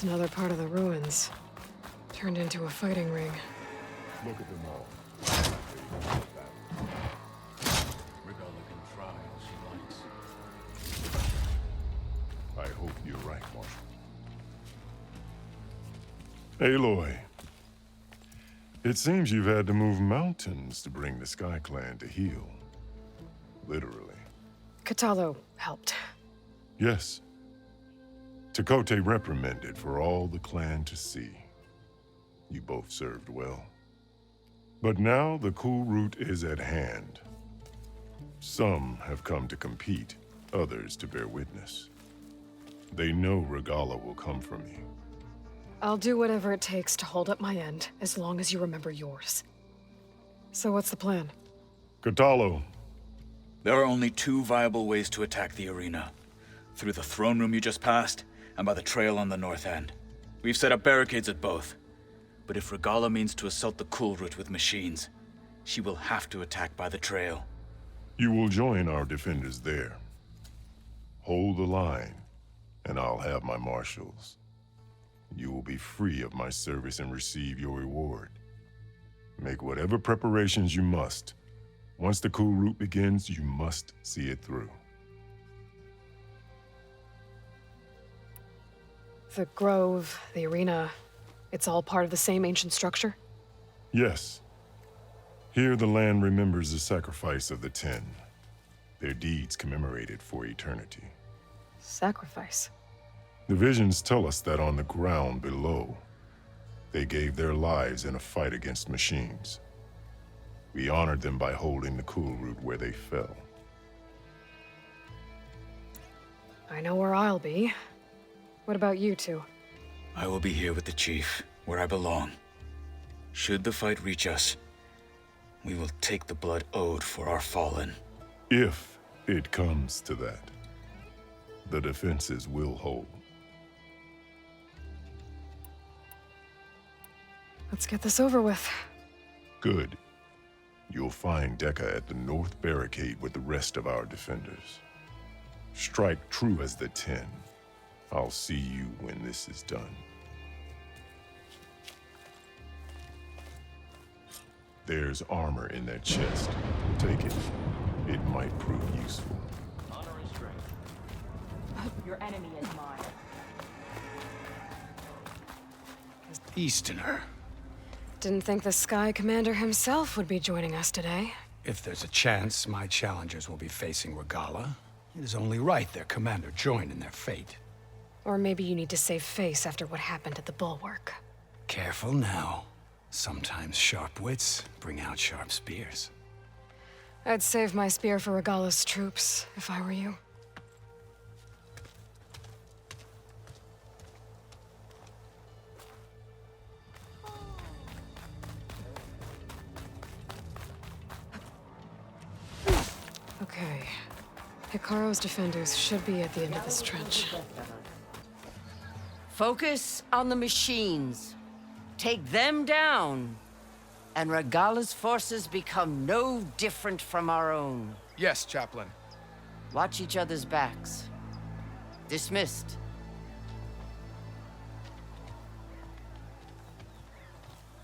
It's another part of the ruins. Turned into a fighting ring. Look at them all. Guerrilla can try all she likes. I hope you're right, Marshal. Aloy. It seems you've had to move mountains to bring the Sky Clan to heel. Literally. Katalo helped. Yes. Tekote reprimanded for all the clan to see. You both served well. But now the cool route is at hand. Some have come to compete, others to bear witness. They know Regalla will come for me. I'll do whatever it takes to hold up my end, as long as you remember yours. So what's the plan? Katalo. There are only two viable ways to attack the arena. Through the throne room you just passed, and by the trail on the north end. We've set up barricades at both. But if Regalla means to assault the cool route with machines, she will have to attack by the trail. You will join our defenders there. Hold the line, and I'll have my marshals. You will be free of my service and receive your reward. Make whatever preparations you must. Once the cool route begins, you must see it through. The grove, the arena, it's all part of the same ancient structure? Yes. Here the land remembers the sacrifice of the 10. Their deeds commemorated for eternity. Sacrifice? The visions tell us that on the ground below, they gave their lives in a fight against machines. We honored them by holding the cool route where they fell. I know where I'll be. What about you two? I will be here with the chief, where I belong. Should the fight reach us, we will take the blood owed for our fallen. If it comes to that, the defenses will hold. Let's get this over with. Good. You'll find Dekka at the north barricade with the rest of our defenders. Strike true as the 10. I'll see you when this is done. There's armor in that chest. Take it. It might prove useful. Honor and strength. Your enemy is mine. Easterner. Didn't think the Sky Commander himself would be joining us today. If there's a chance my challengers will be facing Regalla, it is only right their commander join in their fate. Or maybe you need to save face after what happened at the Bulwark. Careful now. Sometimes sharp wits bring out sharp spears. I'd save my spear for Regalla's troops, if I were you. Okay. Hikaru's defenders should be at the end of this trench. Focus on the machines. Take them down, and Regalla's forces become no different from our own. Yes, Chaplain. Watch each other's backs. Dismissed.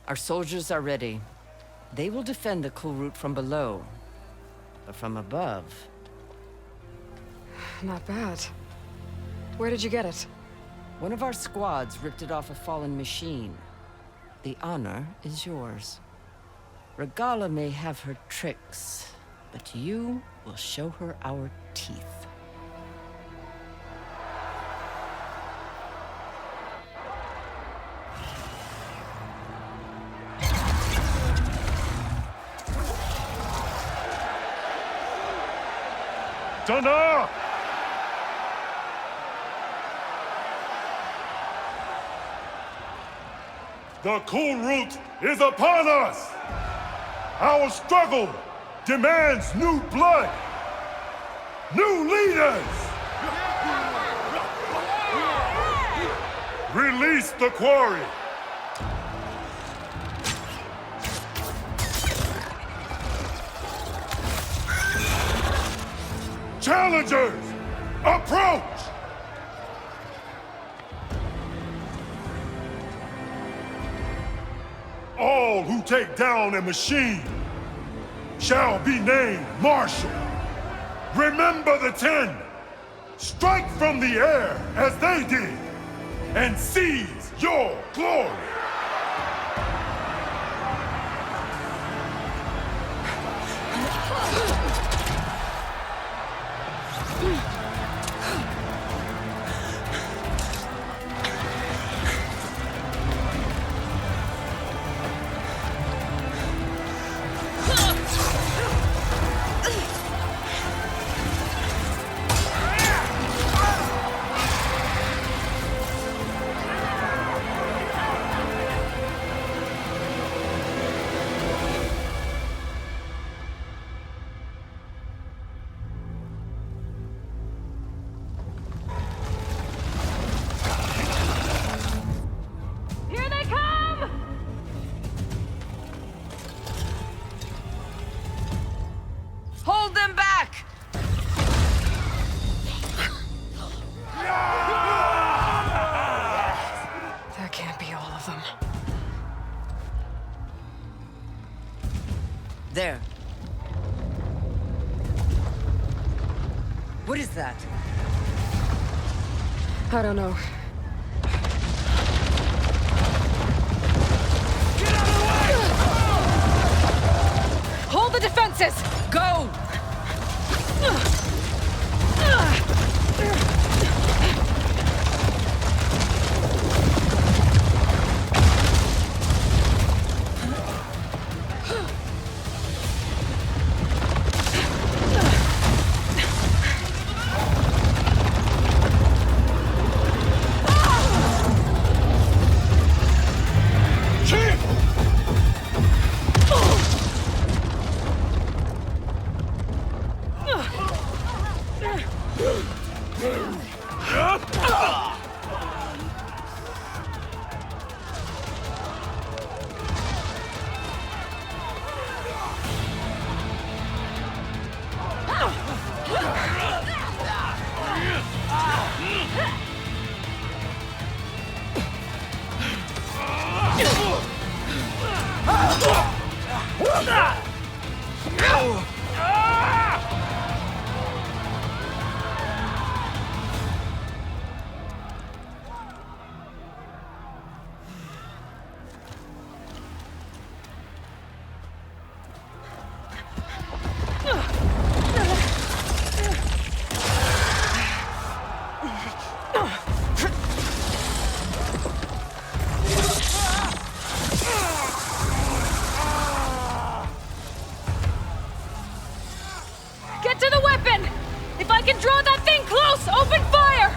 Our soldiers are ready. They will defend the cool route from below. But from above... Not bad. Where did you get it? One of our squads ripped it off a fallen machine. The honor is yours. Regalla may have her tricks, but you will show her our teeth. Tana! The cool route is upon us! Our struggle demands new blood! New leaders! Release the quarry! Challengers, approach! all who take down a machine shall be named Marshal. Remember the 10. Strike from the air as they did, and seize your glory. Here they come! Hold them back! That can't be all of them. There. What is that? I don't know. Hold the defenses! Go! Get to the weapon! If I can draw that thing close, open fire!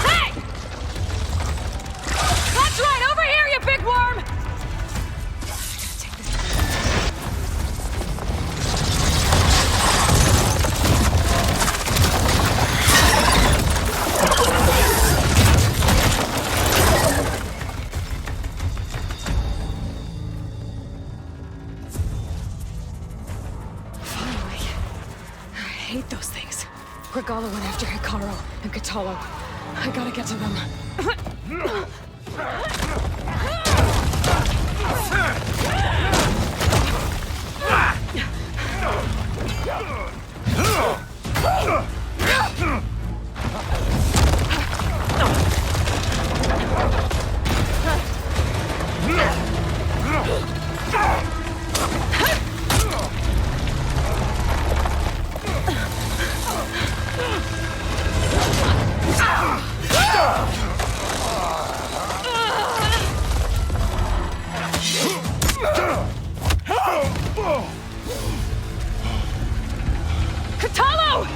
Hey! That's right, over here, you big worm! I hate those things. Guerrilla went after Hikaru and Katalo. I gotta get to them. Katalo!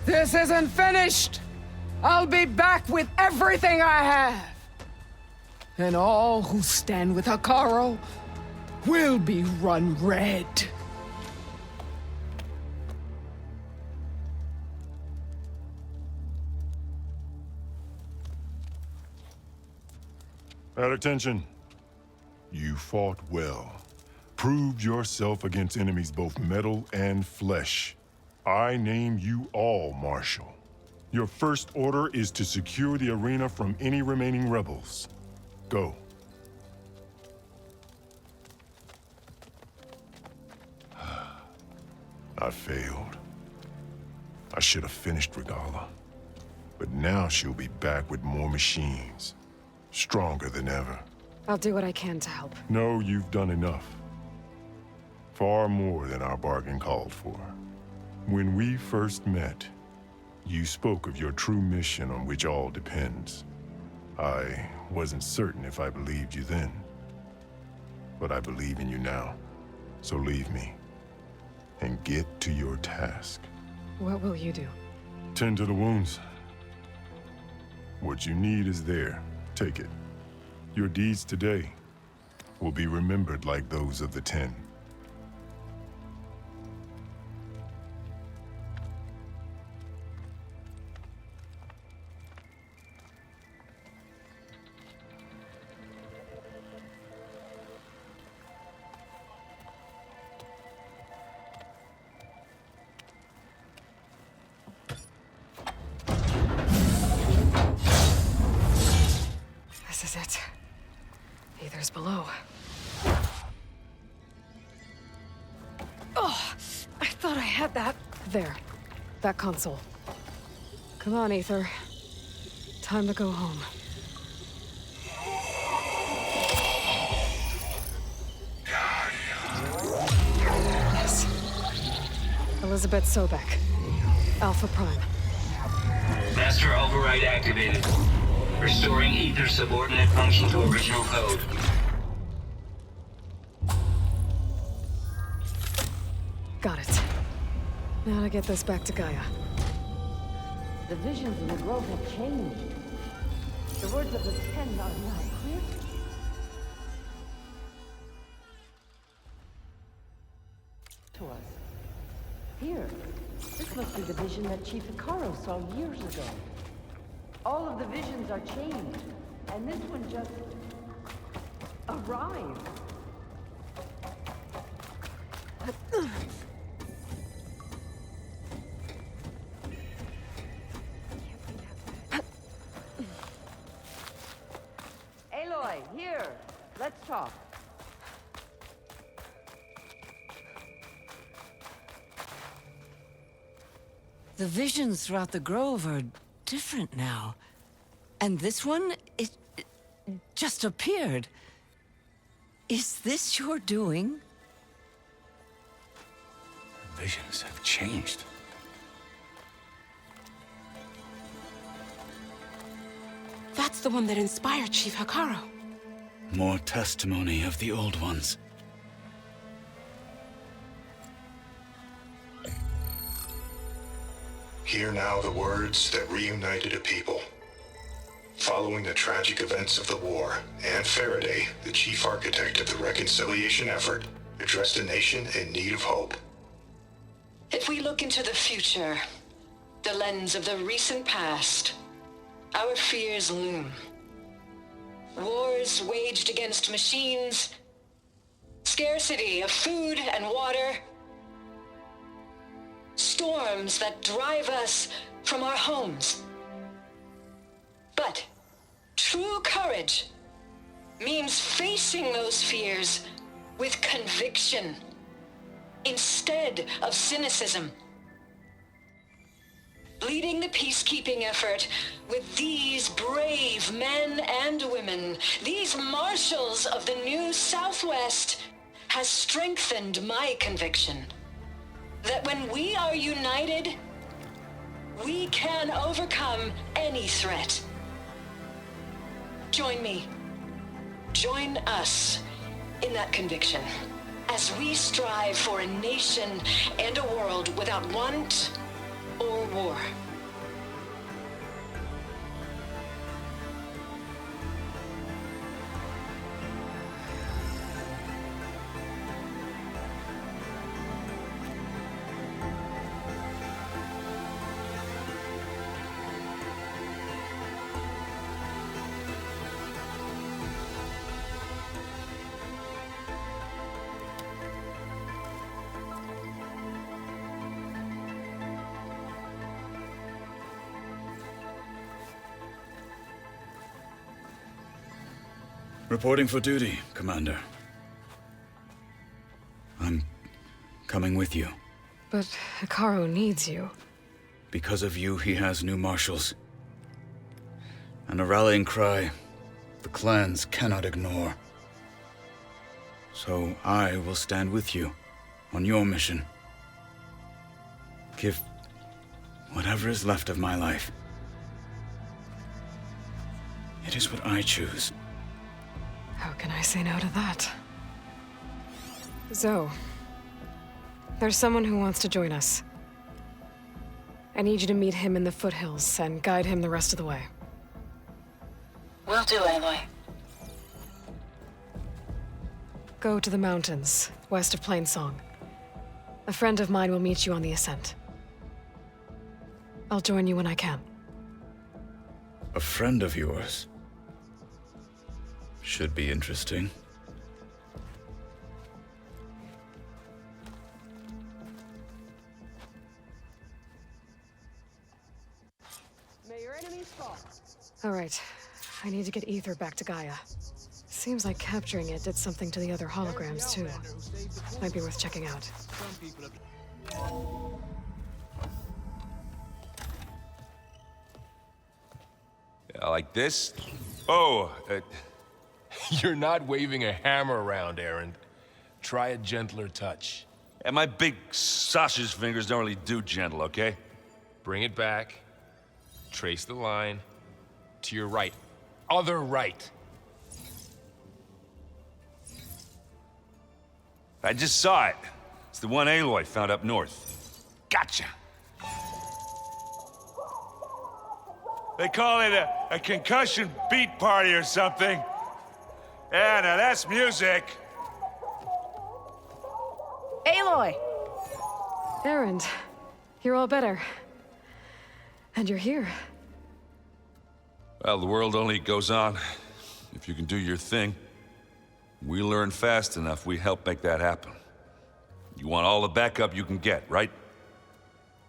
This isn't finished! I'll be back with everything I have! And all who stand with Hikaru will be run red. At attention. You fought well. Proved yourself against enemies both metal and flesh. I name you all Marshal. Your first order is to secure the arena from any remaining rebels. Go. I failed. I should have finished Regalla. But now she'll be back with more machines. Stronger than ever. I'll do what I can to help. No, you've done enough. Far more than our bargain called for. When we first met, you spoke of your true mission on which all depends. I wasn't certain if I believed you then. But I believe in you now. So leave me. And get to your task. What will you do? Tend to the wounds. What you need is there. Take it. Your deeds today will be remembered like those of the 10. This is it. Aether's below. Oh, I thought I had that. There. That console. Come on, Aether. Time to go home. Yes. Elizabeth Sobek. Alpha Prime. Master override activated. Restoring Aether's subordinate function to original code. Got it. Now to get this back to Gaia. The visions in the grove have changed. The words of the 10 are now clear. To us. Here. This must be the vision that Chief Hikaru saw years ago. All of the visions are changed, and this one just arrived. Aloy, here. Let's talk. The visions throughout the grove are different now. And this one, it just appeared. Is this your doing? Visions have changed. That's the one that inspired Chief Hikaru. More testimony of the old ones. Hear now the words that reunited a people. Following the tragic events of the war, Anne Faraday, the chief architect of the reconciliation effort, addressed a nation in need of hope. If we look into the future, the lens of the recent past, our fears loom. Wars waged against machines, scarcity of food and water, storms that drive us from our homes. But true courage means facing those fears with conviction instead of cynicism. Leading the peacekeeping effort with these brave men and women, these marshals of the new Southwest, has strengthened my conviction that when we are united, we can overcome any threat. Join me. Join us in that conviction as we strive for a nation and a world without want or war. Reporting for duty, Commander. I'm coming with you. But Hikaru needs you. Because of you, he has new marshals. And a rallying cry the clans cannot ignore. So I will stand with you on your mission. Give whatever is left of my life. It is what I choose. How can I say no to that? Zoe, there's someone who wants to join us. I need you to meet him in the foothills and guide him the rest of the way. Will do, Aloy. Go to the mountains, west of Plainsong. A friend of mine will meet you on the ascent. I'll join you when I can. A friend of yours? Should be interesting. May your enemies fall. All right, I need to get Ether back to Gaia. Seems like capturing it did something to the other holograms, too. Might be worth checking out. Yeah, like this? Oh, you're not waving a hammer around, Aaron. Try a gentler touch. And my big sausage fingers don't really do gentle, okay? Bring it back. Trace the line. To your right. Other right. I just saw it. It's the one Aloy found up north. Gotcha. They call it a concussion beat party or something. Yeah, now that's music. Aloy! Erend, you're all better. And you're here. Well, the world only goes on if you can do your thing. We learn fast enough, we help make that happen. You want all the backup you can get, right?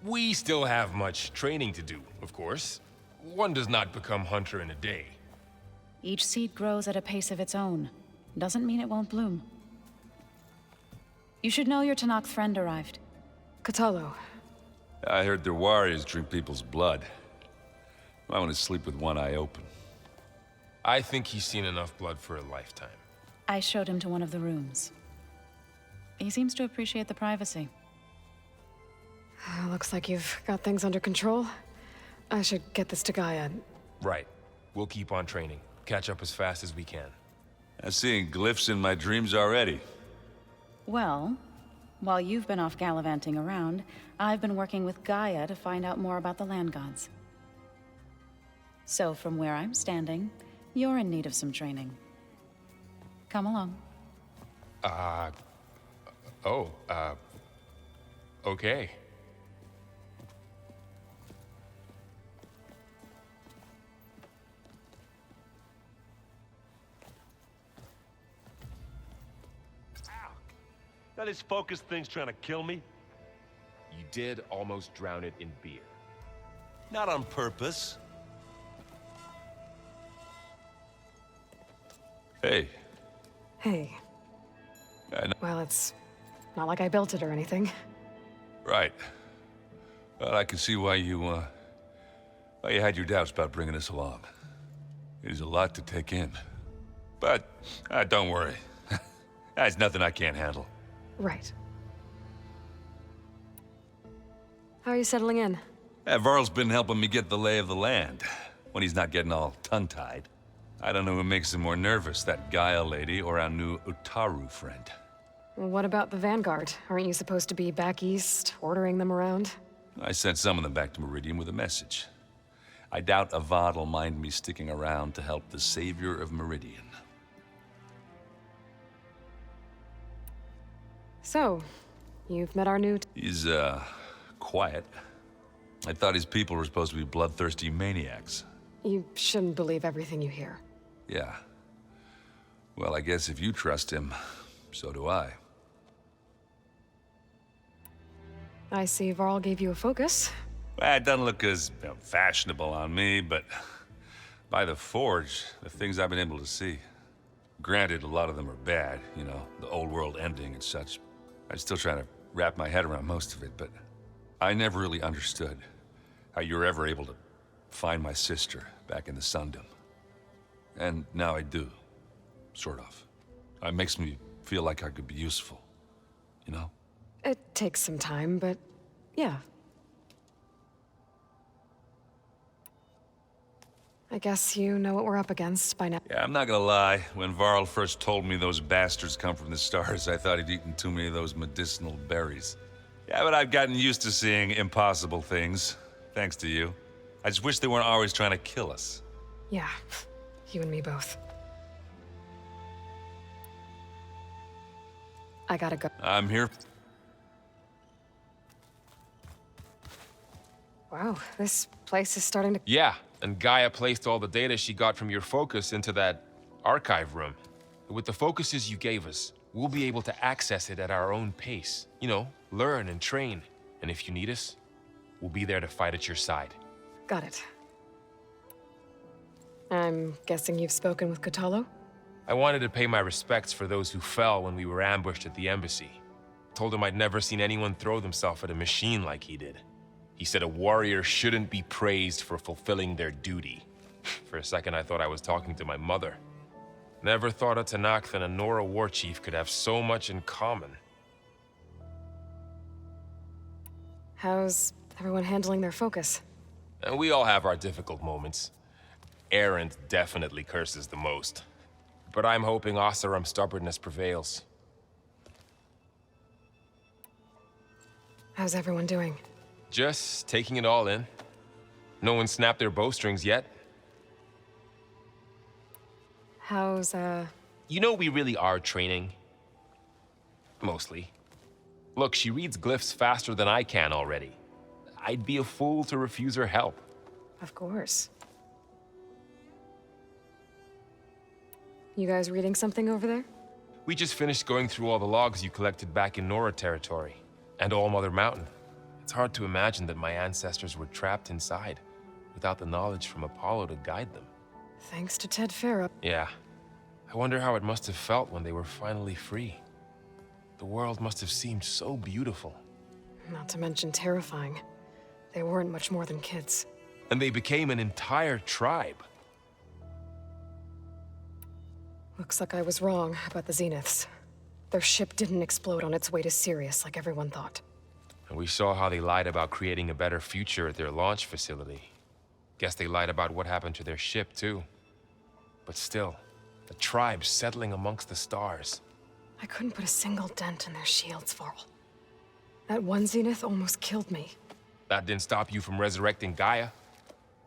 We still have much training to do, of course. One does not become hunter in a day. Each seed grows at a pace of its own. Doesn't mean it won't bloom. You should know your Tanakh friend arrived. Katalo. I heard their warriors drink people's blood. I want to sleep with one eye open. I think he's seen enough blood for a lifetime. I showed him to one of the rooms. He seems to appreciate the privacy. Looks like you've got things under control. I should get this to Gaia. Right. We'll keep on training. Catch up as fast as we can. I'm seeing glyphs in my dreams already. Well, while you've been off gallivanting around, I've been working with Gaia to find out more about the land gods. So from where I'm standing, you're in need of some training. Come along. Okay. That this focus thing's trying to kill me? You did almost drown it in beer. Not on purpose. Hey. Hey. Well, it's not like I built it or anything. Right. Well, I can see why you had your doubts about bringing us along. It is a lot to take in. But, don't worry. There's nothing I can't handle. Right. How are you settling in? Varl's been helping me get the lay of the land, when he's not getting all tongue-tied. I don't know who makes him more nervous, that Gaia lady or our new Utaru friend. What about the Vanguard? Aren't you supposed to be back east, ordering them around? I sent some of them back to Meridian with a message. I doubt Avad will mind me sticking around to help the savior of Meridian. So, you've met our new... He's, quiet. I thought his people were supposed to be bloodthirsty maniacs. You shouldn't believe everything you hear. Yeah. Well, I guess if you trust him, so do I. I see Varl gave you a focus. Well, it doesn't look as fashionable on me, but by the Forge, the things I've been able to see. Granted, a lot of them are bad, you know, the old world ending and such. I'm still trying to wrap my head around most of it, but I never really understood how you were ever able to find my sister back in the Sundom. And now I do, sort of. It makes me feel like I could be useful, you know? It takes some time, but yeah. I guess you know what we're up against by now. Yeah, I'm not gonna lie. When Varl first told me those bastards come from the stars, I thought he'd eaten too many of those medicinal berries. Yeah, but I've gotten used to seeing impossible things, thanks to you. I just wish they weren't always trying to kill us. Yeah, you and me both. I gotta go. I'm here. Wow, this place is starting to... Yeah, and Gaia placed all the data she got from your focus into that archive room. With the focuses you gave us, we'll be able to access it at our own pace. You know, learn and train. And if you need us, we'll be there to fight at your side. Got it. I'm guessing you've spoken with Kotallo? I wanted to pay my respects for those who fell when we were ambushed at the embassy. Told him I'd never seen anyone throw themselves at a machine like he did. He said a warrior shouldn't be praised for fulfilling their duty. For a second, I thought I was talking to my mother. Never thought a Tenakth and a Nora war chief could have so much in common. How's everyone handling their focus? And we all have our difficult moments. Erend definitely curses the most. But I'm hoping Oseram's stubbornness prevails. How's everyone doing? Just taking it all in. No one snapped their bowstrings yet. How's, You know we really are training. Mostly. Look, she reads glyphs faster than I can already. I'd be a fool to refuse her help. Of course. You guys reading something over there? We just finished going through all the logs you collected back in Nora territory, and All Mother Mountain. It's hard to imagine that my ancestors were trapped inside, without the knowledge from Apollo to guide them. Thanks to Ted Farah. Yeah. I wonder how it must have felt when they were finally free. The world must have seemed so beautiful. Not to mention terrifying. They weren't much more than kids. And they became an entire tribe. Looks like I was wrong about the Zeniths. Their ship didn't explode on its way to Sirius like everyone thought. And we saw how they lied about creating a better future at their launch facility. Guess they lied about what happened to their ship, too. But still, the tribe settling amongst the stars. I couldn't put a single dent in their shields, Varl. That one Zenith almost killed me. That didn't stop you from resurrecting Gaia.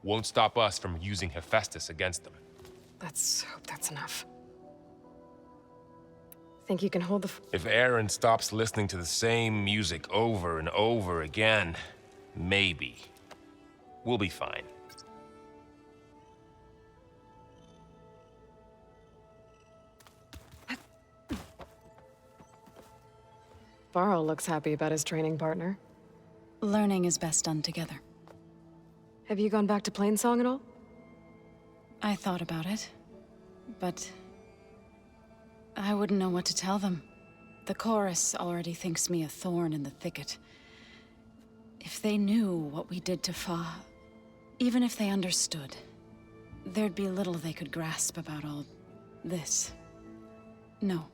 Won't stop us from using Hephaestus against them. Let's hope that's enough. Think you can hold the... If Erend stops listening to the same music over and over again, maybe. We'll be fine. Varl looks happy about his training partner. Learning is best done together. Have you gone back to Plainsong at all? I thought about it, but I wouldn't know what to tell them. The chorus already thinks me a thorn in the thicket. If they knew what we did to Fa, even if they understood, there'd be little they could grasp about all this. No.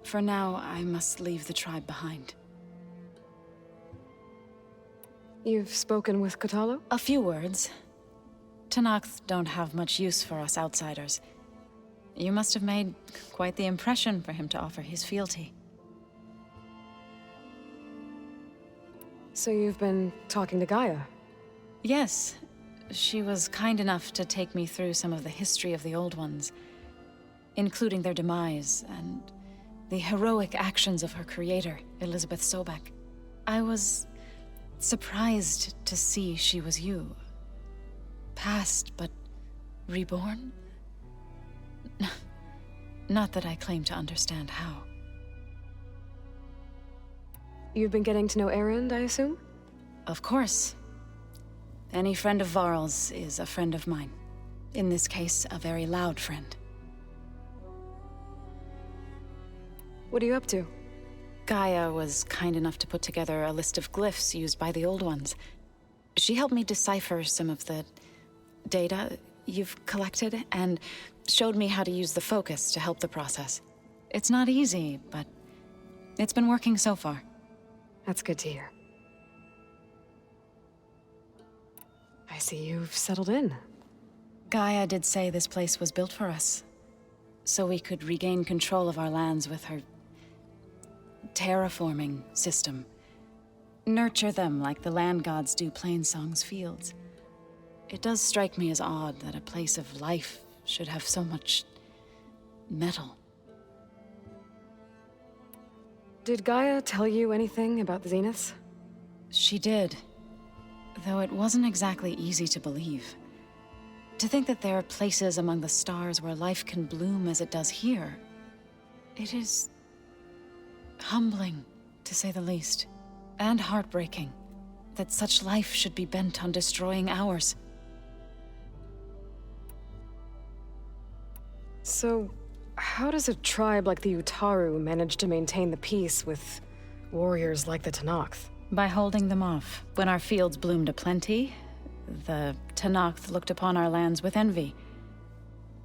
For now, I must leave the tribe behind. You've spoken with Kotallo? A few words. Tenakth don't have much use for us outsiders. You must have made quite the impression for him to offer his fealty. So you've been talking to Gaia? Yes. She was kind enough to take me through some of the history of the Old Ones, including their demise and the heroic actions of her creator, Elizabeth Sobek. I was surprised to see she was you. Past, but reborn? Not that I claim to understand how. You've been getting to know Erend, I assume? Of course. Any friend of Varl's is a friend of mine. In this case, a very loud friend. What are you up to? Gaia was kind enough to put together a list of glyphs used by the Old Ones. She helped me decipher some of the data you've collected, and showed me how to use the focus to help the process. It's not easy, but it's been working so far. That's good to hear. I see you've settled in. Gaia did say this place was built for us, so we could regain control of our lands with her terraforming system. Nurture them like the land gods do Plainsong's fields. It does strike me as odd that a place of life should have so much metal. Did Gaia tell you anything about the Zeniths? She did, though it wasn't exactly easy to believe. To think that there are places among the stars where life can bloom as it does here, it is humbling, to say the least, and heartbreaking that such life should be bent on destroying ours. So, how does a tribe like the Utaru manage to maintain the peace with warriors like the Tenakth? By holding them off. When our fields bloomed aplenty, the Tenakth looked upon our lands with envy.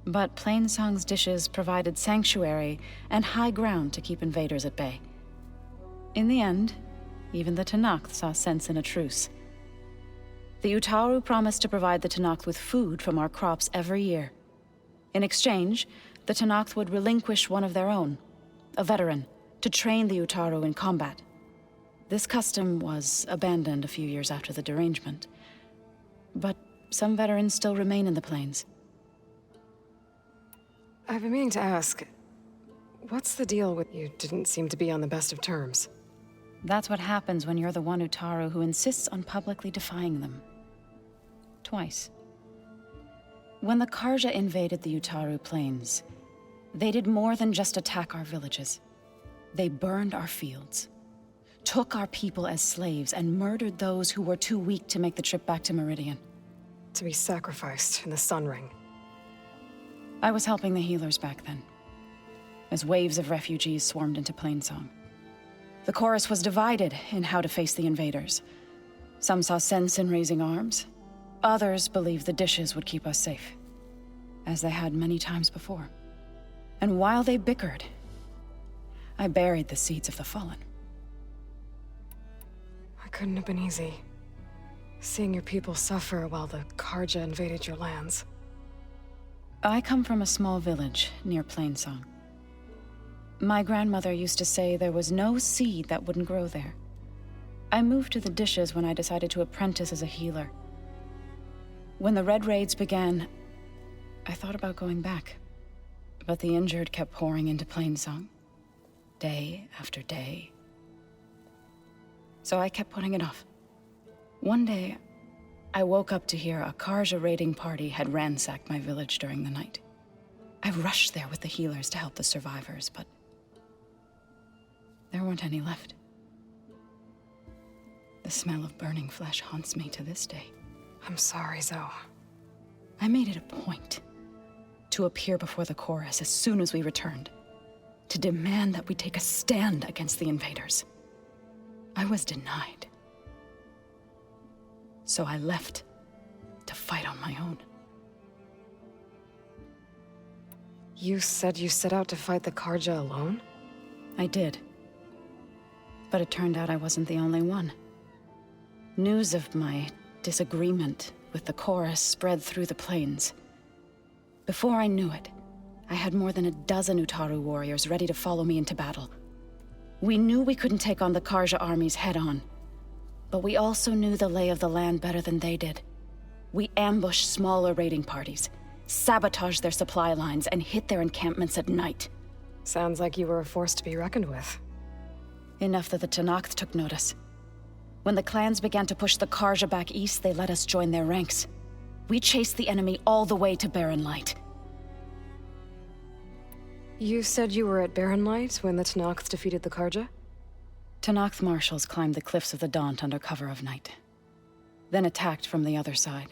But Plainsong's dishes provided sanctuary and high ground to keep invaders at bay. In the end, even the Tenakth saw sense in a truce. The Utaru promised to provide the Tenakth with food from our crops every year. In exchange, the Tenakth would relinquish one of their own, a veteran, to train the Utaru in combat. This custom was abandoned a few years after the derangement. But some veterans still remain in the plains. I've been meaning to ask, what's the deal with you didn't seem to be on the best of terms? That's what happens when you're the one Utaru who insists on publicly defying them. Twice. When the Karja invaded the Utaru plains, they did more than just attack our villages. They burned our fields, took our people as slaves, and murdered those who were too weak to make the trip back to Meridian. To be sacrificed in the Sun Ring. I was helping the healers back then, as waves of refugees swarmed into Plainsong. The chorus was divided in how to face the invaders. Some saw sense in raising arms. Others believed the dishes would keep us safe, as they had many times before. And while they bickered, I buried the seeds of the fallen. It couldn't have been easy. Seeing your people suffer while the Karja invaded your lands. I come from a small village near Plainsong. My grandmother used to say there was no seed that wouldn't grow there. I moved to the dishes when I decided to apprentice as a healer. When the Red Raids began, I thought about going back. But the injured kept pouring into Plainsong, day after day. So I kept putting it off. One day, I woke up to hear a Karja raiding party had ransacked my village during the night. I rushed there with the healers to help the survivors, but there weren't any left. The smell of burning flesh haunts me to this day. I'm sorry, Zoe. I made it a point to appear before the chorus as soon as we returned, to demand that we take a stand against the invaders. I was denied. So I left to fight on my own. You said you set out to fight the Karja alone? I did. But it turned out I wasn't the only one. News of my disagreement with the chorus spread through the plains. Before I knew it, I had more than a dozen Utaru warriors ready to follow me into battle. We knew we couldn't take on the Karja armies head-on, but we also knew the lay of the land better than they did. We ambushed smaller raiding parties, sabotaged their supply lines, and hit their encampments at night. Sounds like you were a force to be reckoned with. Enough that the Tenakth took notice. When the clans began to push the Karja back east, they let us join their ranks. We chased the enemy all the way to Barren Light. You said you were at Barren Light when the Tenakth defeated the Karja? Tenakth marshals climbed the cliffs of the Daunt under cover of night, then attacked from the other side.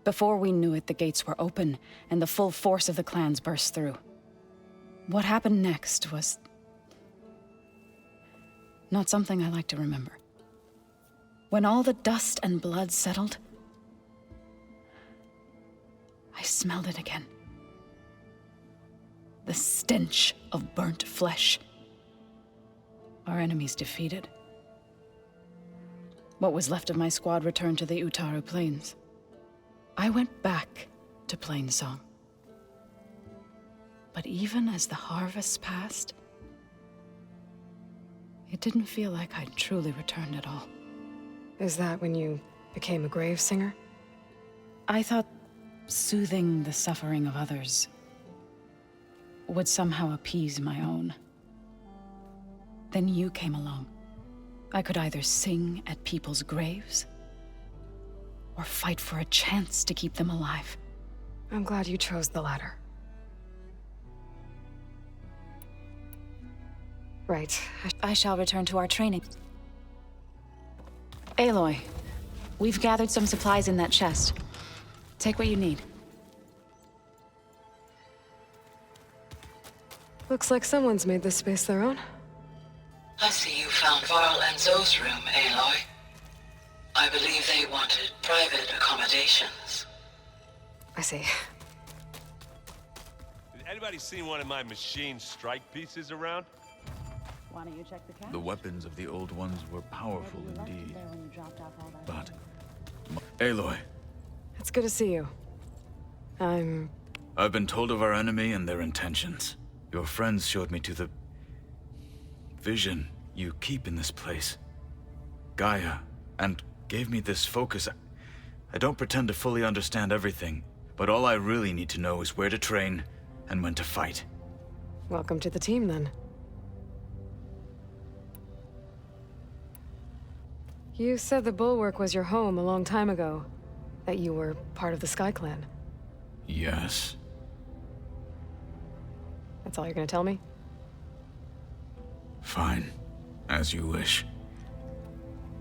Before we knew it, the gates were open, and the full force of the clans burst through. What happened next was Not something I like to remember. When all the dust and blood settled, I smelled it again. The stench of burnt flesh. Our enemies defeated. What was left of my squad returned to the Utaru Plains. I went back to Plainsong. But even as the harvest passed, it didn't feel like I'd truly returned at all. Is that when you became a grave singer? I thought soothing the suffering of others would somehow appease my own. Then you came along. I could either sing at people's graves or fight for a chance to keep them alive. I'm glad you chose the latter. Right. I shall return to our training. Aloy, we've gathered some supplies in that chest. Take what you need. Looks like someone's made this space their own. I see you found Varl and Zoe's room, Aloy. I believe they wanted private accommodations. I see. Has anybody seen one of my machine strike pieces around? Why don't you check the cache? The weapons of the old ones were powerful indeed. But... Aloy. It's good to see you. I've been told of our enemy and their intentions. Your friends showed me to the... vision you keep in this place. Gaia, and gave me this focus. I don't pretend to fully understand everything, but all I really need to know is where to train and when to fight. Welcome to the team, then. You said the Bulwark was your home a long time ago. That you were part of the Sky Clan. Yes. That's all you're gonna tell me? Fine. As you wish.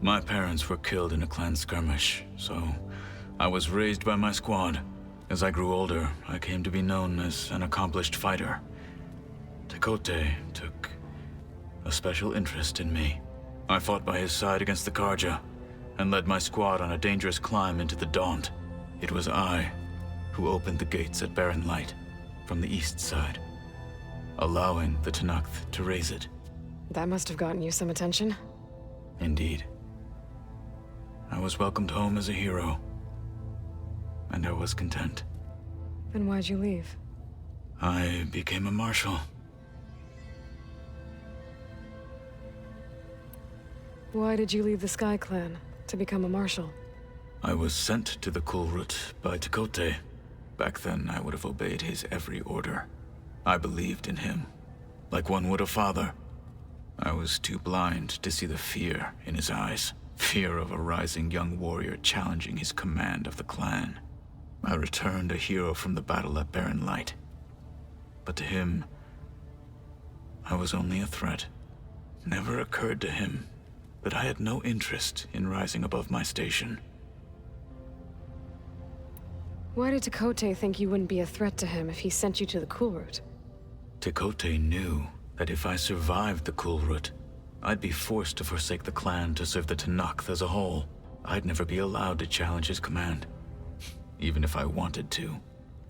My parents were killed in a clan skirmish, so I was raised by my squad. As I grew older, I came to be known as an accomplished fighter. Tekote took a special interest in me. I fought by his side against the Karja, and led my squad on a dangerous climb into the Daunt. It was I who opened the gates at Barren Light, from the east side, allowing the Tenakth to raise it. That must have gotten you some attention. Indeed. I was welcomed home as a hero, and I was content. Then why'd you leave? I became a marshal. Why did you leave the Sky Clan to become a marshal? I was sent to the Kulrut by Tekote. Back then, I would have obeyed his every order. I believed in him, like one would a father. I was too blind to see the fear in his eyes. Fear of a rising young warrior challenging his command of the clan. I returned a hero from the battle at Barren Light. But to him, I was only a threat. Never occurred to him that I had no interest in rising above my station. Why did Tekote think you wouldn't be a threat to him if he sent you to the Kulrut? Tekote knew that if I survived the Kulrut, I'd be forced to forsake the clan to serve the Tenakth as a whole. I'd never be allowed to challenge his command, even if I wanted to.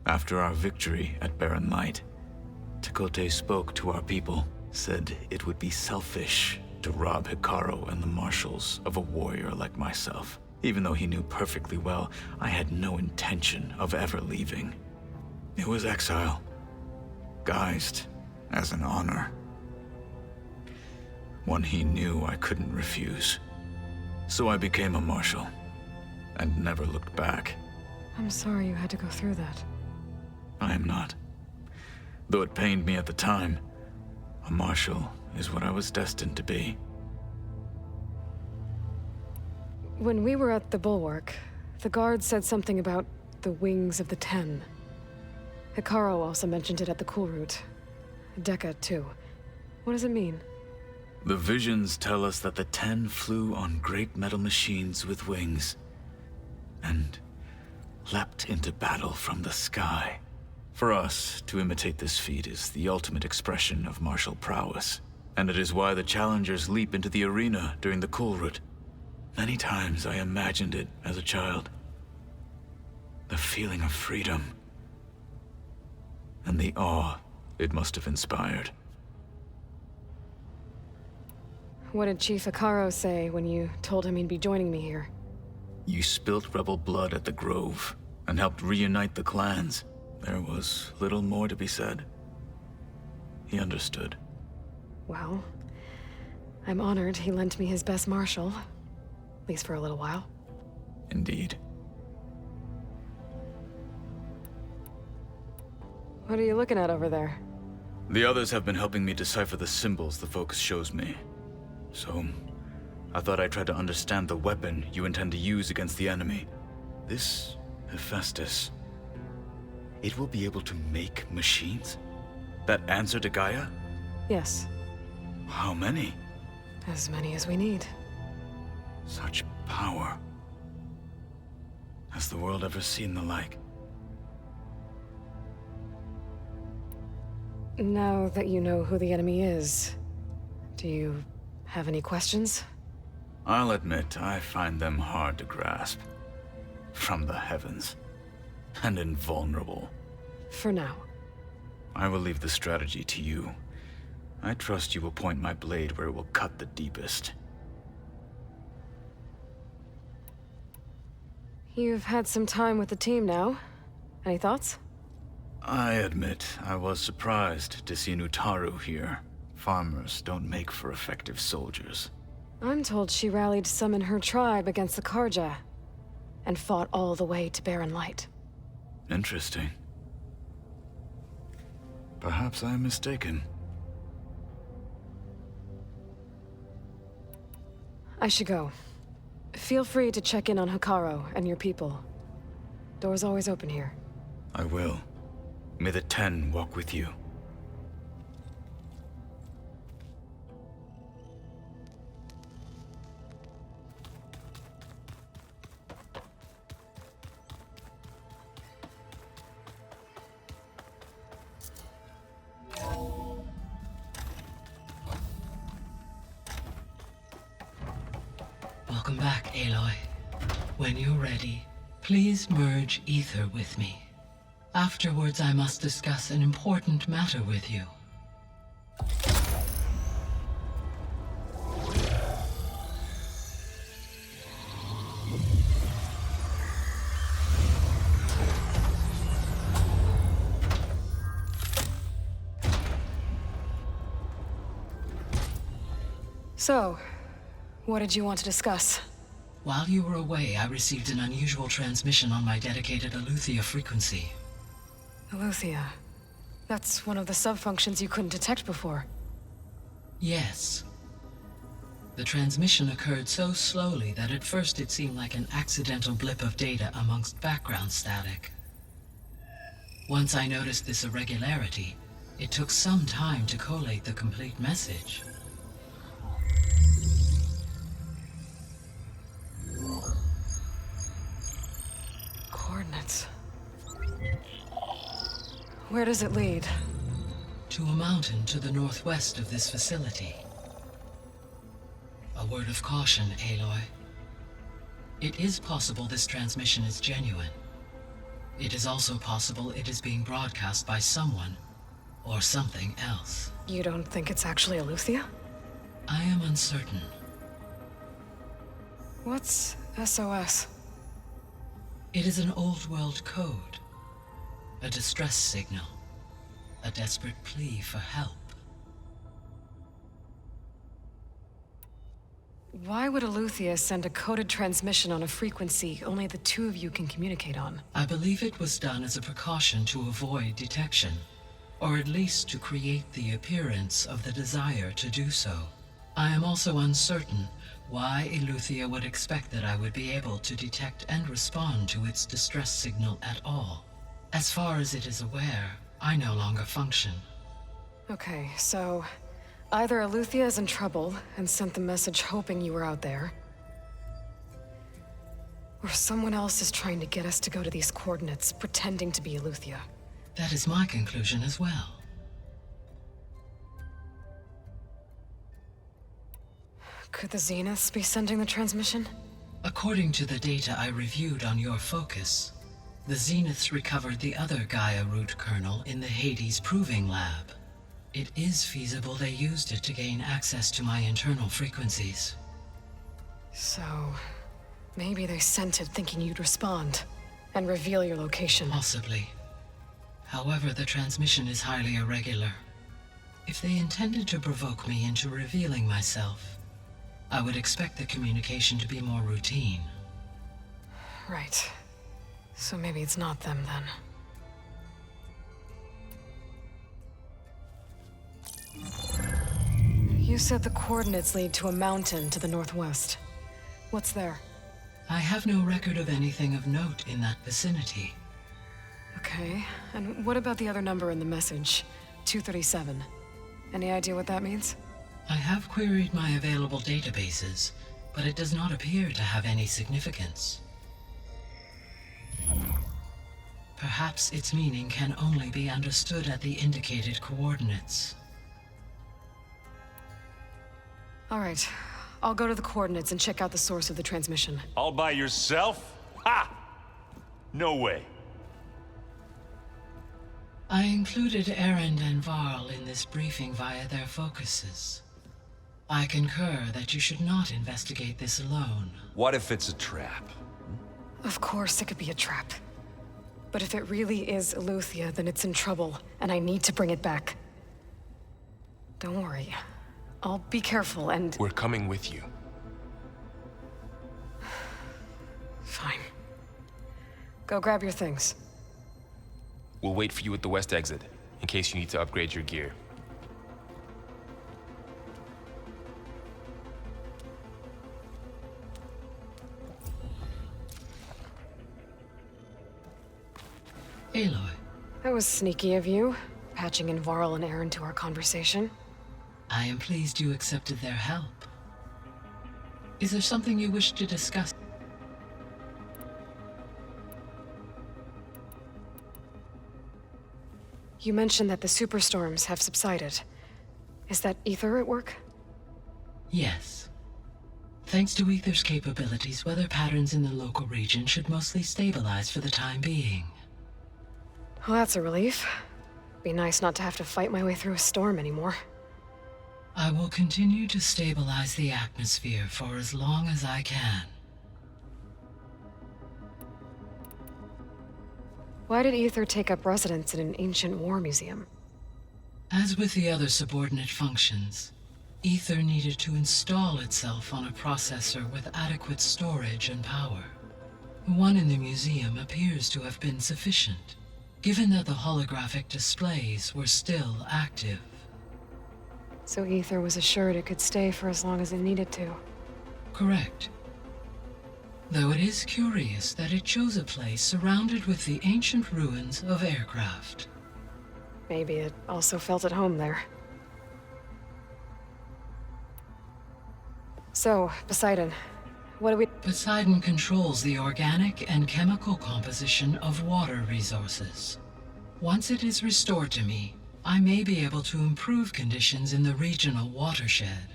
After our victory at Barren Light, Tekote spoke to our people, said it would be selfish to rob Hikaru and the marshals of a warrior like myself, even though he knew perfectly well I had no intention of ever leaving. It was exile, guised as an honor. One he knew I couldn't refuse. So I became a marshal, and never looked back. I'm sorry you had to go through that. I am not. Though it pained me at the time, a marshal is what I was destined to be. When we were at the Bulwark, the guard said something about the Wings of the Ten. Hikaru also mentioned it at the Kulrut. Dekka, too. What does it mean? The visions tell us that the Ten flew on great metal machines with wings, and leapt into battle from the sky. For us, to imitate this feat is the ultimate expression of martial prowess. And it is why the challengers leap into the arena during the cool route. Many times I imagined it as a child. The feeling of freedom. And the awe it must have inspired. What did Chief Hikaru say when you told him he'd be joining me here? You spilt rebel blood at the Grove and helped reunite the clans. There was little more to be said. He understood. Well, I'm honored he lent me his best marshal. At least for a little while. Indeed. What are you looking at over there? The others have been helping me decipher the symbols the Focus shows me. So, I thought I'd try to understand the weapon you intend to use against the enemy. This Hephaestus, it will be able to make machines? That answer to Gaia? Yes. How many? As many as we need. Such power. Has the world ever seen the like? Now that you know who the enemy is, do you have any questions? I'll admit, I find them hard to grasp. From the heavens. And invulnerable. For now. I will leave the strategy to you. I trust you will point my blade where it will cut the deepest. You've had some time with the team now. Any thoughts? I admit, I was surprised to see Nutaru here. Farmers don't make for effective soldiers. I'm told she rallied some in her tribe against the Karja, and fought all the way to Barren Light. Interesting. Perhaps I am mistaken. I should go. Feel free to check in on Hikaru and your people. Door's always open here. I will. May the 10 walk with you. Welcome back, Aloy. When you're ready, please merge ether with me. Afterwards, I must discuss an important matter with you. So, what did you want to discuss? While you were away, I received an unusual transmission on my dedicated Aletheia frequency. Aletheia. That's one of the sub-functions you couldn't detect before. Yes. The transmission occurred so slowly that at first it seemed like an accidental blip of data amongst background static. Once I noticed this irregularity, it took some time to collate the complete message. Coordinates. Where does it lead? To a mountain to the northwest of this facility. A word of caution, Aloy. It is possible this transmission is genuine. It is also possible it is being broadcast by someone or something else. You don't think it's actually Aletheia? I am uncertain. What's SOS? It is an old world code. A distress signal. A desperate plea for help. Why would Aletheia send a coded transmission on a frequency only the two of you can communicate on? I believe it was done as a precaution to avoid detection, or at least to create the appearance of the desire to do so. I am also uncertain why Aletheia would expect that I would be able to detect and respond to its distress signal at all. As far as it is aware, I no longer function. Okay, so either Aletheia is in trouble and sent the message hoping you were out there, or someone else is trying to get us to go to these coordinates, pretending to be Aletheia. That is my conclusion as well. Could the Zeniths be sending the transmission? According to the data I reviewed on your focus, the Zeniths recovered the other Gaia root kernel in the Hades Proving Lab. It is feasible they used it to gain access to my internal frequencies. So, maybe they sent it thinking you'd respond and reveal your location. Possibly. However, the transmission is highly irregular. If they intended to provoke me into revealing myself, I would expect the communication to be more routine. Right. So maybe it's not them then. You said the coordinates lead to a mountain to the northwest. What's there? I have no record of anything of note in that vicinity. Okay, and what about the other number in the message? 237. Any idea what that means? I have queried my available databases, but it does not appear to have any significance. Perhaps its meaning can only be understood at the indicated coordinates. All right, I'll go to the coordinates and check out the source of the transmission. All by yourself? Ha! No way. I included Erend and Varl in this briefing via their focuses. I concur that you should not investigate this alone. What if it's a trap? Of course it could be a trap. But if it really is Eleuthia, then it's in trouble, and I need to bring it back. Don't worry. I'll be careful and... We're coming with you. Fine. Go grab your things. We'll wait for you at the west exit, in case you need to upgrade your gear. Aloy. That was sneaky of you, patching in Varl and Erend to our conversation. I am pleased you accepted their help. Is there something you wish to discuss? You mentioned that the superstorms have subsided. Is that Ether at work? Yes. Thanks to Ether's capabilities, weather patterns in the local region should mostly stabilize for the time being. Well, that's a relief. Be nice not to have to fight my way through a storm anymore. I will continue to stabilize the atmosphere for as long as I can. Why did Ether take up residence in an ancient war museum? As with the other subordinate functions, Ether needed to install itself on a processor with adequate storage and power. The one in the museum appears to have been sufficient, given that the holographic displays were still active. So Ether was assured it could stay for as long as it needed to. Correct. Though it is curious that it chose a place surrounded with the ancient ruins of aircraft. Maybe it also felt at home there. So, Poseidon, what do we... Poseidon controls the organic and chemical composition of water resources. Once it is restored to me, I may be able to improve conditions in the regional watershed.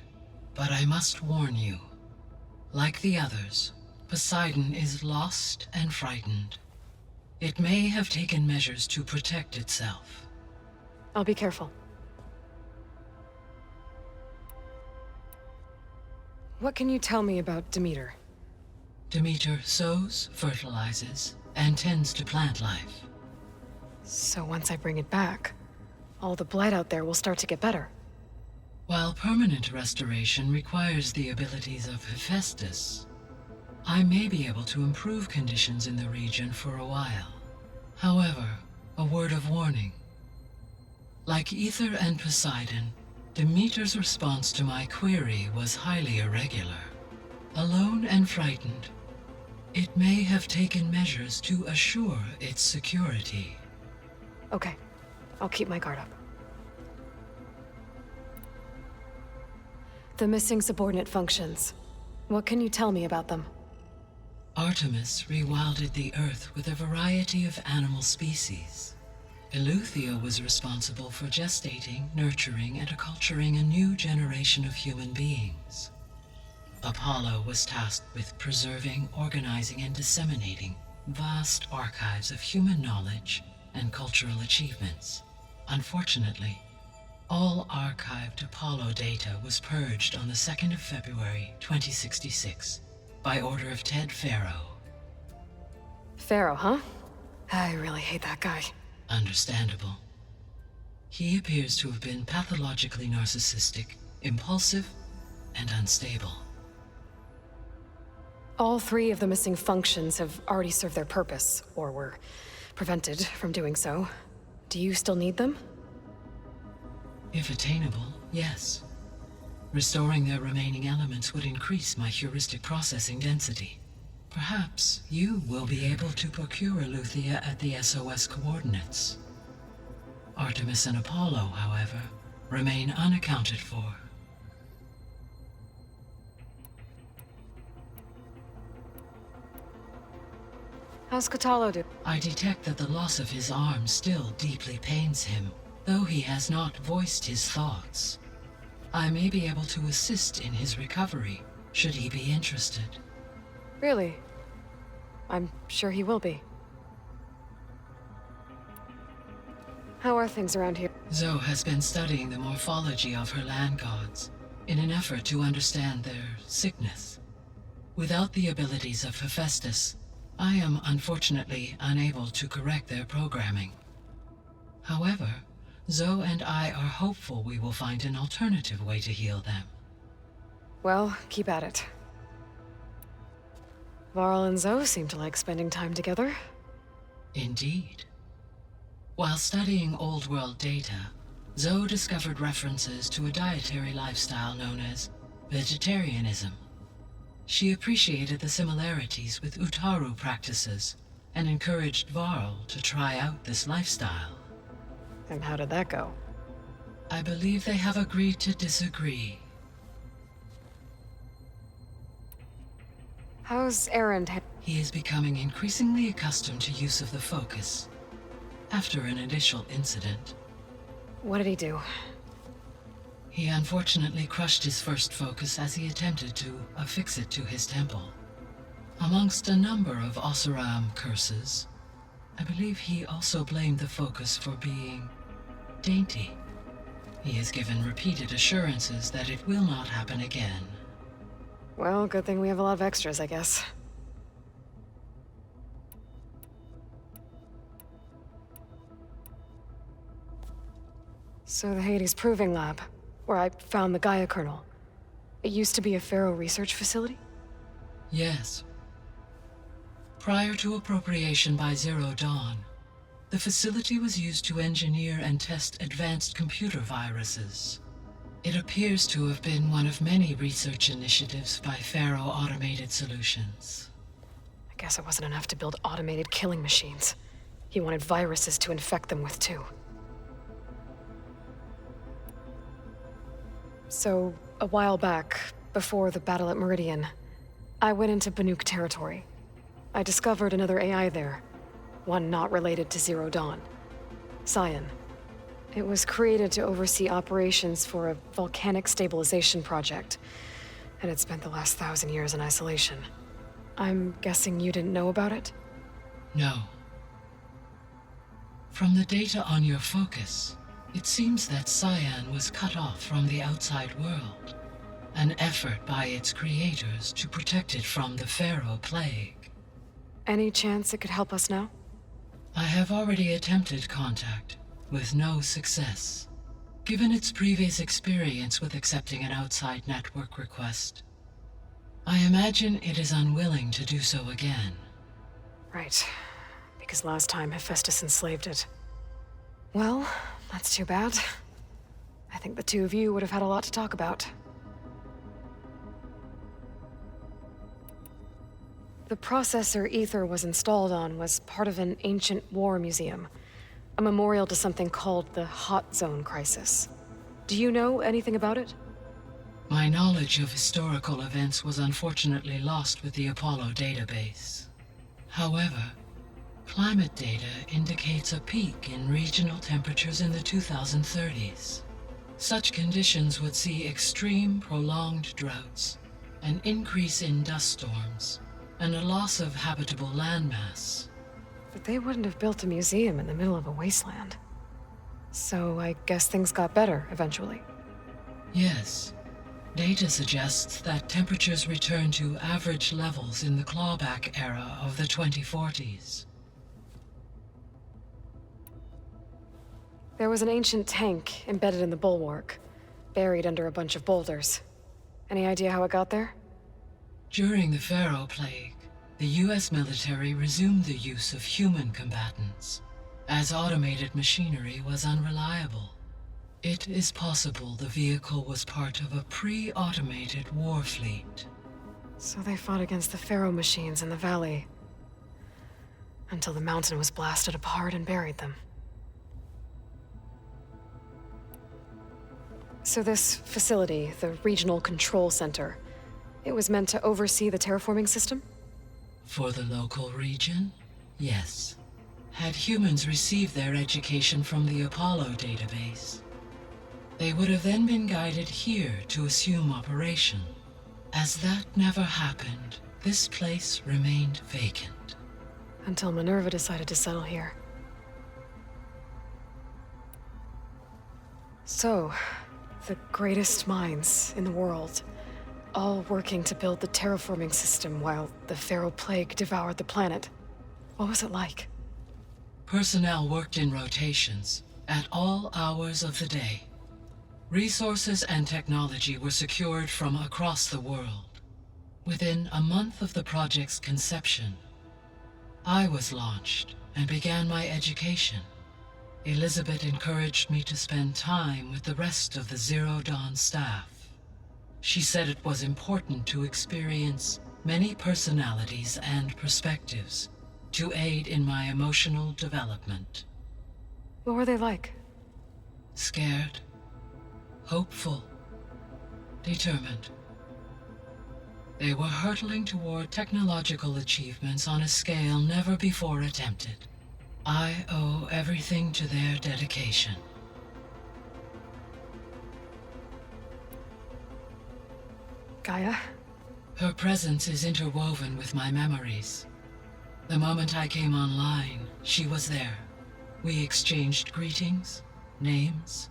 But I must warn you, like the others, Poseidon is lost and frightened. It may have taken measures to protect itself. I'll be careful. What can you tell me about Demeter? Demeter sows, fertilizes, and tends to plant life. So once I bring it back, all the blight out there will start to get better. While permanent restoration requires the abilities of Hephaestus, I may be able to improve conditions in the region for a while. However, a word of warning. Like Ether and Poseidon, Demeter's response to my query was highly irregular. Alone and frightened, it may have taken measures to assure its security. Okay, I'll keep my guard up. The missing subordinate functions. What can you tell me about them? Artemis rewilded the Earth with a variety of animal species. Eleuthia was responsible for gestating, nurturing, and acculturating a new generation of human beings. Apollo was tasked with preserving, organizing, and disseminating vast archives of human knowledge and cultural achievements. Unfortunately, all archived Apollo data was purged on the 2nd of February, 2066, by order of Ted Farrow. Pharaoh, huh? I really hate that guy. Understandable. He appears to have been pathologically narcissistic, impulsive, and unstable. All 3 of the missing functions have already served their purpose, or were prevented from doing so. Do you still need them? If attainable, yes. Restoring their remaining elements would increase my heuristic processing density. Perhaps you will be able to procure Eleuthia at the SOS coordinates. Artemis and Apollo, however, remain unaccounted for. How's Katalo do? I detect that the loss of his arm still deeply pains him, though he has not voiced his thoughts. I may be able to assist in his recovery, should he be interested. Really? I'm sure he will be. How are things around here? Zoe has been studying the morphology of her land gods in an effort to understand their sickness. Without the abilities of Hephaestus, I am unfortunately unable to correct their programming. However, Zoe and I are hopeful we will find an alternative way to heal them. Well, keep at it. Varl and Zoe seem to like spending time together. Indeed. While studying Old World data, Zoe discovered references to a dietary lifestyle known as vegetarianism. She appreciated the similarities with Utaru practices and encouraged Varl to try out this lifestyle. And how did that go? I believe they have agreed to disagree. How's Aaron? He is becoming increasingly accustomed to use of the focus. After an initial incident. What did he do? He unfortunately crushed his first focus as he attempted to affix it to his temple. Amongst a number of Oseram curses, I believe he also blamed the focus for being dainty. He has given repeated assurances that it will not happen again. Well, good thing we have a lot of extras, I guess. So the Hades Proving Lab, where I found the Gaia kernel. It used to be a Pharaoh research facility? Yes. Prior to appropriation by Zero Dawn, the facility was used to engineer and test advanced computer viruses. It appears to have been one of many research initiatives by Pharaoh Automated Solutions. I guess it wasn't enough to build automated killing machines. He wanted viruses to infect them with, too. So, a while back, before the battle at Meridian, I went into Banuk territory. I discovered another AI there, one not related to Zero Dawn. Cyan. It was created to oversee operations for a volcanic stabilization project, and it spent the last 1,000 years in isolation. I'm guessing you didn't know about it? No. From the data on your focus, it seems that Cyan was cut off from the outside world, an effort by its creators to protect it from the Pharaoh plague. Any chance it could help us now? I have already attempted contact, with no success. Given its previous experience with accepting an outside network request, I imagine it is unwilling to do so again. Right. Because last time Hephaestus enslaved it. Well, that's too bad. I think the two of you would have had a lot to talk about. The processor Ether was installed on was part of an ancient war museum. A memorial to something called the Hot Zone Crisis. Do you know anything about it? My knowledge of historical events was unfortunately lost with the Apollo database. However, climate data indicates a peak in regional temperatures in the 2030s. Such conditions would see extreme, prolonged droughts, an increase in dust storms, and a loss of habitable landmass. But they wouldn't have built a museum in the middle of a wasteland. So I guess things got better eventually. Yes. Data suggests that temperatures returned to average levels in the clawback era of the 2040s. There was an ancient tank embedded in the bulwark, buried under a bunch of boulders. Any idea how it got there? During the Pharaoh Plague, the US military resumed the use of human combatants, as automated machinery was unreliable. It is possible the vehicle was part of a pre-automated war fleet. So they fought against the Pharaoh machines in the valley, until the mountain was blasted apart and buried them. So this facility, the Regional Control Center, it was meant to oversee the terraforming system? For the local region, yes. Had humans received their education from the Apollo database, they would have then been guided here to assume operation. As that never happened, this place remained vacant. Until Minerva decided to settle here. So, the greatest minds in the world, all working to build the terraforming system while the Pharaoh Plague devoured the planet. What was it like? Personnel worked in rotations, at all hours of the day. Resources and technology were secured from across the world. Within a month of the project's conception, I was launched and began my education. Elizabeth encouraged me to spend time with the rest of the Zero Dawn staff. She said it was important to experience many personalities and perspectives to aid in my emotional development. What were they like? Scared, hopeful, determined. They were hurtling toward technological achievements on a scale never before attempted. I owe everything to their dedication. Gaia? Her presence is interwoven with my memories. The moment I came online, she was there. We exchanged greetings, names,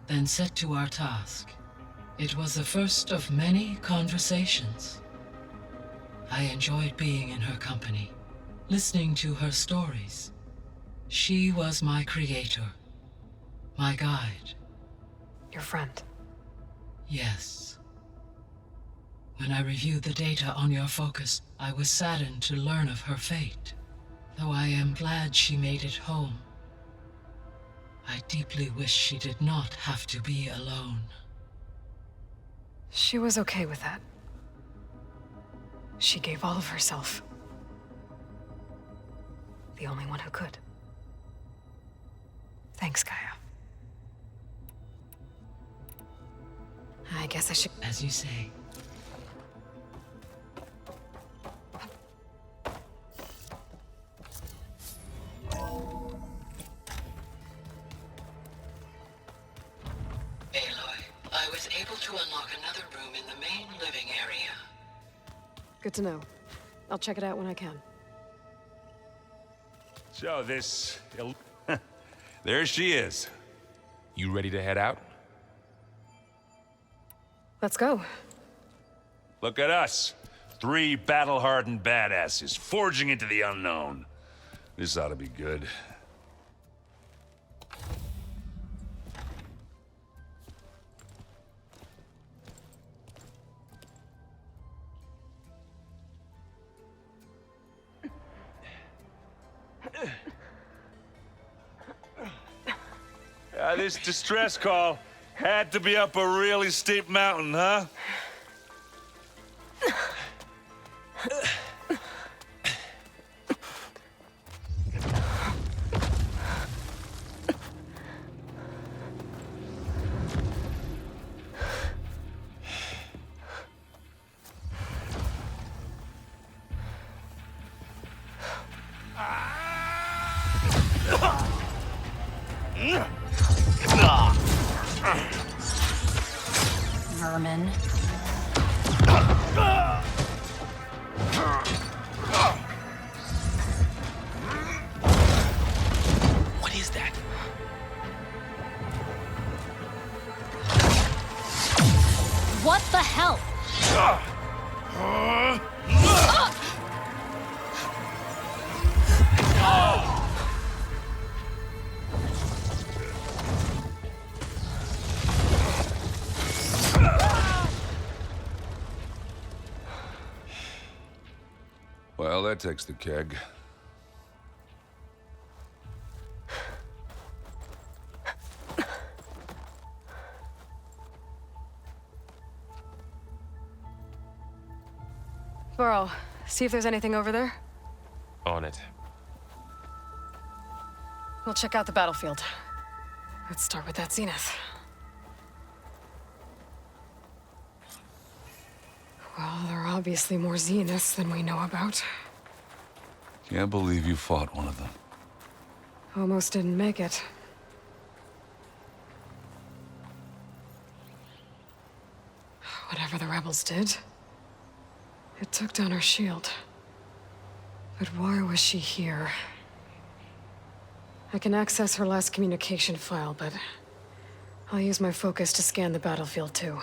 then set to our task. It was the first of many conversations. I enjoyed being in her company, listening to her stories. She was my creator, my guide. Your friend? Yes. When I reviewed the data on your focus, I was saddened to learn of her fate, though I am glad she made it home. I deeply wish she did not have to be alone. She was okay with that. She gave all of herself. The only one who could. Thanks, Gaia. I guess I should... As you say. I was able to unlock another room in the main living area. Good to know. I'll check it out when I can. So this... there she is. You ready to head out? Let's go. Look at us. 3 battle-hardened badasses forging into the unknown. This ought to be good. This distress call had to be up a really steep mountain, huh? Vermin. Well, that takes the keg. Burrow, see if there's anything over there. On it. We'll check out the battlefield. Let's start with that Zenith. Well, there are obviously more Zeniths than we know about. Can't believe you fought one of them. Almost didn't make it. Whatever the rebels did, it took down her shield. But why was she here? I can access her last communication file, but I'll use my focus to scan the battlefield too.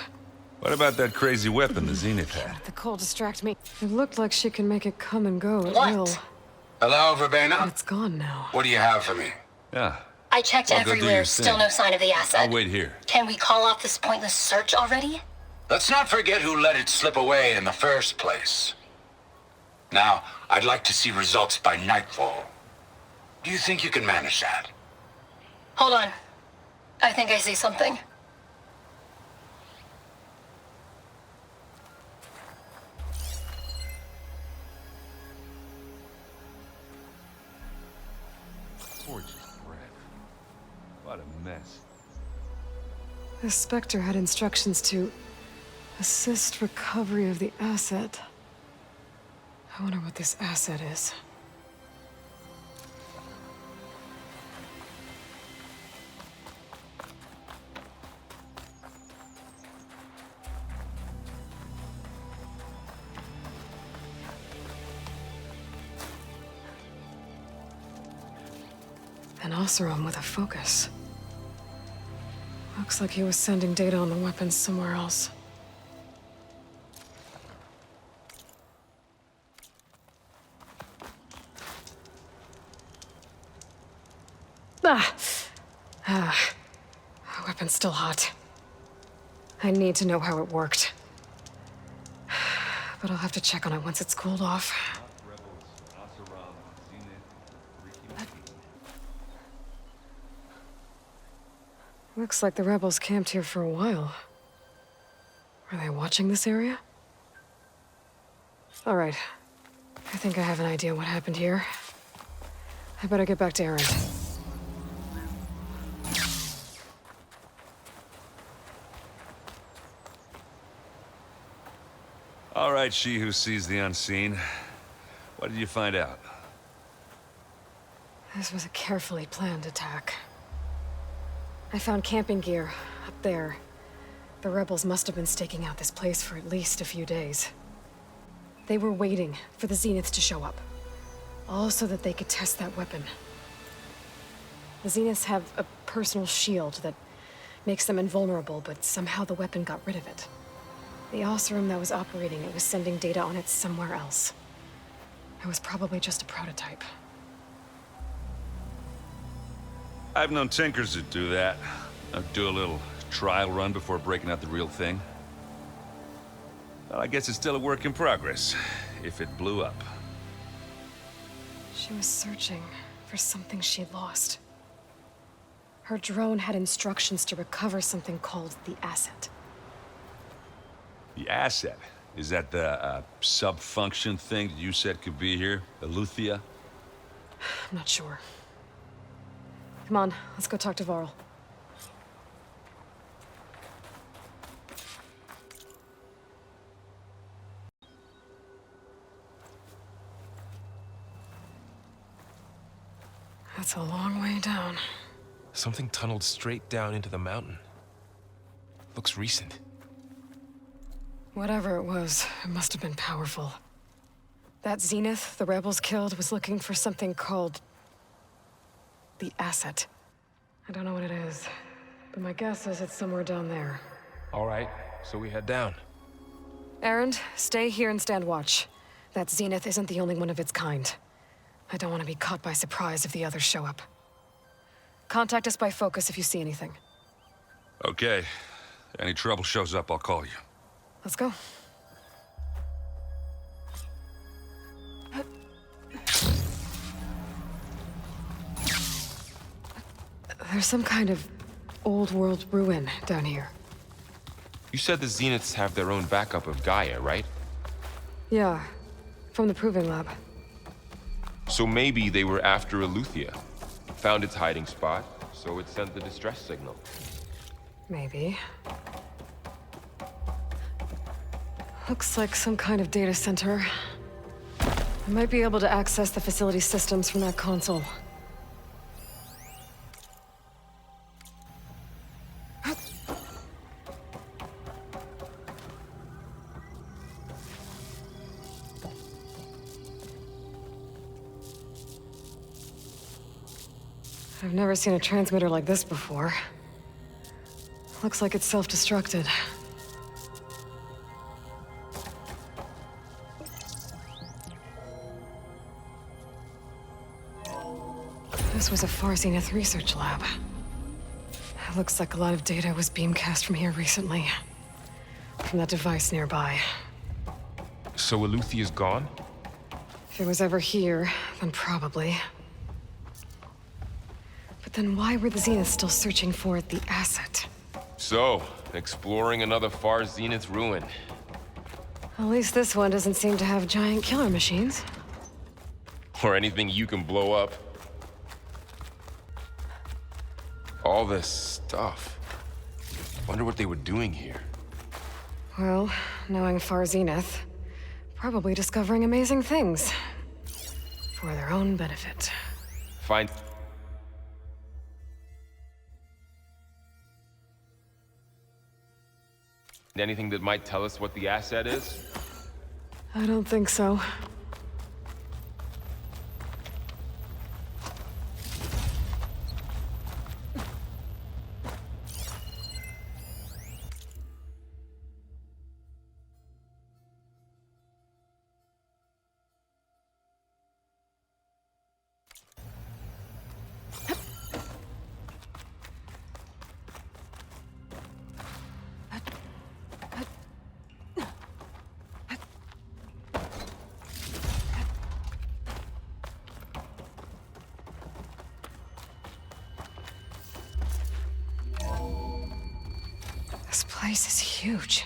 What about that crazy weapon the Zenith had? The cold distract me. It looked like she can make it come and go at will. Hello, Verbena? But it's gone now. What do you have for me? Yeah. I checked Well, go do everywhere, your still thing. no sign of the asset. I'll wait here. Can we call off this pointless search already? Let's not forget who let it slip away in the first place. Now, I'd like to see results by nightfall. Do you think you can manage that? Hold on. I think I see something. Gorgeous bread. What a mess. The Spectre had instructions to assist recovery of the asset. I wonder what this asset is. An Oseram with a focus. Looks like he was sending data on the weapons somewhere else. The weapon's still hot. I need to know how it worked. But I'll have to check on it once it's cooled off. Looks like the rebels camped here for a while. Are they watching this area? All right. I think I have an idea what happened here. I better get back to Erend. All right, she who sees the unseen. What did you find out? This was a carefully planned attack. I found camping gear up there. The rebels must have been staking out this place for at least a few days. They were waiting for the Zeniths to show up. All so that they could test that weapon. The Zeniths have a personal shield that makes them invulnerable, but somehow the weapon got rid of it. The Oseram that was operating it was sending data on it somewhere else. It was probably just a prototype. I've known tinkers that do that. Do a little trial run before breaking out the real thing. Well, I guess it's still a work in progress, if it blew up. She was searching for something she lost. Her drone had instructions to recover something called the asset. The asset? Is that the sub-function thing that you said could be here? Eleuthia? I'm not sure. Come on, let's go talk to Varl. That's a long way down. Something tunneled straight down into the mountain. Looks recent. Whatever it was, it must have been powerful. That Zenith the rebels killed was looking for something called the asset. I don't know what it is, but my guess is it's somewhere down there. All right, so we head down. Erend, stay here and stand watch. That Zenith isn't the only one of its kind. I don't want to be caught by surprise if the others show up. Contact us by focus if you see anything. Okay. Any trouble shows up, I'll call you. Let's go. There's some kind of old world ruin down here. You said the Zeniths have their own backup of Gaia, right? Yeah, from the proving lab. So maybe they were after Eleuthia. Found its hiding spot, so it sent the distress signal. Maybe. Looks like some kind of data center. I might be able to access the facility systems from that console. I've never seen a transmitter like this before. Looks like it's self-destructed. This was a Far Zenith research lab. It looks like a lot of data was beamcast from here recently. From that device nearby. So Eleuthia's gone? If it was ever here, then probably. But then why were the Zeniths still searching for the asset? So, exploring another Far Zenith ruin. At least this one doesn't seem to have giant killer machines. Or anything you can blow up. All this stuff. Wonder what they were doing here. Well, knowing Far Zenith, probably discovering amazing things. For their own benefit. Find... Anything that might tell us what the asset is? I don't think so. This place is huge.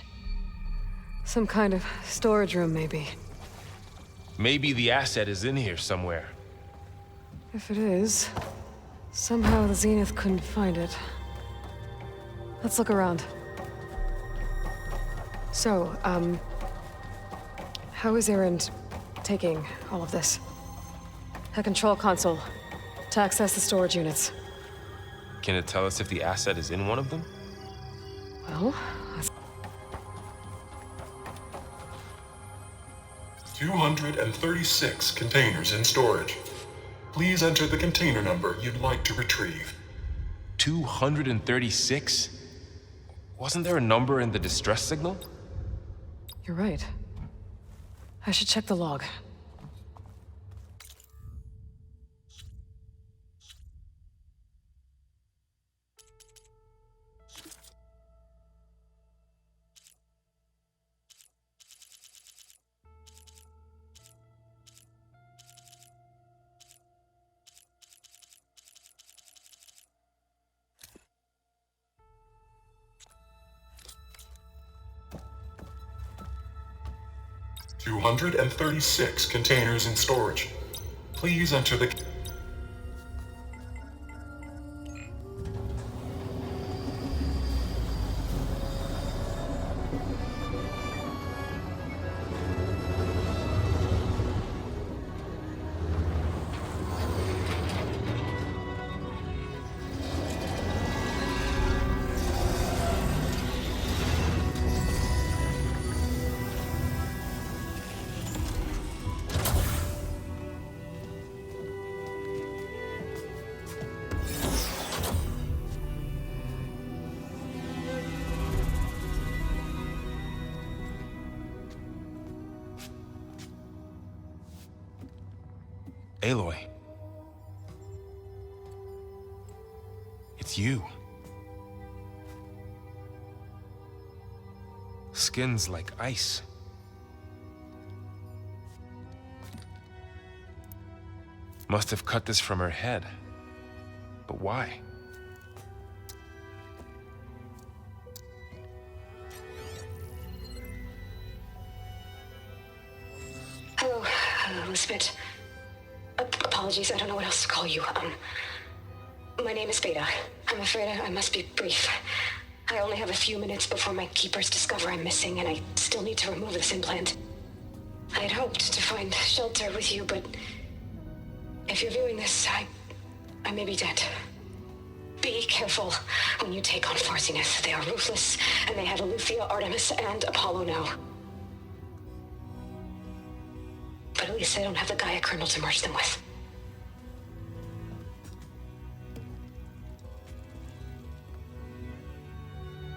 Some kind of storage room, maybe. Maybe the asset is in here somewhere. If it is, somehow the Zenith couldn't find it. Let's look around. So, how is Erend taking all of this? A control console to access the storage units. Can it tell us if the asset is in one of them? Well, 236 containers in storage. Please enter the container number you'd like to retrieve. 236? Wasn't there a number in the distress signal? You're right. I should check the log. $236 containers in storage. Please enter the... Aloy. It's you. Skin's like ice. Must have cut this from her head. But why? Elizabeth. Apologies, I don't know what else to call you. My name is Beta. I'm afraid I must be brief. I only have a few minutes before my keepers discover I'm missing, and I still need to remove this implant. I had hoped to find shelter with you, but if you're viewing this, I may be dead. Be careful when you take on Far Zenith. They are ruthless, and they have Eleuthia, Artemis, and Apollo now. But at least they don't have the Gaia kernel to merge them with.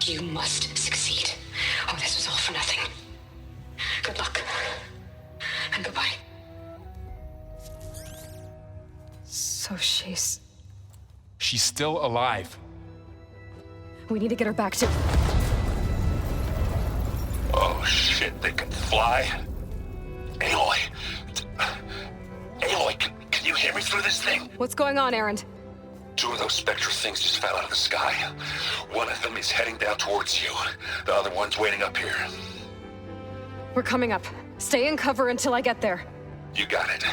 You must succeed. Oh, this was all for nothing. Good luck. And goodbye. So she's still alive. We need to get her back to... Oh, shit, they can fly? Aloy! Aloy, can you hear me through this thing? What's going on, Erend? 2 of those spectral things just fell out of the sky. One of them is heading down towards you. The other one's waiting up here. We're coming up. Stay in cover until I get there. You got it.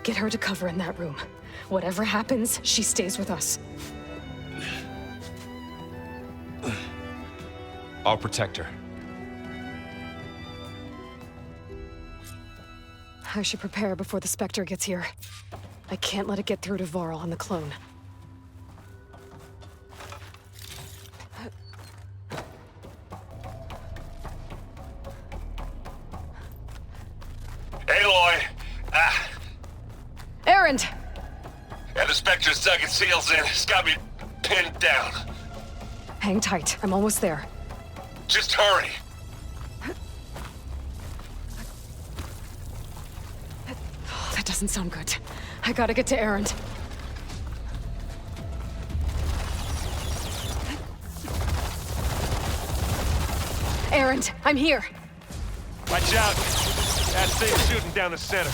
Get her to cover in that room. Whatever happens, she stays with us. I'll protect her. I should prepare before the Spectre gets here. I can't let it get through to Varl and the clone. Aloy! Erend! Yeah, the Spectre's dug its heels in. It's got me pinned down. Hang tight. I'm almost there. Just hurry. Oh, that doesn't sound good. I gotta get to Erend. Erend, I'm here. Watch out! That thing's shooting down the center.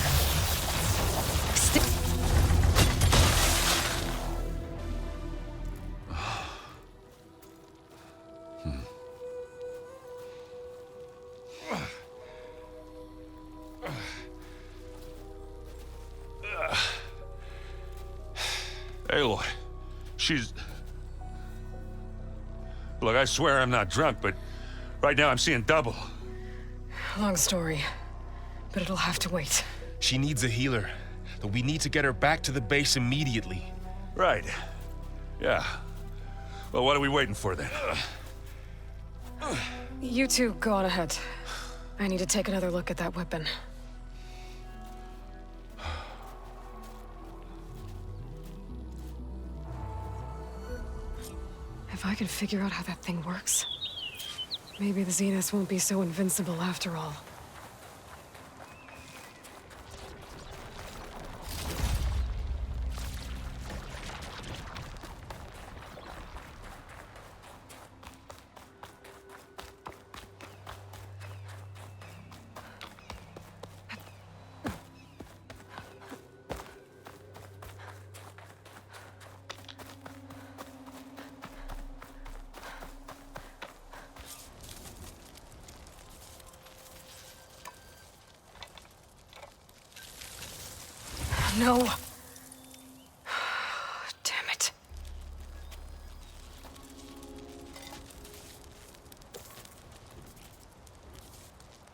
Aloy, she's... Look, I swear I'm not drunk, but right now I'm seeing double. Long story, but it'll have to wait. She needs a healer, but we need to get her back to the base immediately. Right. Yeah. Well, what are we waiting for then? You two go on ahead. I need to take another look at that weapon. If I can figure out how that thing works, maybe the Zeniths won't be so invincible after all. No. Damn it.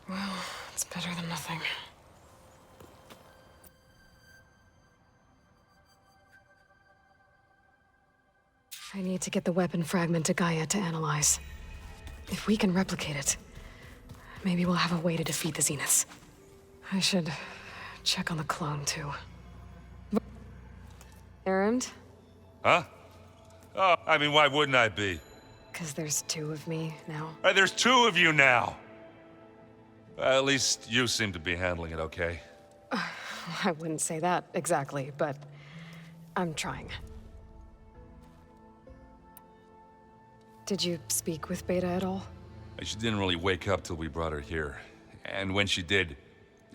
Well, it's better than nothing. I need to get the weapon fragment to Gaia to analyze. If we can replicate it, maybe we'll have a way to defeat the Zeniths. I should check on the clone, too. Erend? Huh? Oh, I mean, why wouldn't I be? Because there's 2 of me now. There's 2 of you now! At least you seem to be handling it okay. I wouldn't say that exactly, but I'm trying. Did you speak with Beta at all? She didn't really wake up till we brought her here. And when she did,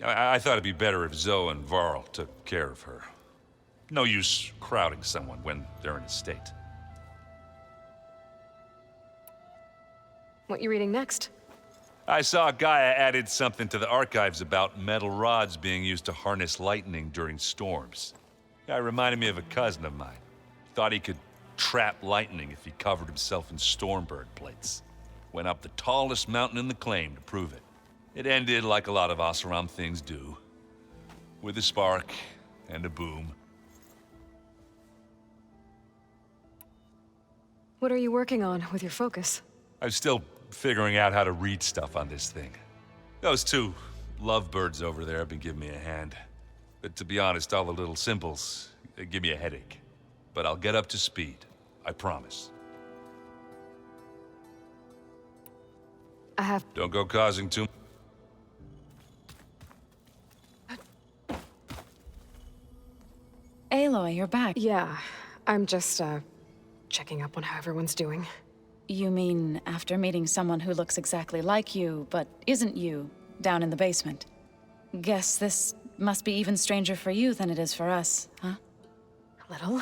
I thought it'd be better if Zoe and Varl took care of her. No use crowding someone when they're in a state. What you reading next? I saw Gaia added something to the archives about metal rods being used to harness lightning during storms. Guy reminded me of a cousin of mine. Thought he could trap lightning if he covered himself in Stormbird plates. Went up the tallest mountain in the claim to prove it. It ended like a lot of Oseram things do. With a spark and a boom. What are you working on with your focus? I'm still figuring out how to read stuff on this thing. Those two lovebirds over there have been giving me a hand. But to be honest, all the little symbols, they give me a headache. But I'll get up to speed, I promise. Don't go causing too... Aloy, you're back. Yeah, I'm just, checking up on how everyone's doing. You mean after meeting someone who looks exactly like you, but isn't you, down in the basement? Guess this must be even stranger for you than it is for us, huh? A little.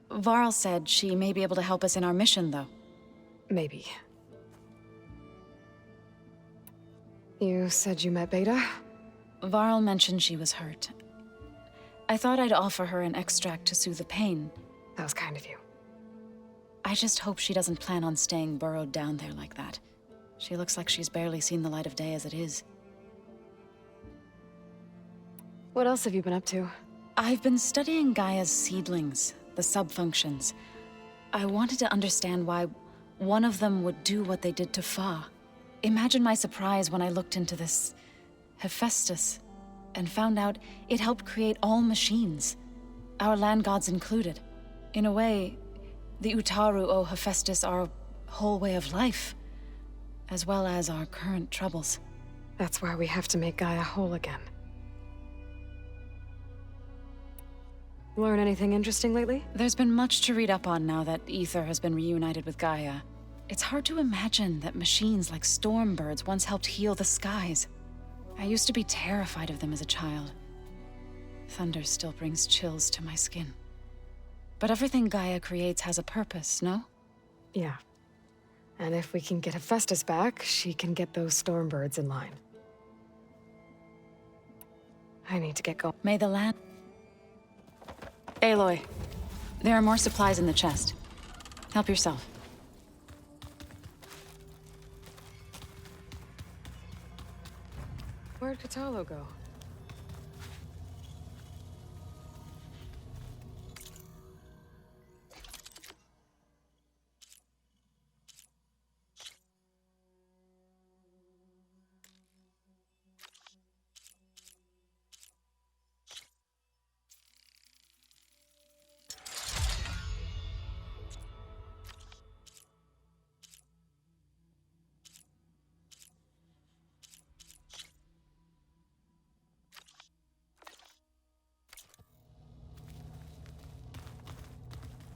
Varl said she may be able to help us in our mission, though. Maybe. You said you met Beta? Varl mentioned she was hurt. I thought I'd offer her an extract to soothe the pain. That was kind of you. I just hope she doesn't plan on staying burrowed down there like that. She looks like she's barely seen the light of day as it is. What else have you been up to? I've been studying Gaia's seedlings, the subfunctions. I wanted to understand why one of them would do what they did to Fa. Imagine my surprise when I looked into this Hephaestus and found out it helped create all machines, our land gods included. In a way, the Utaru owe Hephaestus our whole way of life, as well as our current troubles. That's why we have to make Gaia whole again. Learn anything interesting lately? There's been much to read up on now that Aether has been reunited with Gaia. It's hard to imagine that machines like Stormbirds once helped heal the skies. I used to be terrified of them as a child. Thunder still brings chills to my skin. But everything Gaia creates has a purpose, no? Yeah. And if we can get Hephaestus back, she can get those Stormbirds in line. I need to get going. May the land... Aloy, there are more supplies in the chest. Help yourself. Where'd Katalo go?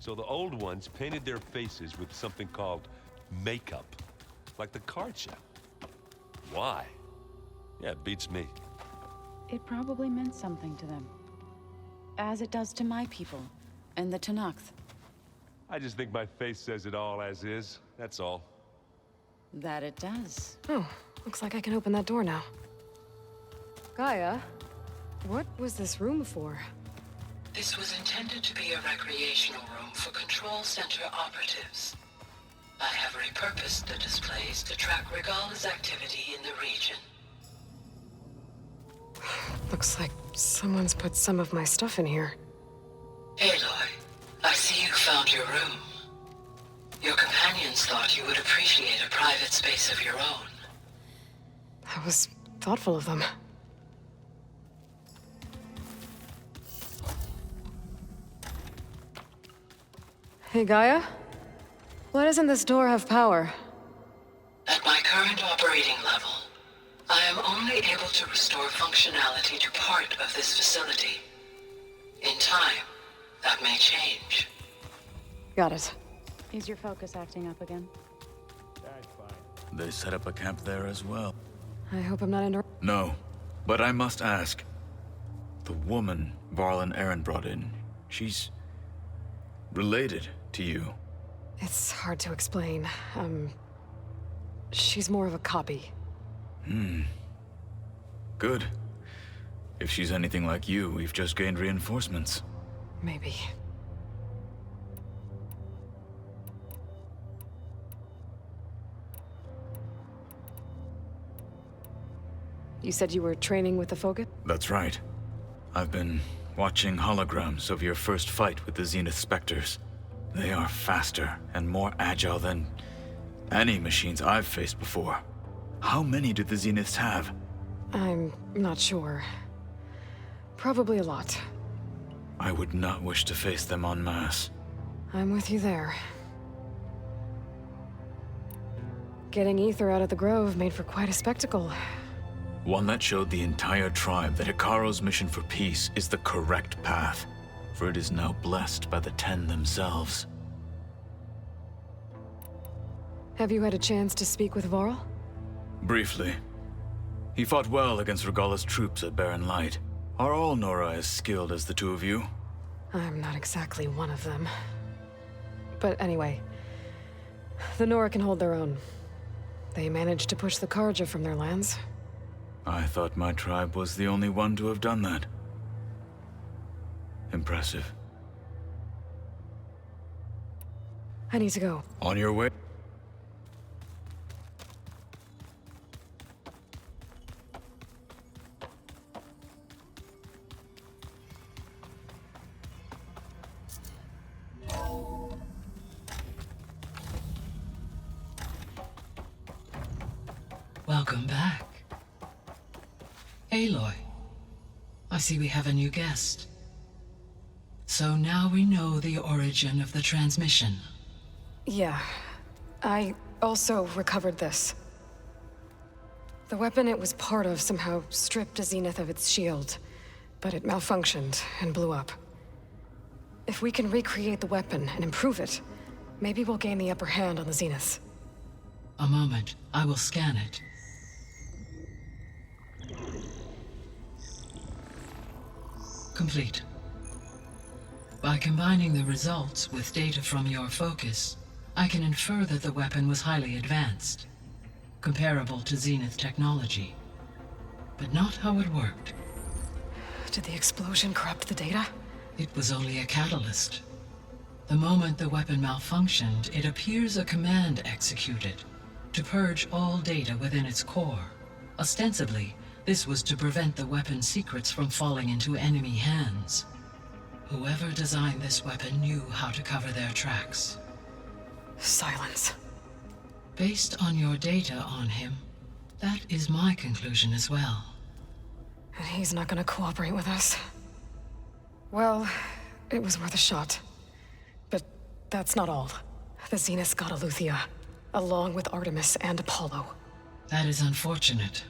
So the old ones painted their faces with something called makeup, like the card show. Why? Yeah, it beats me. It probably meant something to them. As it does to my people, and the Tenakth. I just think my face says it all as is, that's all. That it does. Oh, looks like I can open that door now. Gaia, what was this room for? This was intended to be a recreational room for Control Center operatives. I have repurposed the displays to track Regalla's activity in the region. Looks like someone's put some of my stuff in here. Aloy, I see you found your room. Your companions thought you would appreciate a private space of your own. That was thoughtful of them. Hey, Gaia? Why doesn't this door have power? At my current operating level, I am only able to restore functionality to part of this facility. In time, that may change. Got it. Is your focus acting up again? They set up a camp there as well. I hope I'm not No, but I must ask. The woman Varl and Aaron brought in, she's related to you. It's hard to explain. She's more of a copy. Good. If she's anything like you, we've just gained reinforcements. Maybe. You said you were training with the Fogut? That's right. I've been watching holograms of your first fight with the Zenith Spectres. They are faster and more agile than any machines I've faced before. How many do the Zeniths have? I'm not sure. Probably a lot. I would not wish to face them en masse. I'm with you there. Getting Ether out of the Grove made for quite a spectacle. One that showed the entire tribe that Hikaro's mission for peace is the correct path, for it is now blessed by the Ten themselves. Have you had a chance to speak with Varl? Briefly. He fought well against Regalla's troops at Barren Light. Are all Nora as skilled as the two of you? I'm not exactly one of them. But anyway, the Nora can hold their own. They managed to push the Karja from their lands. I thought my tribe was the only one to have done that. Impressive. I need to go. On your way? Welcome back. Aloy, I see we have a new guest. So now we know the origin of the transmission. Yeah. I also recovered this. The weapon it was part of somehow stripped a Zenith of its shield, but it malfunctioned and blew up. If we can recreate the weapon and improve it, maybe we'll gain the upper hand on the Zeniths. A moment, I will scan it. Complete. By combining the results with data from your focus, I can infer that the weapon was highly advanced, comparable to Zenith technology, but not how it worked. Did the explosion corrupt the data? It was only a catalyst. The moment the weapon malfunctioned, it appears a command executed to purge all data within its core. Ostensibly, this was to prevent the weapon's secrets from falling into enemy hands. Whoever designed this weapon knew how to cover their tracks. Silence. Based on your data on him, that is my conclusion as well. And he's not gonna cooperate with us. Well, it was worth a shot. But that's not all. The Zeniths got Eleuthia, along with Artemis and Apollo. That is unfortunate.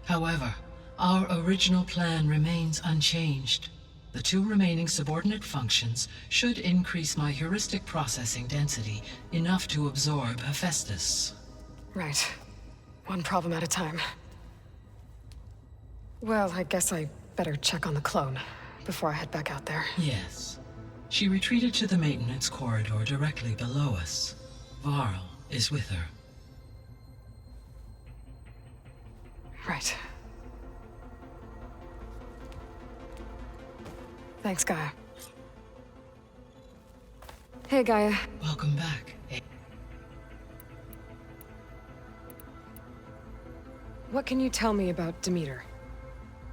However, our original plan remains unchanged. The two remaining subordinate functions should increase my heuristic processing density enough to absorb Hephaestus. Right. One problem at a time. Well, I guess I better check on the clone before I head back out there. Yes. She retreated to the maintenance corridor directly below us. Varl is with her. Right. Thanks, Gaia. Hey, Gaia. Welcome back. What can you tell me about Demeter?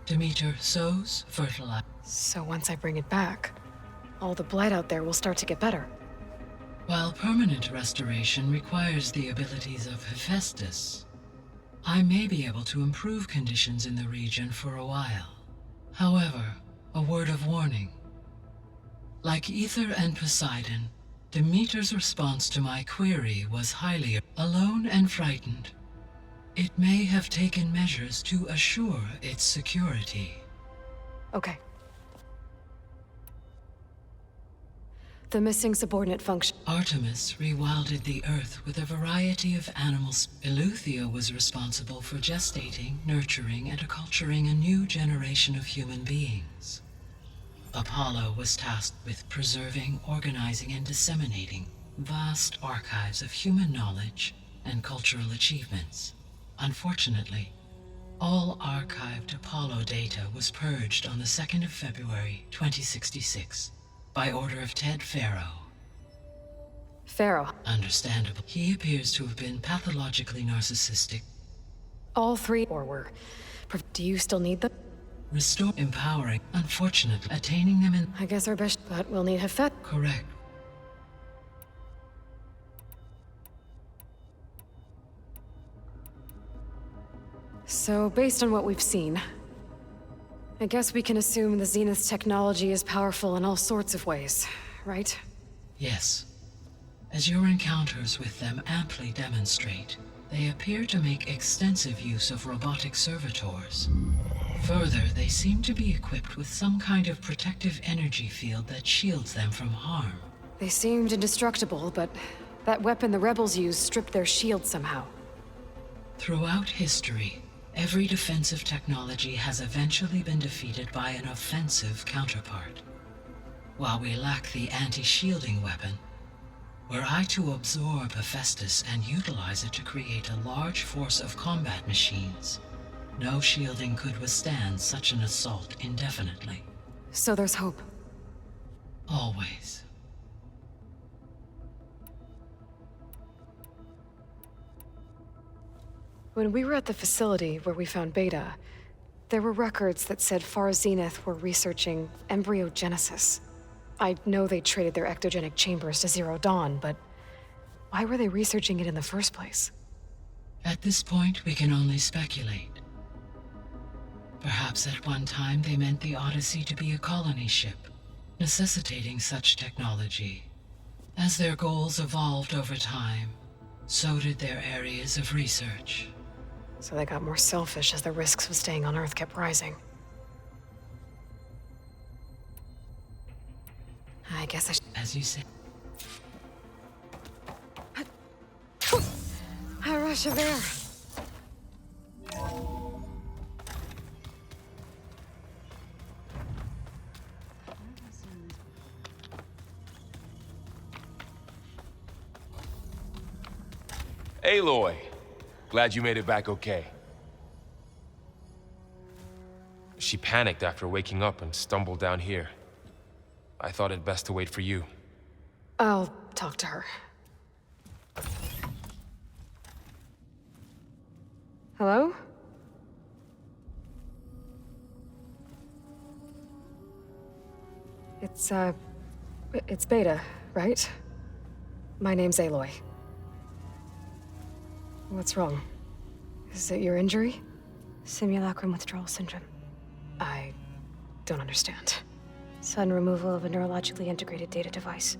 Demeter sows, fertilizes. So once I bring it back, all the blight out there will start to get better. While permanent restoration requires the abilities of Hephaestus, I may be able to improve conditions in the region for a while. However, a word of warning. Like Ether and Poseidon, Demeter's response to my query was highly alone and frightened. It may have taken measures to assure its security. Okay. The missing subordinate function. Artemis rewilded the Earth with a variety of animals. Eleuthia was responsible for gestating, nurturing, and acculturating a new generation of human beings. Apollo was tasked with preserving, organizing, and disseminating vast archives of human knowledge and cultural achievements. Unfortunately, All archived Apollo data was purged on the 2nd of February, 2066, by order of Ted Farrow. Farrow. Understandable. He appears to have been pathologically narcissistic. All three, or were. Do you still need them? Restore empowering. Unfortunately, attaining them in... I guess our best, but we'll need Hafet. Correct. So, based on what we've seen, I guess we can assume the Zenith's technology is powerful in all sorts of ways, right? Yes. As your encounters with them amply demonstrate, they appear to make extensive use of robotic servitors. Further, they seem to be equipped with some kind of protective energy field that shields them from harm. They seemed indestructible, but that weapon the rebels used stripped their shield somehow. Throughout history, every defensive technology has eventually been defeated by an offensive counterpart. While we lack the anti-shielding weapon, were I to absorb Hephaestus and utilize it to create a large force of combat machines, no shielding could withstand such an assault indefinitely. So there's hope. Always. When we were at the facility where we found Beta, there were records that said Far Zenith were researching embryogenesis. I know they traded their ectogenic chambers to Zero Dawn, but why were they researching it in the first place? At this point, we can only speculate. Perhaps at one time they meant the Odyssey to be a colony ship, necessitating such technology. As their goals evolved over time, so did their areas of research. So they got more selfish as the risks of staying on Earth kept rising. I guess I should... As you said. Harashavir! Aloy, glad you made it back okay. She panicked after waking up and stumbled down here. I thought it best to wait for you. I'll talk to her. Hello? It's Beta, right? My name's Aloy. What's wrong? Is it your injury? Simulacrum withdrawal syndrome. I don't understand. Sudden removal of a neurologically integrated data device.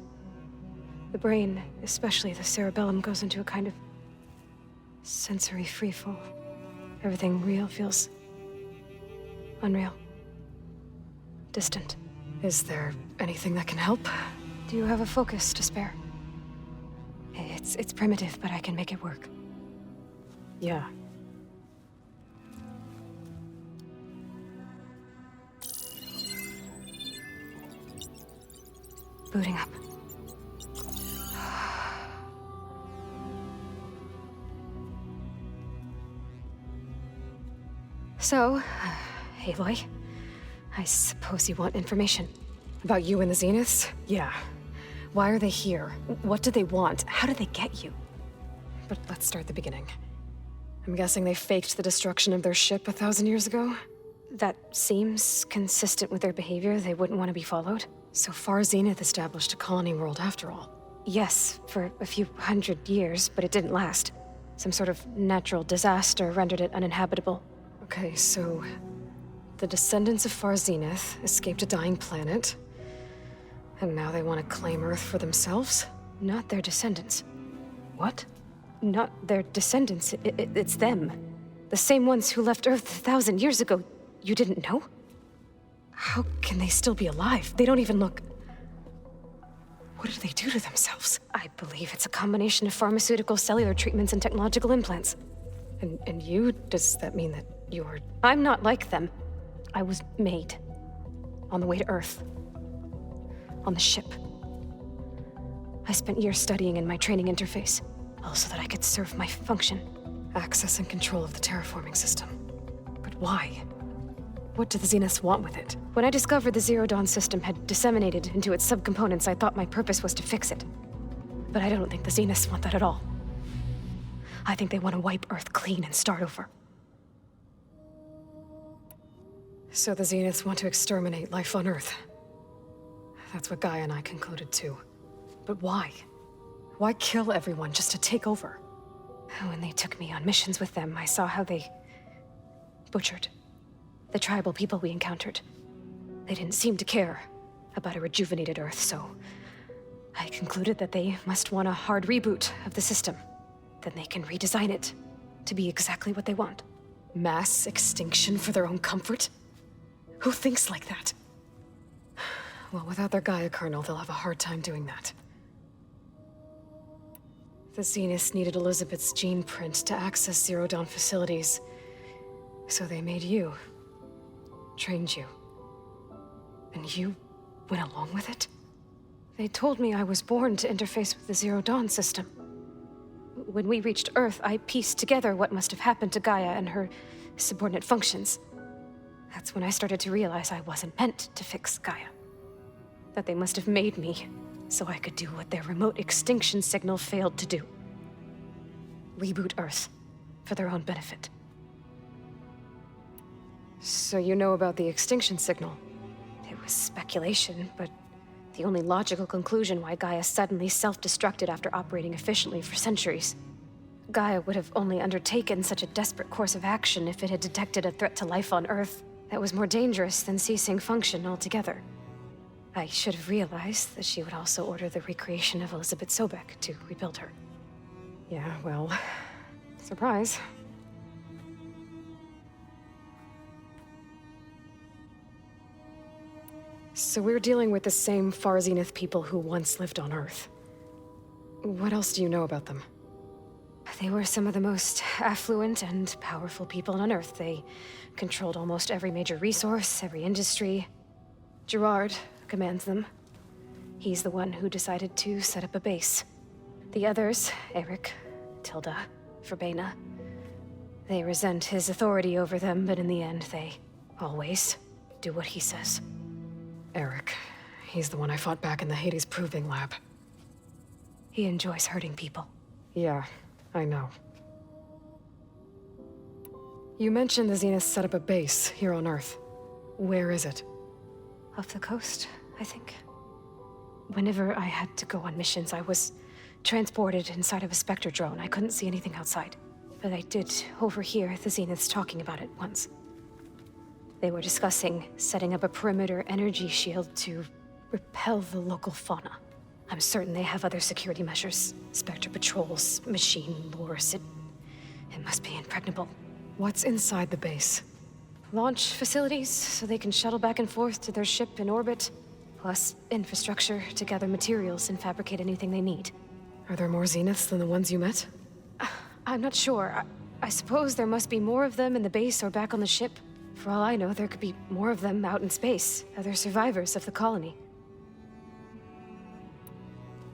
The brain, especially the cerebellum, goes into a kind of sensory freefall. Everything real feels unreal. Distant. Is there anything that can help? Do you have a focus to spare? It's primitive, but I can make it work. Yeah. Booting up. So, Aloy, I suppose you want information. About you and the Zeniths? Yeah. Why are they here? What do they want? How did they get you? But let's start at the beginning. I'm guessing they faked the destruction of their ship 1,000 years ago? That seems consistent with their behavior. They wouldn't want to be followed. So Far Zenith established a colony world after all. Yes, for a few hundred years, but it didn't last. Some sort of natural disaster rendered it uninhabitable. Okay, so the descendants of Far Zenith escaped a dying planet, and now they want to claim Earth for themselves? Not their descendants. What? Not their descendants. It's them. The same ones who left Earth 1,000 years ago. You didn't know? How can they still be alive? They don't even look... What did they do to themselves? I believe it's a combination of pharmaceutical, cellular treatments, and technological implants. And you? Does that mean that you're... I'm not like them. I was made. On the way to Earth. On the ship. I spent years studying in my training interface, all so that I could serve my function. Access and control of the terraforming system. But why? What do the Zeniths want with it? When I discovered the Zero Dawn system had disseminated into its subcomponents, I thought my purpose was to fix it. But I don't think the Zeniths want that at all. I think they want to wipe Earth clean and start over. So the Zeniths want to exterminate life on Earth. That's what Gaia and I concluded too. But why? Why kill everyone just to take over? When they took me on missions with them, I saw how they butchered the tribal people we encountered. They didn't seem to care about a rejuvenated Earth, so I concluded that they must want a hard reboot of the system. Then they can redesign it to be exactly what they want. Mass extinction for their own comfort? Who thinks like that? Well, without their Gaia kernel, they'll have a hard time doing that. The Zeniths needed Elizabeth's gene print to access Zero Dawn facilities. So they made you. Trained you. And you went along with it? They told me I was born to interface with the Zero Dawn system. When we reached Earth, I pieced together what must have happened to Gaia and her subordinate functions. That's when I started to realize I wasn't meant to fix Gaia. That they must have made me so I could do what their remote extinction signal failed to do. Reboot Earth for their own benefit. So you know about the extinction signal? It was speculation, but the only logical conclusion why Gaia suddenly self-destructed after operating efficiently for centuries. Gaia would have only undertaken such a desperate course of action if it had detected a threat to life on Earth that was more dangerous than ceasing function altogether. I should have realized that she would also order the recreation of Elizabeth Sobek to rebuild her. Yeah, well, surprise. So we're dealing with the same Far Zenith people who once lived on Earth. What else do you know about them? They were some of the most affluent and powerful people on Earth. They controlled almost every major resource, every industry. Gerard commands them. He's the one who decided to set up a base. The others, Eric, Tilda, Verbena, they resent his authority over them, but in the end, they always do what he says. Eric. He's the one I fought back in the Hades Proving Lab. He enjoys hurting people. Yeah, I know. You mentioned the Zeniths set up a base here on Earth. Where is it? Off the coast, I think. Whenever I had to go on missions, I was transported inside of a Spectre drone. I couldn't see anything outside. But I did overhear the Zeniths talking about it once. They were discussing setting up a perimeter energy shield to repel the local fauna. I'm certain they have other security measures. Spectre patrols, machine lures. It must be impregnable. What's inside the base? Launch facilities, so they can shuttle back and forth to their ship in orbit. Plus infrastructure to gather materials and fabricate anything they need. Are there more Zeniths than the ones you met? I'm not sure. I suppose there must be more of them in the base or back on the ship. For all I know, there could be more of them out in space, other survivors of the colony.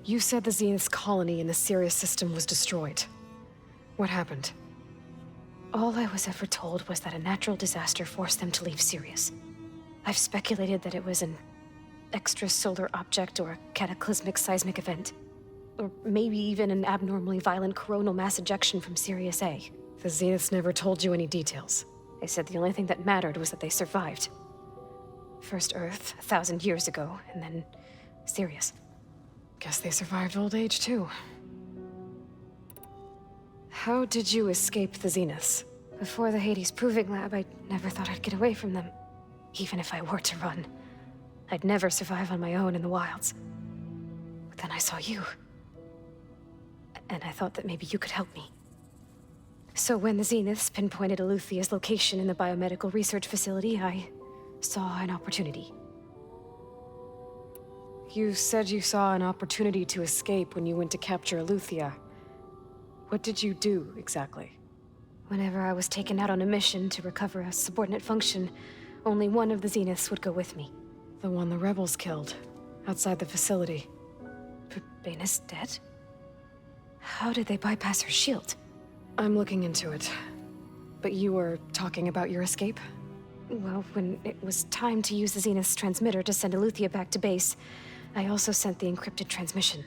You said the Zenith's colony in the Sirius system was destroyed. What happened? All I was ever told was that a natural disaster forced them to leave Sirius. I've speculated that it was an extrasolar object or a cataclysmic seismic event. Or maybe even an abnormally violent coronal mass ejection from Sirius A. The Zeniths never told you any details. They said the only thing that mattered was that they survived. First Earth, 1,000 years ago, and then Sirius. Guess they survived old age, too. How did you escape the Zeniths? Before the Hades Proving Lab, I never thought I'd get away from them. Even if I were to run, I'd never survive on my own in the wilds. But then I saw you. And I thought that maybe you could help me. So when the Zeniths pinpointed Eluthia's location in the biomedical research facility, I saw an opportunity. You said you saw an opportunity to escape when you went to capture Eluthia. What did you do, exactly? Whenever I was taken out on a mission to recover a subordinate function, only one of the Zeniths would go with me. The one the rebels killed, outside the facility. Verbena's dead? How did they bypass her shield? I'm looking into it. But you were talking about your escape? Well, when it was time to use the Zenith's transmitter to send Eleuthia back to base, I also sent the encrypted transmission.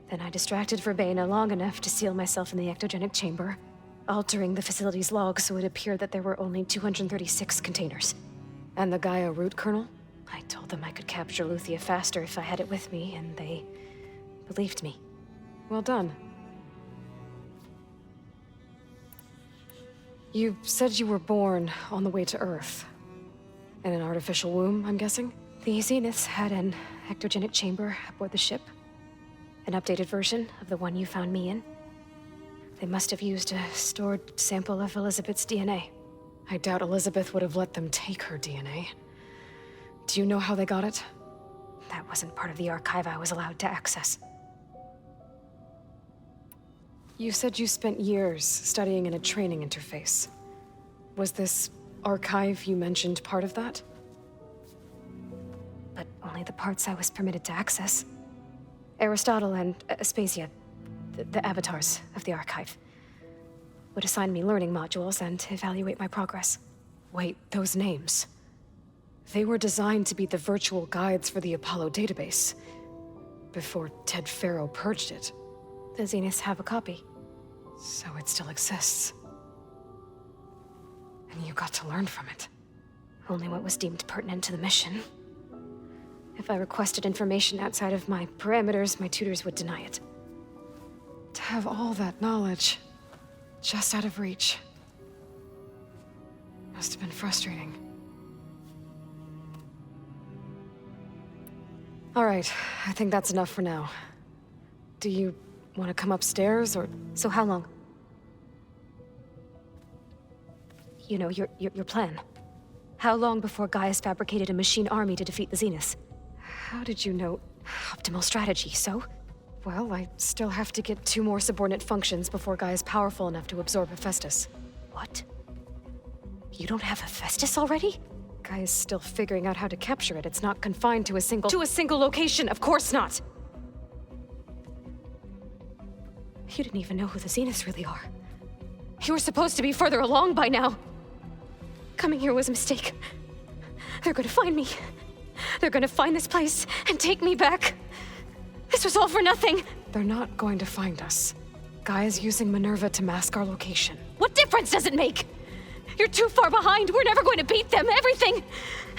Then I distracted Verbena long enough to seal myself in the ectogenic chamber, altering the facility's log so it appeared that there were only 236 containers. And the Gaia root kernel? I told them I could capture Eleuthia faster if I had it with me, and they believed me. Well done. You said you were born on the way to Earth. In an artificial womb, I'm guessing? The Zeniths had an ectogenic chamber aboard the ship. An updated version of the one you found me in. They must have used a stored sample of Elizabeth's DNA. I doubt Elizabeth would have let them take her DNA. Do you know how they got it? That wasn't part of the archive I was allowed to access. You said you spent years studying in a training interface. Was this archive you mentioned part of that? But only the parts I was permitted to access. Aristotle and Aspasia, the avatars of the archive, would assign me learning modules and evaluate my progress. Wait, those names. They were designed to be the virtual guides for the Apollo database, before Ted Faro purged it. The Zeniths have a copy. So it still exists. And you got to learn from it. Only what was deemed pertinent to the mission. If I requested information outside of my parameters, my tutors would deny it. To have all that knowledge, just out of reach. Must have been frustrating. All right, I think that's enough for now. Do you want to come upstairs, or...? So how long? You know, your plan. How long before Gaius fabricated a machine army to defeat the Zeniths? How did you know? Optimal strategy, so? Well, I still have to get 2 more subordinate functions before Gaia's powerful enough to absorb Hephaestus. What? You don't have Hephaestus already? Gaia's still figuring out how to capture it. It's not confined to a single... To a single location! Of course not! You didn't even know who the Zeniths really are. You were supposed to be further along by now! Coming here was a mistake. They're gonna find me. They're gonna find this place and take me back. This was all for nothing. They're not going to find us. Gaia's using Minerva to mask our location. What difference does it make? You're too far behind. We're never going to beat them. Everything.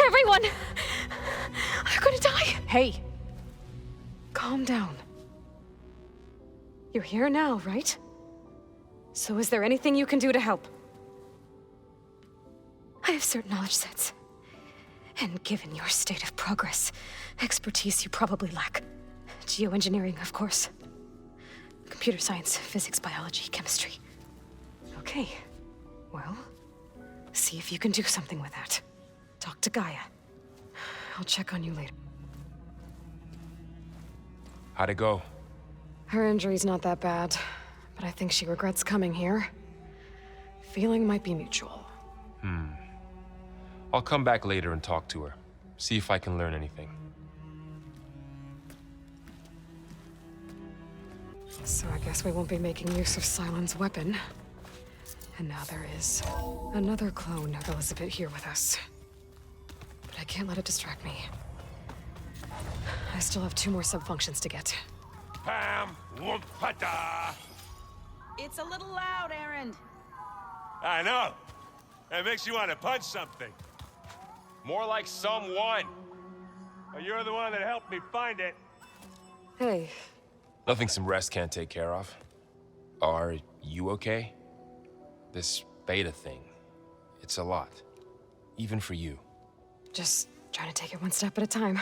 Everyone. They're gonna die. Hey. Calm down. You're here now, right? So is there anything you can do to help? I have certain knowledge sets. And given your state of progress, expertise you probably lack. Geoengineering, of course. Computer science, physics, biology, chemistry. Okay. Well, see if you can do something with that. Talk to Gaia. I'll check on you later. How'd it go? Her injury's not that bad, but I think she regrets coming here. Feeling might be mutual. I'll come back later and talk to her. See if I can learn anything. So I guess we won't be making use of Cylon's weapon. And now there is another clone of Elizabeth here with us. But I can't let it distract me. I still have 2 more sub-functions to get. Pam Wumpata! It's a little loud, Aaron. I know. It makes you want to punch something. More like someone. Well, you're the one that helped me find it. Hey. Nothing some rest can't take care of. Are you okay? This beta thing, it's a lot. Even for you. Just trying to take it one step at a time.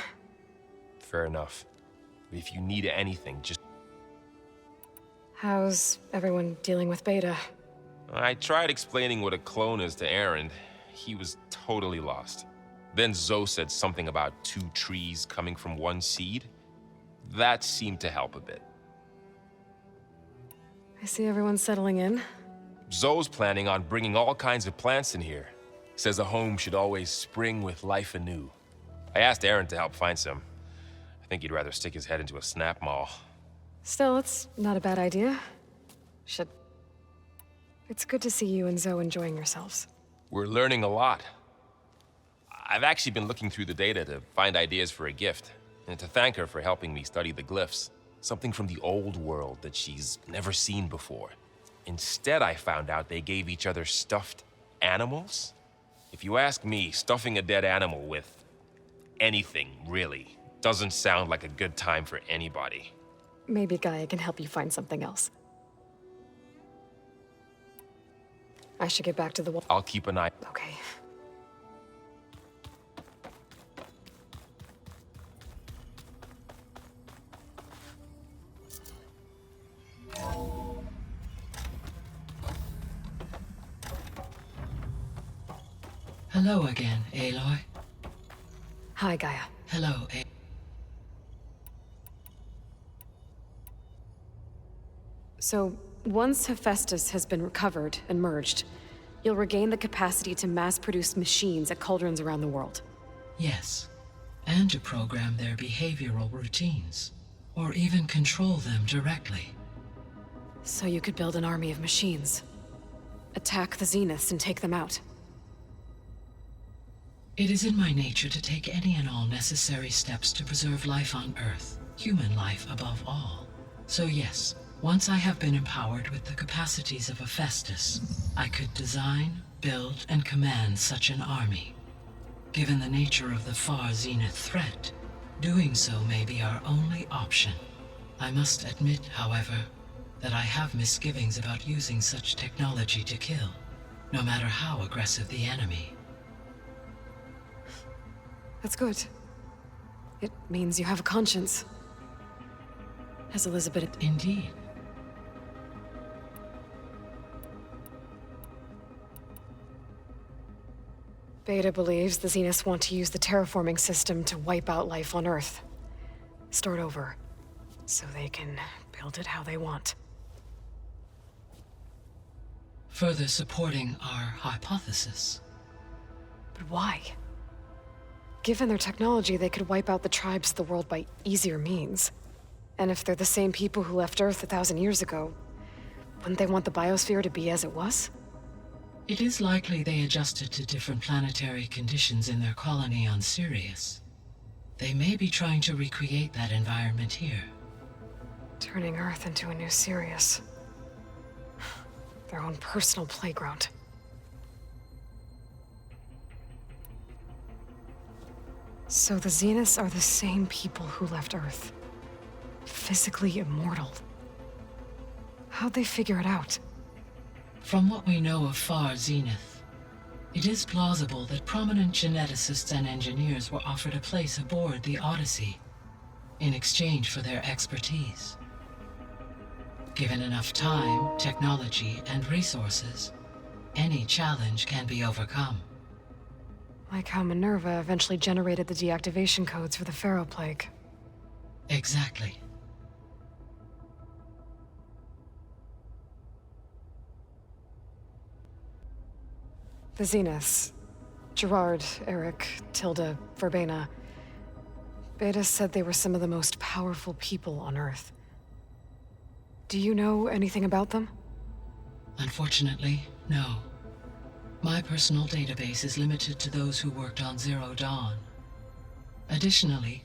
Fair enough. If you need anything, just... How's everyone dealing with beta? I tried explaining what a clone is to Aaron. He was totally lost. Then Zoe said something about 2 trees coming from 1 seed. That seemed to help a bit. I see everyone settling in. Zoe's planning on bringing all kinds of plants in here. Says a home should always spring with life anew. I asked Aaron to help find some. I think he'd rather stick his head into a snap mall. Still, it's not a bad idea. Should... It's good to see you and Zoe enjoying yourselves. We're learning a lot. I've actually been looking through the data to find ideas for a gift, and to thank her for helping me study the glyphs. Something from the old world that she's never seen before. Instead, I found out they gave each other stuffed animals. If you ask me, stuffing a dead animal with anything, really, doesn't sound like a good time for anybody. Maybe Gaia can help you find something else. I should get back to the wall. I'll keep an eye. Okay. Hello again, Aloy. Hi, Gaia. Hello, So, once Hephaestus has been recovered and merged, you'll regain the capacity to mass-produce machines at cauldrons around the world. Yes, and to program their behavioral routines, or even control them directly. So you could build an army of machines. Attack the Zeniths and take them out. It is in my nature to take any and all necessary steps to preserve life on Earth, human life above all. So yes, once I have been empowered with the capacities of Hephaestus, I could design, build, and command such an army. Given the nature of the far Zenith threat, doing so may be our only option. I must admit, however, that I have misgivings about using such technology to kill, no matter how aggressive the enemy. That's good. It means you have a conscience. Has Elizabeth... Indeed. Beta believes the Zeniths want to use the terraforming system to wipe out life on Earth. Start over, so they can build it how they want. Further supporting our hypothesis. But why? Given their technology, they could wipe out the tribes of the world by easier means. And if they're the same people who left Earth 1,000 years ago, wouldn't they want the biosphere to be as it was? It is likely they adjusted to different planetary conditions in their colony on Sirius. They may be trying to recreate that environment here. Turning Earth into a new Sirius. Their own personal playground. So the Zeniths are the same people who left Earth. Physically immortal. How'd they figure it out? From what we know of Far Zenith, it is plausible that prominent geneticists and engineers were offered a place aboard the Odyssey in exchange for their expertise. Given enough time, technology, and resources, any challenge can be overcome. Like how Minerva eventually generated the deactivation codes for the Pharaoh Plague. Exactly. The Zeniths. Gerard, Eric, Tilda, Verbena. Beta said they were some of the most powerful people on Earth. Do you know anything about them? Unfortunately, no. My personal database is limited to those who worked on Zero Dawn. Additionally,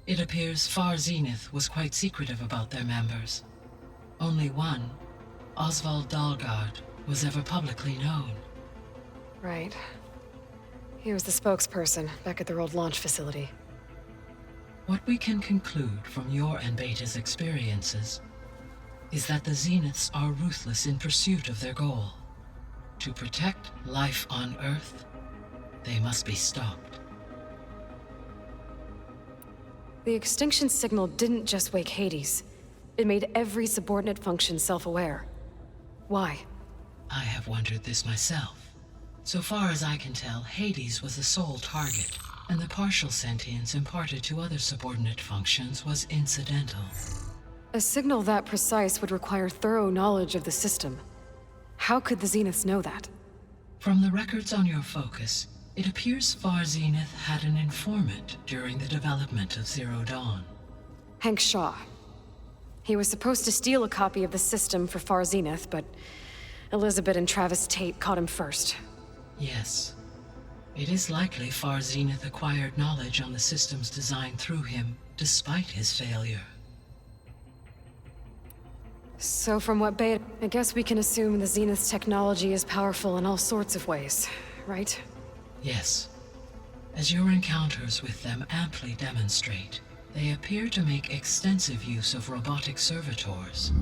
it appears Far Zenith was quite secretive about their members. Only one, Oswald Dahlgard, was ever publicly known. Right. He was the spokesperson back at their old launch facility. What we can conclude from your and Beta's experiences is that the Zeniths are ruthless in pursuit of their goal. To protect life on Earth, they must be stopped. The extinction signal didn't just wake Hades. It made every subordinate function self-aware. Why? I have wondered this myself. So far as I can tell, Hades was the sole target, and the partial sentience imparted to other subordinate functions was incidental. A signal that precise would require thorough knowledge of the system. How could the Zeniths know that? From the records on your focus, it appears Far Zenith had an informant during the development of Zero Dawn. Hank Shaw. He was supposed to steal a copy of the system for Far Zenith, but Elizabeth and Travis Tate caught him first. Yes. It is likely Far Zenith acquired knowledge on the systems designed through him, despite his failure. So from what Beta... I guess we can assume the Zenith's technology is powerful in all sorts of ways, right? Yes. As your encounters with them amply demonstrate, they appear to make extensive use of robotic servitors.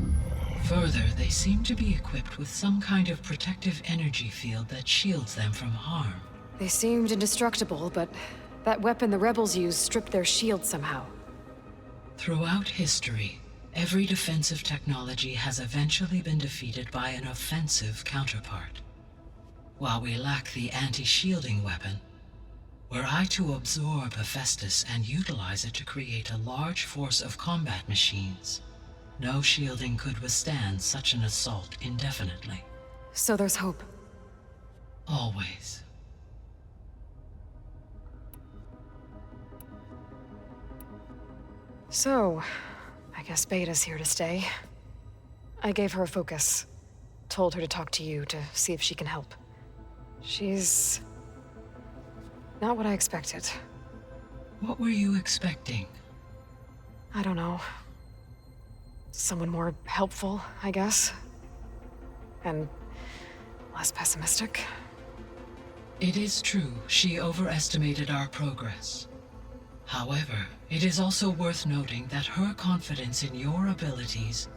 Further, they seem to be equipped with some kind of protective energy field that shields them from harm. They seemed indestructible, but that weapon the rebels used stripped their shield somehow. Throughout history, every defensive technology has eventually been defeated by an offensive counterpart. While we lack the anti-shielding weapon, were I to absorb Hephaestus and utilize it to create a large force of combat machines, no shielding could withstand such an assault indefinitely. So there's hope. Always. So, I guess Beta's here to stay. I gave her a focus. Told her to talk to you to see if she can help. She's... not what I expected. What were you expecting? I don't know. Someone more helpful, I guess. And less pessimistic. It is true, she overestimated our progress. However, it is also worth noting that her confidence in your abilities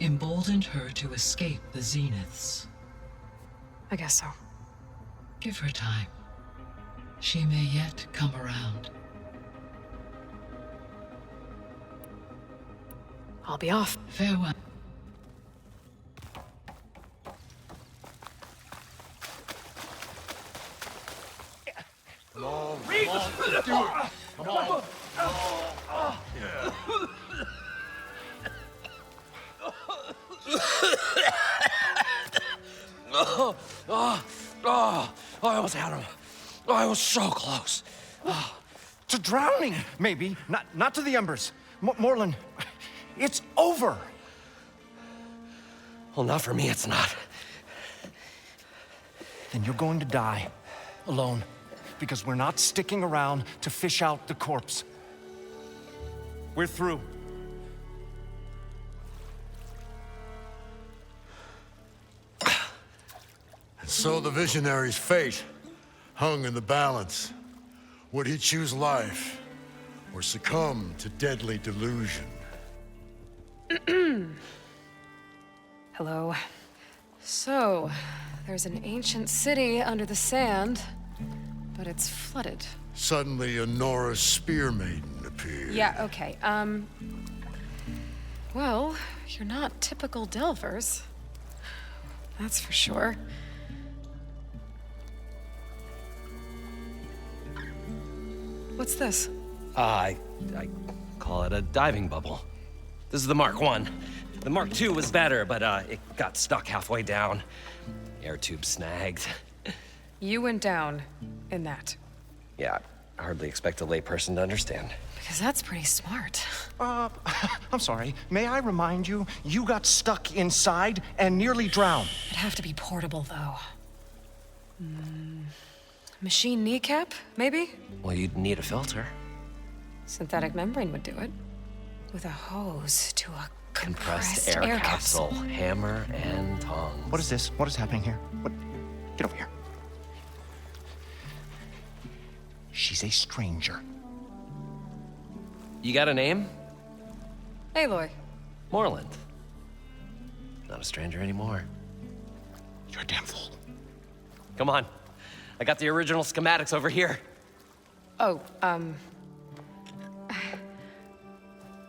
emboldened her to escape the Zeniths. I guess so. Give her time. She may yet come around. I'll be off. Farewell. No, Reed! do it. Come on. Yeah. I almost had him. I was so close. To drowning, maybe. Not to the embers. Moreland, it's over. Well, not for me, it's not. Then you're going to die. Alone. Because we're not sticking around to fish out the corpse. We're through. And so the visionary's fate hung in the balance. Would he choose life or succumb to deadly delusion? Hello. So, there's an ancient city under the sand, but it's flooded. Suddenly, a Norse spear maiden appeared. Yeah, okay. Well, you're not typical Delvers. That's for sure. What's this? I call it a diving bubble. This is the Mark I. The Mark II was better, but it got stuck halfway down. Air tube snagged. You went down in that. Yeah, I hardly expect a layperson to understand. Because that's pretty smart. I'm sorry. May I remind you, you got stuck inside and nearly drowned. It'd have to be portable, though. Machine kneecap, maybe? Well, you'd need a filter. Synthetic membrane would do it. With a hose to a compressed air capsule. Hammer and tongs. What is this? What is happening here? What? Get over here. She's a stranger. You got a name? Aloy. Moreland. Not a stranger anymore. You're a damn fool. Come on. I got the original schematics over here. Oh,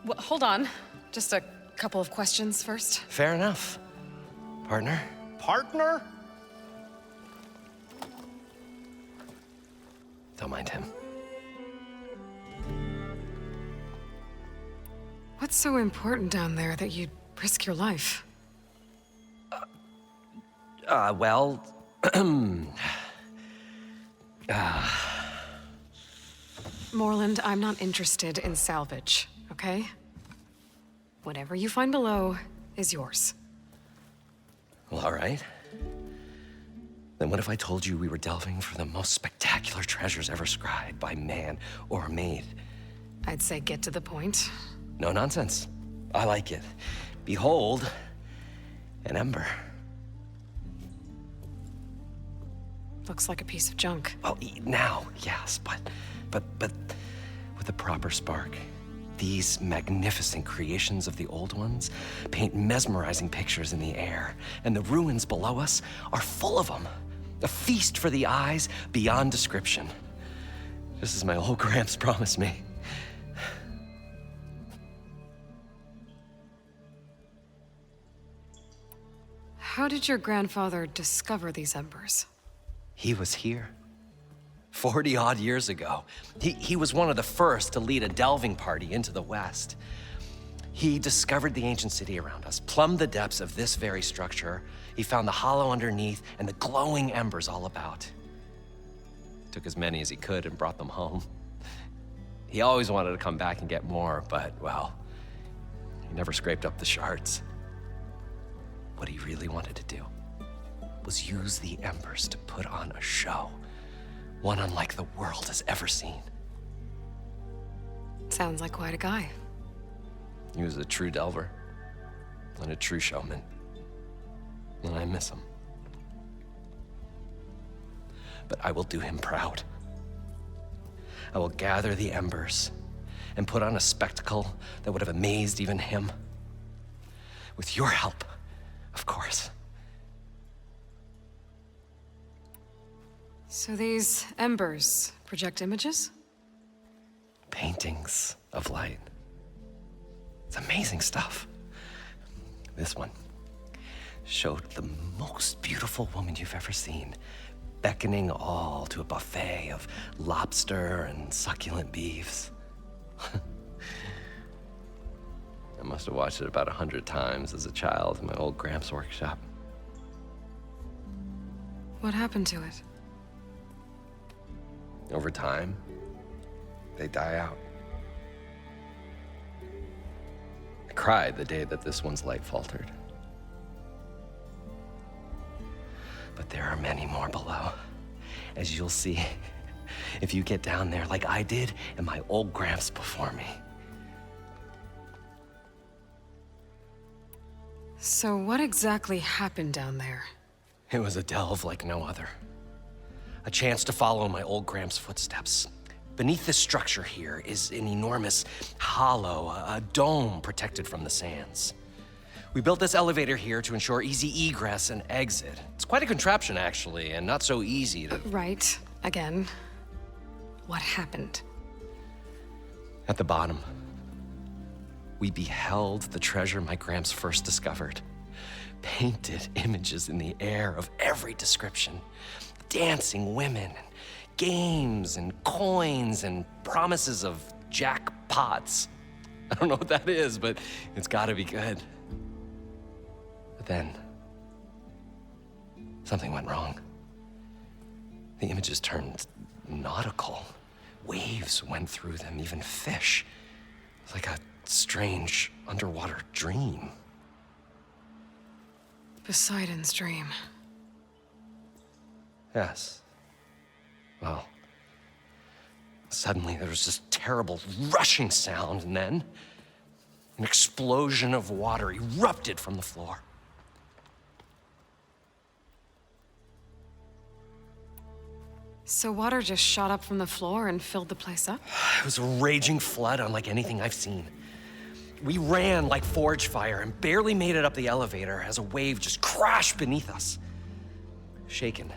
well, hold on. Just a couple of questions first. Fair enough. Partner? Partner? Don't mind him. What's so important down there that you'd risk your life? Well... Moreland, I'm not interested in salvage, okay? Whatever you find below is yours. Well, all right. Then what if I told you we were delving for the most spectacular treasures ever scribed by man or maid? I'd say get to the point. No nonsense. I like it. Behold, an ember. Looks like a piece of junk. Well, now, yes, but with a proper spark. These magnificent creations of the old ones paint mesmerizing pictures in the air, and the ruins below us are full of them. A feast for the eyes beyond description. Just as my old Gramps promised me. How did your grandfather discover these embers? He was here. 40-odd years ago. He was one of the first to lead a delving party into the West. He discovered the ancient city around us, plumbed the depths of this very structure. He found the hollow underneath and the glowing embers all about. Took as many as he could and brought them home. He always wanted to come back and get more, but, well, he never scraped up the shards. What he really wanted to do was use the embers to put on a show, one unlike the world has ever seen. Sounds like quite a guy. He was a true delver and a true showman, and I miss him. But I will do him proud. I will gather the embers and put on a spectacle that would have amazed even him. With your help, of course. So these embers project images? Paintings of light. It's amazing stuff. This one showed the most beautiful woman you've ever seen, beckoning all to a buffet of lobster and succulent beefs. I must have watched it about 100 times as a child in my old Gramps' workshop. What happened to it? Over time, they die out. I cried the day that this one's light faltered. But there are many more below, as you'll see if you get down there like I did and my old Gramps before me. So what exactly happened down there? It was a delve like no other. A chance to follow my old Gramps' footsteps. Beneath this structure here is an enormous hollow, a dome protected from the sands. We built this elevator here to ensure easy egress and exit. It's quite a contraption, actually, and not so easy to... Right. Again. What happened? At the bottom, we beheld the treasure my Gramps first discovered. Painted images in the air of every description. Dancing women, and games, and coins, and promises of jackpots. I don't know what that is, but it's gotta be good. But then, something went wrong. The images turned nautical. Waves went through them, even fish. It was like a strange underwater dream. Poseidon's dream. Yes. Well, suddenly there was this terrible rushing sound, and then an explosion of water erupted from the floor. So water just shot up from the floor and filled the place up? It was a raging flood unlike anything I've seen. We ran like forge fire and barely made it up the elevator as a wave just crashed beneath us. Shaken,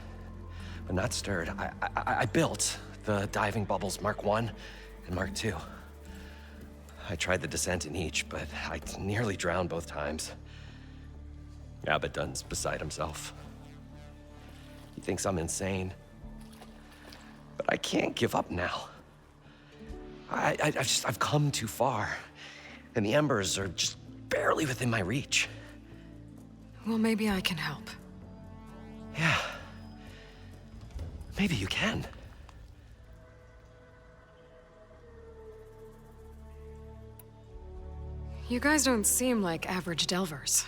but not stirred, I built the diving bubbles Mark I and Mark II. I tried the descent in each, but I nearly drowned both times. Abaddon's beside himself. He thinks I'm insane. But I can't give up now. I've come too far, and the embers are just barely within my reach. Well, maybe I can help. Yeah. Maybe you can. You guys don't seem like average delvers.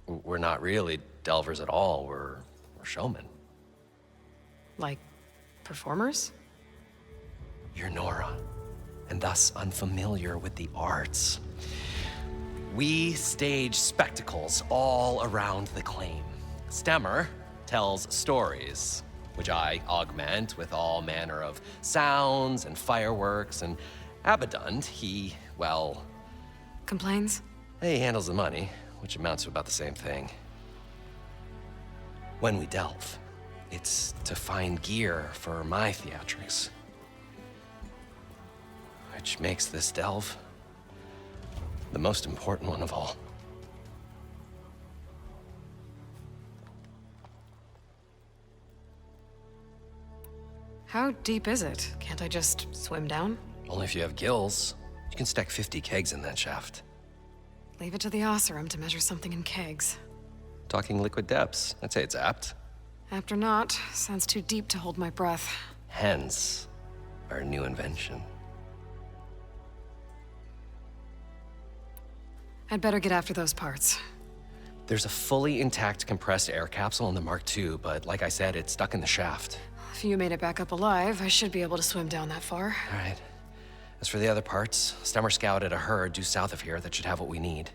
We're not really delvers at all. We're showmen. Like, performers? You're Nora, and thus unfamiliar with the arts. We stage spectacles all around the claim. Stemmer tells stories, which I augment with all manner of sounds and fireworks, and Abadund, he, well... Complains? He handles the money, which amounts to about the same thing. When we delve, it's to find gear for my theatrics. Which makes this delve the most important one of all. How deep is it? Can't I just swim down? Only if you have gills. You can stack 50 kegs in that shaft. Leave it to the Oseram to measure something in kegs. Talking liquid depths, I'd say it's apt. Apt or not, sounds too deep to hold my breath. Hence, our new invention. I'd better get after those parts. There's a fully intact compressed air capsule in the Mark II, but like I said, it's stuck in the shaft. If you made it back up alive, I should be able to swim down that far. All right. As for the other parts, Stemmer scouted a herd due south of here that should have what we need.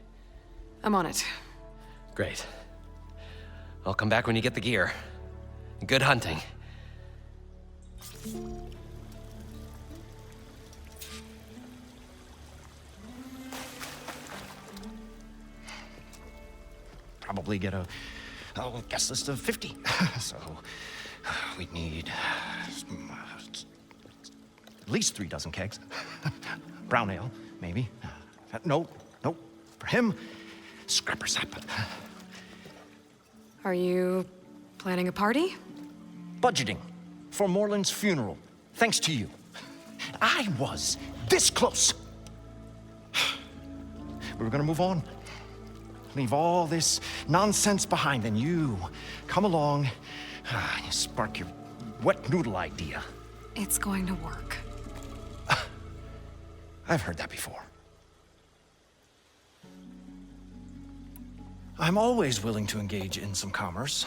I'm on it. Great. I'll come back when you get the gear. Good hunting. Probably get a guest list of 50. So we'd need at least 3 dozen kegs. Brown ale, maybe. No. For him, scrapper sap. Are you planning a party? Budgeting for Moreland's funeral, thanks to you. I was this close. We were gonna move on. Leave all this nonsense behind, and you come along, you spark your wet noodle idea. It's going to work. I've heard that before. I'm always willing to engage in some commerce.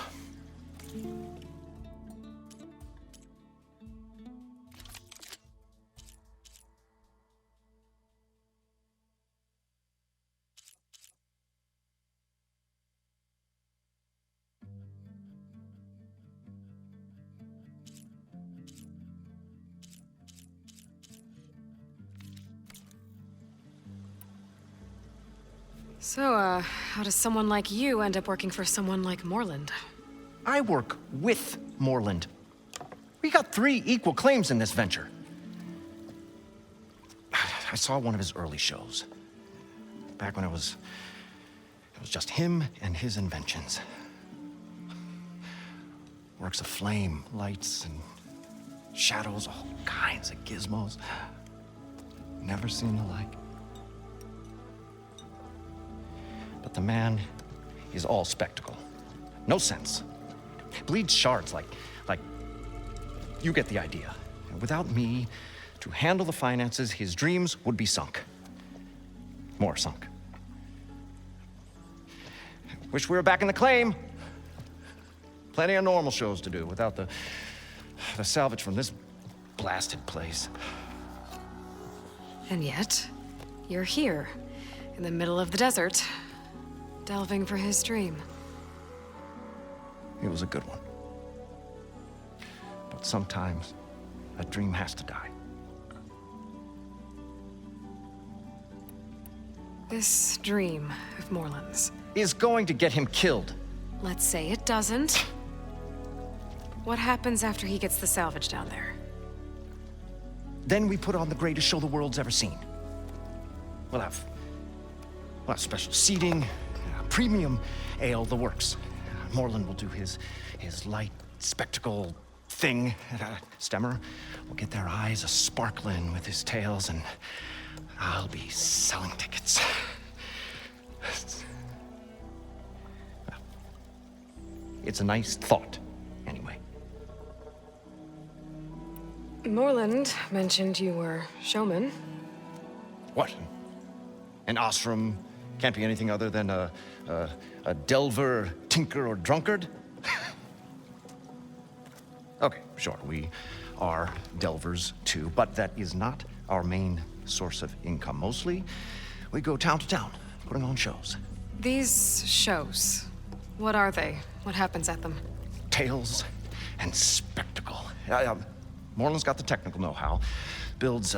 So, how does someone like you end up working for someone like Moreland? I work with Moreland. We got 3 equal claims in this venture. I saw one of his early shows. Back when it was just him and his inventions. Works of flame, lights, and shadows, all kinds of gizmos. Never seen the like. But the man is all spectacle. No sense. Bleeds shards like you get the idea. And without me to handle the finances, his dreams would be sunk. More sunk. Wish we were back in the claim. Plenty of normal shows to do without the salvage from this blasted place. And yet, you're here, in the middle of the desert, delving for his dream. It was a good one. But sometimes, a dream has to die. This dream of Moreland's is going to get him killed. Let's say it doesn't. What happens after he gets the salvage down there? Then we put on the greatest show the world's ever seen. We'll have special seating, premium ale, the works. Moreland will do his light spectacle thing. Stemmer will get their eyes a-sparkling with his tales, and I'll be selling tickets. It's a nice thought, anyway. Moreland mentioned you were showman. What? An Osram can't be anything other than a delver, tinker, or drunkard? Okay, Sure, we are delvers too, but that is not our main source of income. Mostly, we go town to town, putting on shows. These shows, what are they? What happens at them? Tales and spectacle. Moreland's got the technical know-how. Builds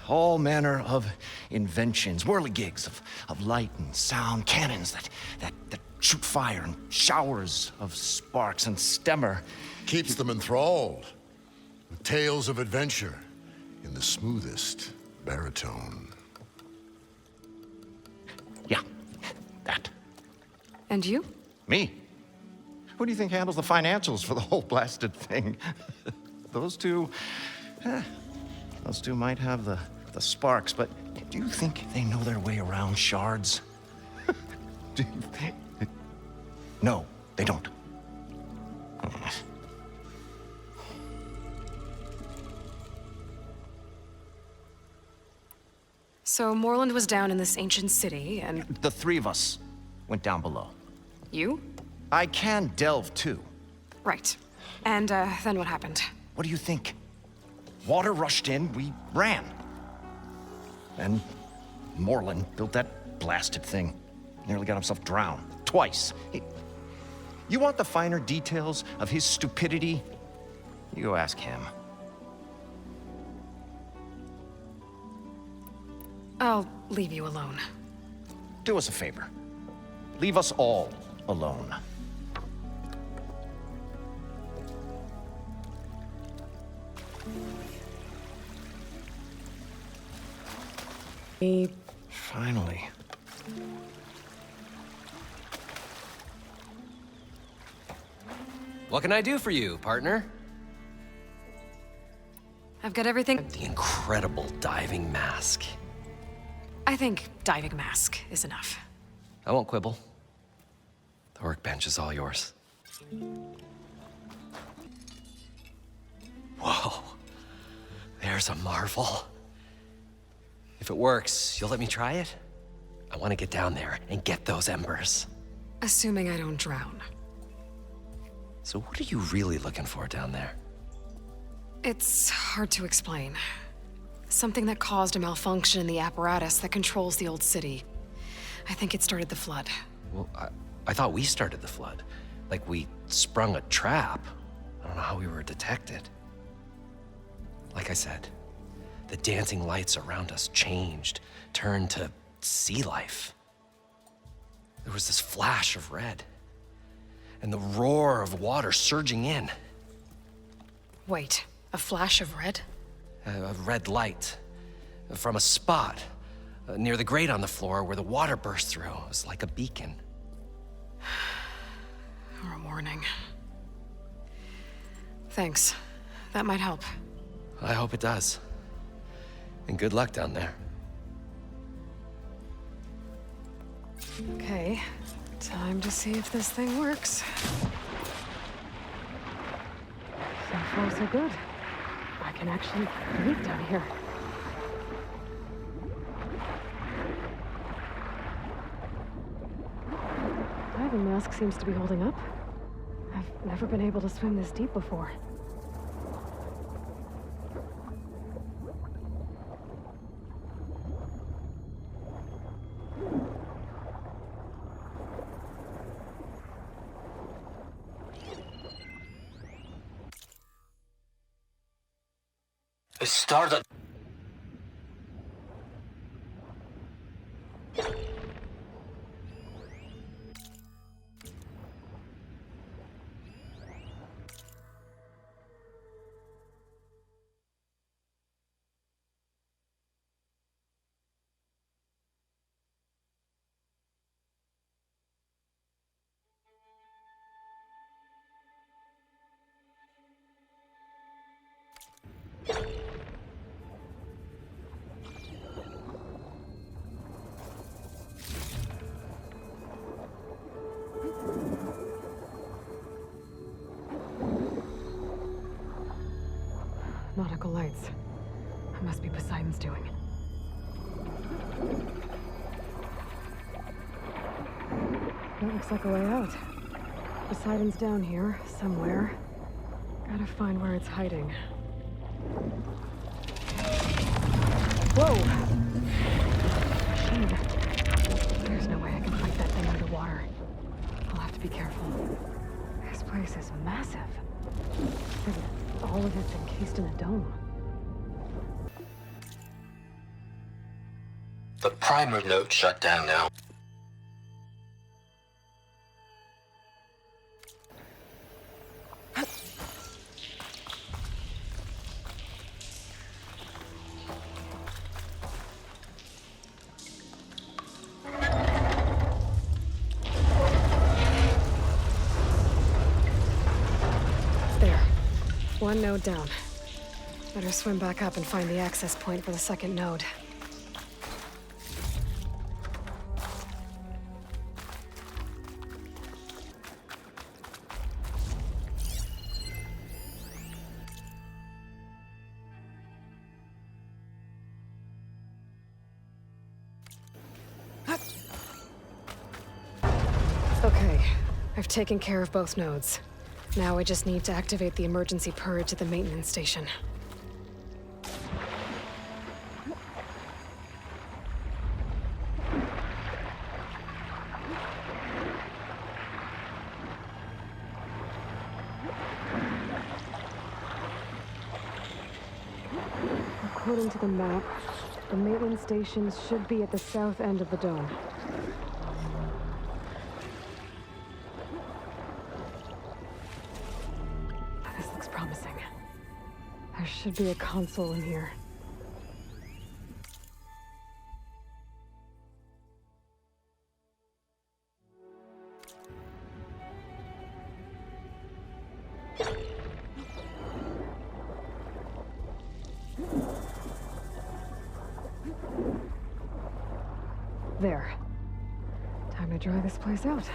all manner of inventions, whirligigs of light and sound, cannons that shoot fire and showers of sparks, and Stemmer keeps them enthralled with tales of adventure in the smoothest baritone. Yeah, that. And you? Me? Who do you think handles the financials for the whole blasted thing? Those two might have the sparks, but do you think they know their way around shards? No, they don't. So Moreland was down in this ancient city, and... The three of us went down below. You? I can delve, too. Right. And, then what happened? What do you think? Water rushed in, we ran. Then Moreland built that blasted thing. Nearly got himself drowned. Twice. You want the finer details of his stupidity? You go ask him. I'll leave you alone. Do us a favor. Leave us all alone. Finally. What can I do for you, partner? I've got everything. The incredible diving mask. I think diving mask is enough. I won't quibble. The workbench is all yours. Whoa. There's a marvel. If it works, you'll let me try it? I want to get down there and get those embers. Assuming I don't drown. So what are you really looking for down there? It's hard to explain. Something that caused a malfunction in the apparatus that controls the old city. I think it started the flood. Well, I thought we started the flood. Like we sprung a trap. I don't know how we were detected. Like I said, the dancing lights around us changed, turned to sea life. There was this flash of red, and the roar of water surging in. Wait, a flash of red? A red light from a spot near the grate on the floor where the water burst through. It was like a beacon. Or a warning. Thanks. That might help. I hope it does. And good luck down there. Okay, time to see if this thing works. So far, so good. I can actually breathe down here. Diving mask seems to be holding up. I've never been able to swim this deep before. It started. Nautical lights. That must be Poseidon's doing. That looks like a way out. Poseidon's down here, somewhere. Gotta find where it's hiding. Whoa! Machine. There's no way I can fight that thing underwater. I'll have to be careful. This place is massive. And all of it's encased in a dome. The primer node shut down now. There. One node down. Better swim back up and find the access point for the second node. Okay, I've taken care of both nodes. Now I just need to activate the emergency purge at the maintenance station. According to the map, the maintenance stations should be at the south end of the dome. This looks promising. There should be a console in here. There. Time to dry this place out.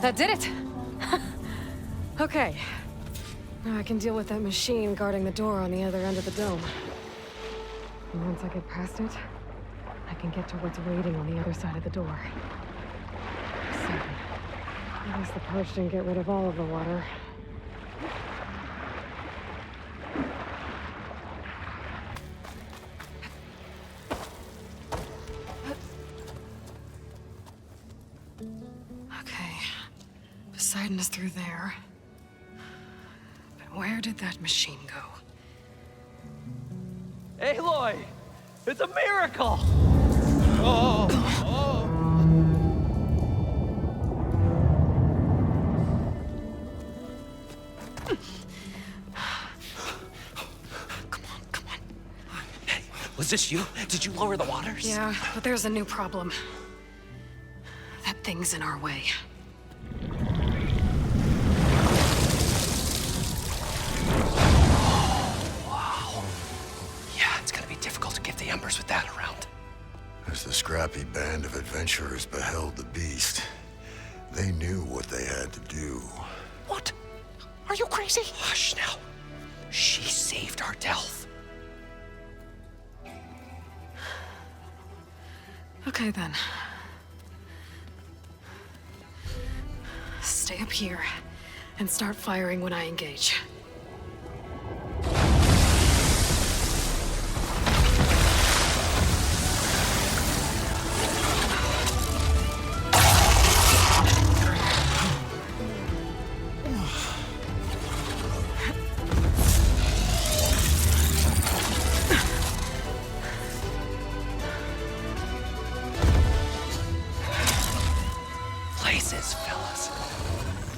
That did it! Okay. Now I can deal with that machine guarding the door on the other end of the dome. And once I get past it, I can get to what's waiting on the other side of the door. 7. I guess the purge didn't get rid of all of the water. Poseidon is through there. But where did that machine go? Aloy! It's a miracle! Was this you? Did you lower the waters? Yeah, but there's a new problem. That thing's in our way. Embers with that around. As the scrappy band of adventurers beheld the beast, they knew what they had to do. What? Are you crazy? Hush now. She saved our Delph. Okay then. Stay up here and start firing when I engage.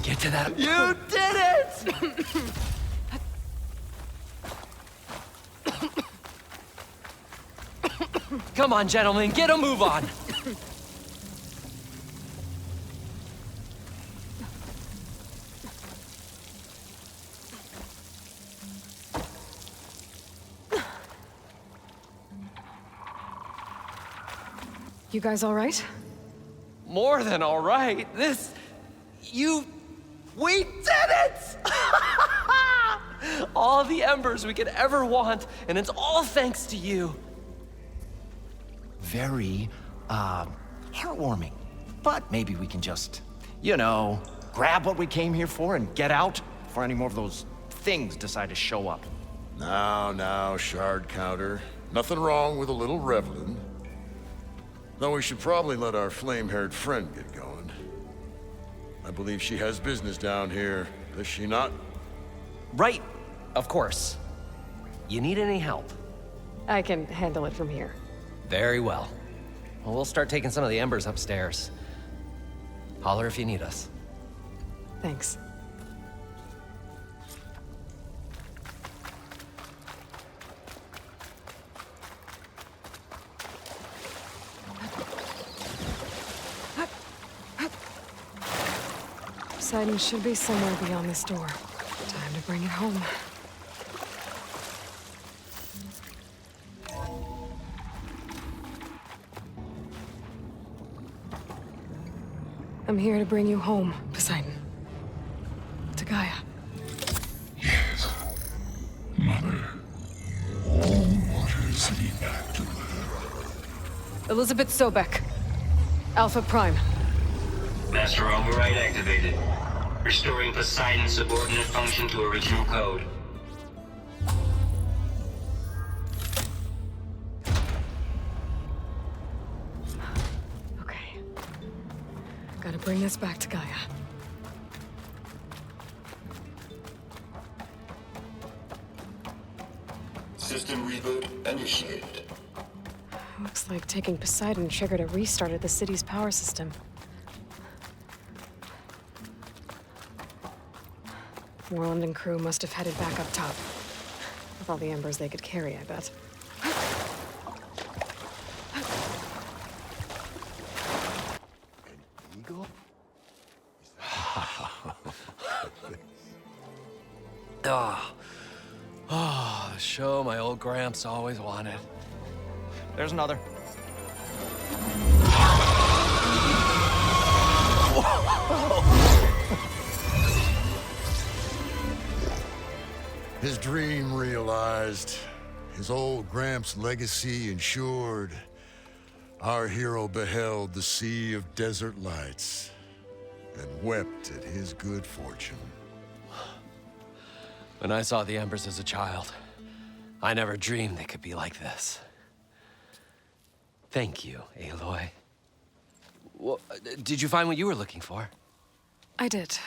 Get to that. You did it! Come on, gentlemen, get a move on! You guys all right? More than all right. We did it! All the embers we could ever want, and it's all thanks to you. Very, heartwarming. But maybe we can just, you know, grab what we came here for and get out before any more of those things decide to show up. Now, shard counter. Nothing wrong with a little reveling. Though we should probably let our flame-haired friend get going. I believe she has business down here, does she not? Right, of course. You need any help? I can handle it from here. Very well. Well, we'll start taking some of the embers upstairs. Holler if you need us. Thanks. Poseidon should be somewhere beyond this door. Time to bring it home. I'm here to bring you home, Poseidon. To Gaia. Yes. Mother. All waters lead back to her. Elizabeth Sobek. Alpha Prime. Master override activated. Restoring Poseidon's subordinate function to original code. Okay. Gotta bring this back to Gaia. System reboot initiated. Looks like taking Poseidon triggered a restart of the city's power system. Moreland and crew must have headed back up top. With all the embers they could carry, I bet. Eagle? The show my old Gramps always wanted. There's another. His dream realized, his old Gramps' legacy ensured. Our hero beheld the sea of desert lights and wept at his good fortune. When I saw the embers as a child, I never dreamed they could be like this. Thank you, Aloy. Well, did you find what you were looking for? I did.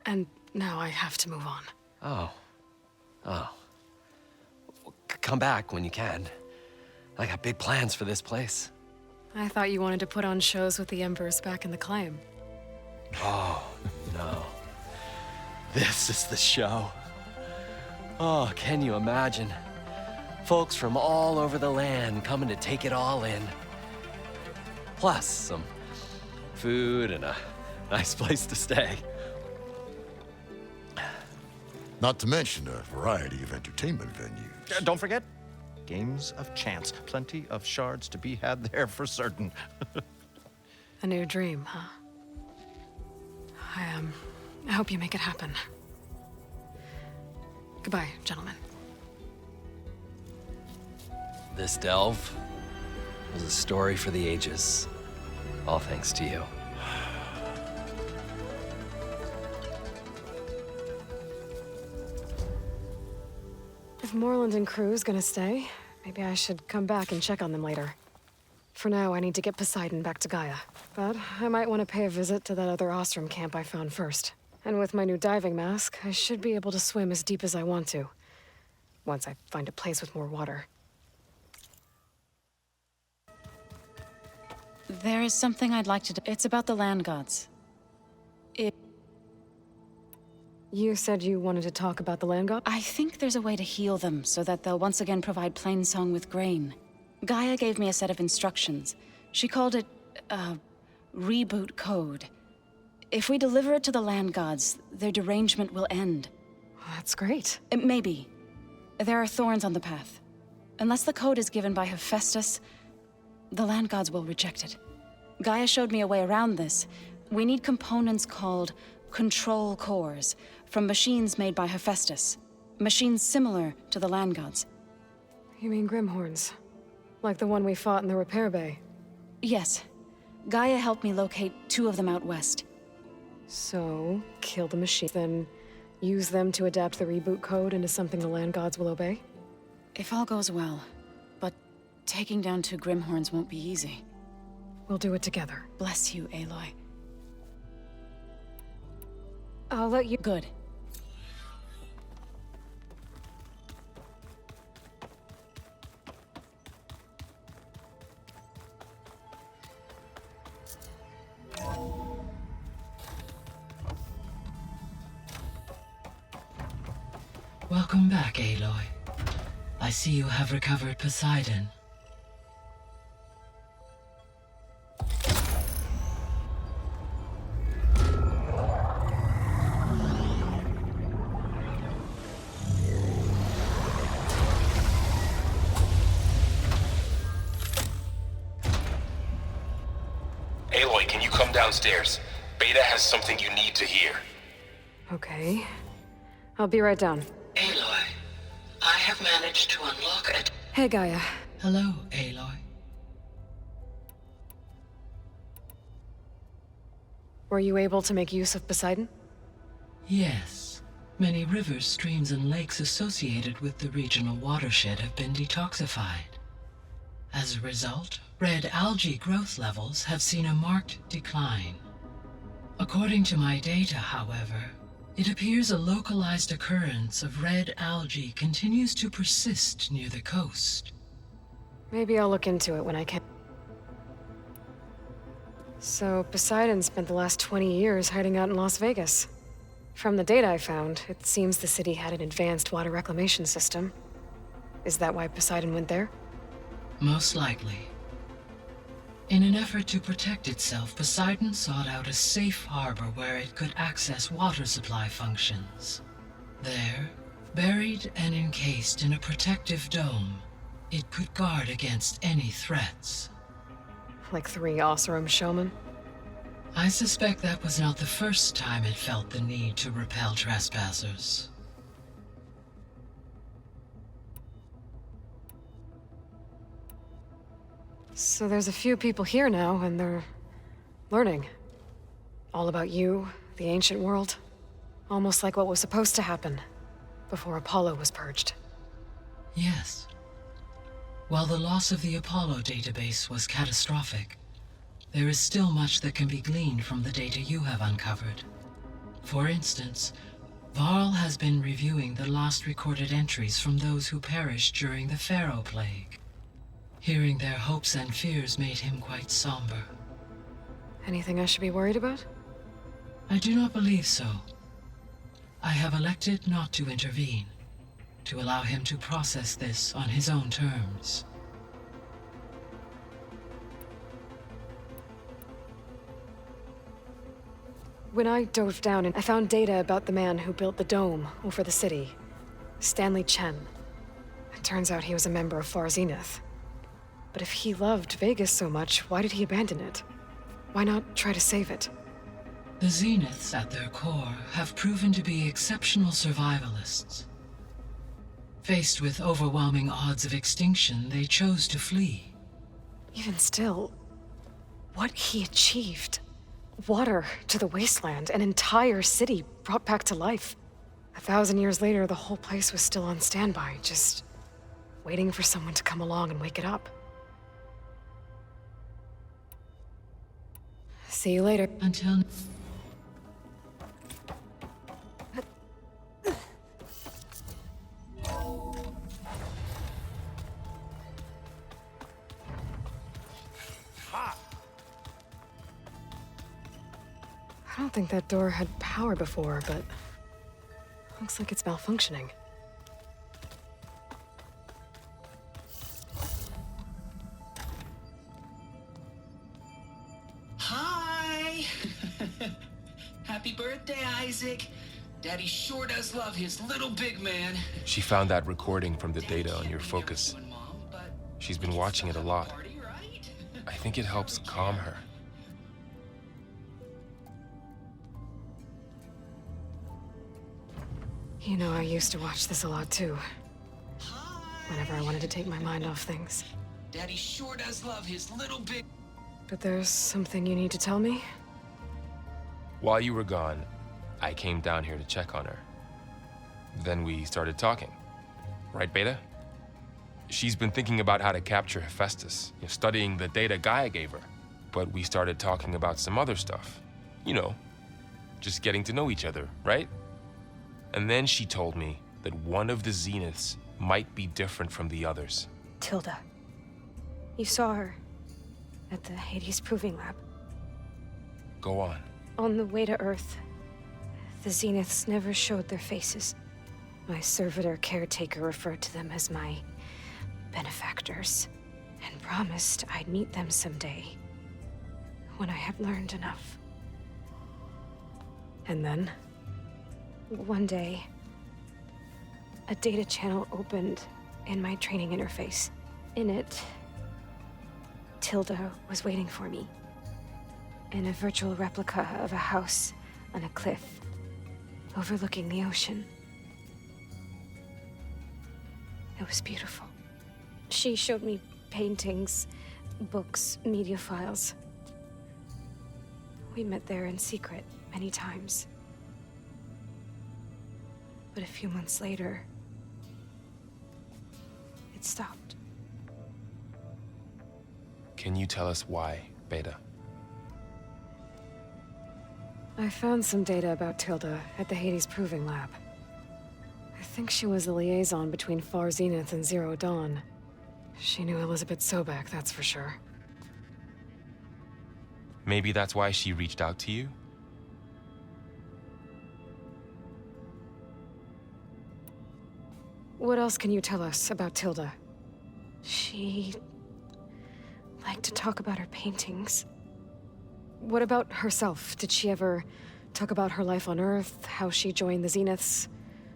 And now I have to move on. Oh. Come back when you can. I got big plans for this place. I thought you wanted to put on shows with the embers back in the claim. Oh, no. This is the show. Oh, can you imagine? Folks from all over the land coming to take it all in. Plus, some food and a nice place to stay. Not to mention a variety of entertainment venues. Don't forget, games of chance. Plenty of shards to be had there for certain. A new dream, huh? I hope you make it happen. Goodbye, gentlemen. This delve was a story for the ages. All thanks to you. If Moreland and crew's gonna stay, maybe I should come back and check on them later. For now, I need to get Poseidon back to Gaia. But I might want to pay a visit to that other Ostrom camp I found first. And with my new diving mask, I should be able to swim as deep as I want to. Once I find a place with more water. There is something I'd like to do. It's about the land gods. You said you wanted to talk about the land god? I think there's a way to heal them so that they'll once again provide Plainsong with grain. Gaia gave me a set of instructions. She called it, reboot code. If we deliver it to the land gods, their derangement will end. That's great. Maybe. There are thorns on the path. Unless the code is given by Hephaestus, the land gods will reject it. Gaia showed me a way around this. We need components called control cores from machines made by Hephaestus. Machines similar to the land gods. You mean Grimhorns? Like the one we fought in the repair bay? Yes. Gaia helped me locate 2 of them out west. So, kill the machine, then use them to adapt the reboot code into something the land gods will obey? If all goes well. But taking down 2 Grimhorns won't be easy. We'll do it together. Bless you, Aloy. I'll let you— Good. Welcome back, Aloy. I see you have recovered Poseidon. Aloy, can you come downstairs? Beta has something you need to hear. Okay. I'll be right down. Aloy, I have managed to unlock it. Hey, Gaia. Hello, Aloy. Were you able to make use of Poseidon? Yes. Many rivers, streams, and lakes associated with the regional watershed have been detoxified. As a result, red algae growth levels have seen a marked decline. According to my data, however, it appears a localized occurrence of red algae continues to persist near the coast. Maybe I'll look into it when I can. So, Poseidon spent the last 20 years hiding out in Las Vegas. From the data I found, it seems the city had an advanced water reclamation system. Is that why Poseidon went there? Most likely. In an effort to protect itself, Poseidon sought out a safe harbor where it could access water supply functions. There, buried and encased in a protective dome, it could guard against any threats. Like 3 Oseram showmen? I suspect that was not the first time it felt the need to repel trespassers. So there's a few people here now, and they're learning. All about you, the ancient world. Almost like what was supposed to happen before Apollo was purged. Yes. While the loss of the Apollo database was catastrophic, there is still much that can be gleaned from the data you have uncovered. For instance, Varl has been reviewing the last recorded entries from those who perished during the Pharaoh Plague. Hearing their hopes and fears made him quite somber. Anything I should be worried about? I do not believe so. I have elected not to intervene, to allow him to process this on his own terms. When I dove down, I found data about the man who built the dome over the city. Stanley Chen. It turns out he was a member of Far Zenith. But if he loved Vegas so much, why did he abandon it? Why not try to save it? The Zeniths, at their core, have proven to be exceptional survivalists. Faced with overwhelming odds of extinction, they chose to flee. Even still, what he achieved. Water to the wasteland, an entire city brought back to life. 1,000 years later, the whole place was still on standby, just waiting for someone to come along and wake it up. See you later. Until... I don't think that door had power before, but looks like it's malfunctioning. Happy birthday, Isaac. Daddy sure does love his little big man. She found that recording from the data on your focus. She's been watching it a lot. I think it helps calm her. You know, I used to watch this a lot too. Whenever I wanted to take my mind off things. Daddy sure does love his little big... But there's something you need to tell me? While you were gone, I came down here to check on her. Then we started talking. Right, Beta? She's been thinking about how to capture Hephaestus, studying the data Gaia gave her. But we started talking about some other stuff. You know, just getting to know each other, right? And then she told me that one of the Zeniths might be different from the others. Tilda. You saw her at the Hades Proving Lab. Go on. On the way to Earth, the Zeniths never showed their faces. My servitor caretaker referred to them as my benefactors, and promised I'd meet them someday, when I had learned enough. And then? One day, a data channel opened in my training interface. In it, Tilda was waiting for me, in a virtual replica of a house on a cliff overlooking the ocean. It was beautiful. She showed me paintings, books, media files. We met there in secret many times. But a few months later, it stopped. Can you tell us why, Beta? I found some data about Tilda at the Hades Proving Lab. I think she was the liaison between Far Zenith and Zero Dawn. She knew Elizabeth Sobek, that's for sure. Maybe that's why she reached out to you? What else can you tell us about Tilda? She liked to talk about her paintings. What about herself? Did she ever talk about her life on Earth, how she joined the Zeniths,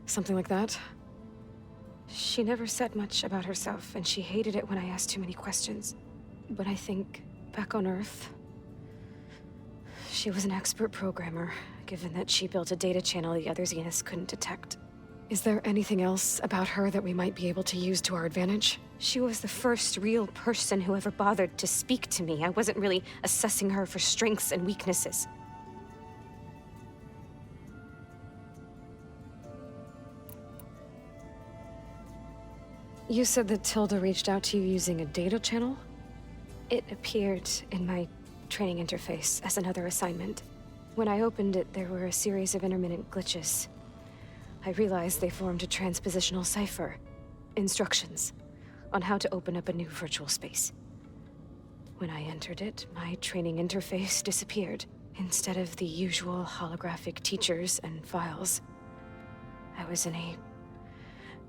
something like that? She never said much about herself, and she hated it when I asked too many questions. But I think, back on Earth, she was an expert programmer, given that she built a data channel the other Zeniths couldn't detect. Is there anything else about her that we might be able to use to our advantage? She was the first real person who ever bothered to speak to me. I wasn't really assessing her for strengths and weaknesses. You said that Tilda reached out to you using a data channel? It appeared in my training interface as another assignment. When I opened it, there were a series of intermittent glitches. I realized they formed a transpositional cipher. Instructions on how to open up a new virtual space. When I entered it, my training interface disappeared. Instead of the usual holographic teachers and files, I was in a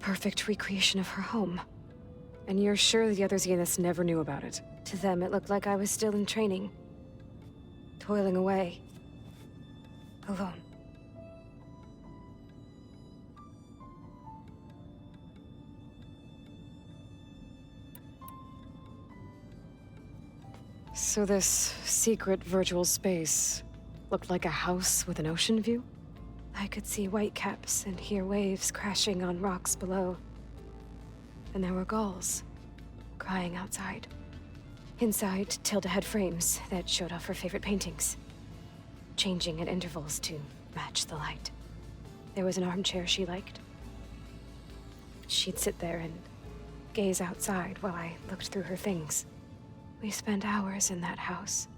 perfect recreation of her home. And you're sure the other Zeniths never knew about it? To them, it looked like I was still in training. Toiling away. Alone. So this secret virtual space looked like a house with an ocean view? I could see whitecaps and hear waves crashing on rocks below. And there were gulls crying outside. Inside, Tilda had frames that showed off her favorite paintings, changing at intervals to match the light. There was an armchair she liked. She'd sit there and gaze outside while I looked through her things. We spent hours in that house.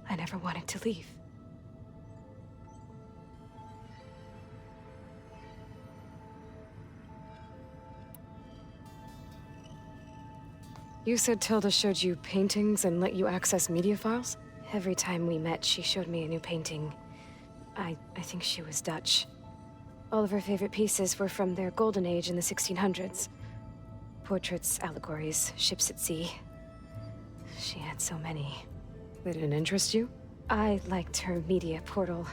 I never wanted to leave. You said Tilda showed you paintings and let you access media files? Every time we met, she showed me a new painting. I think she was Dutch. All of her favorite pieces were from their golden age in the 1600s. Portraits, allegories, ships at sea. She had so many. They didn't interest you? I liked her media portal.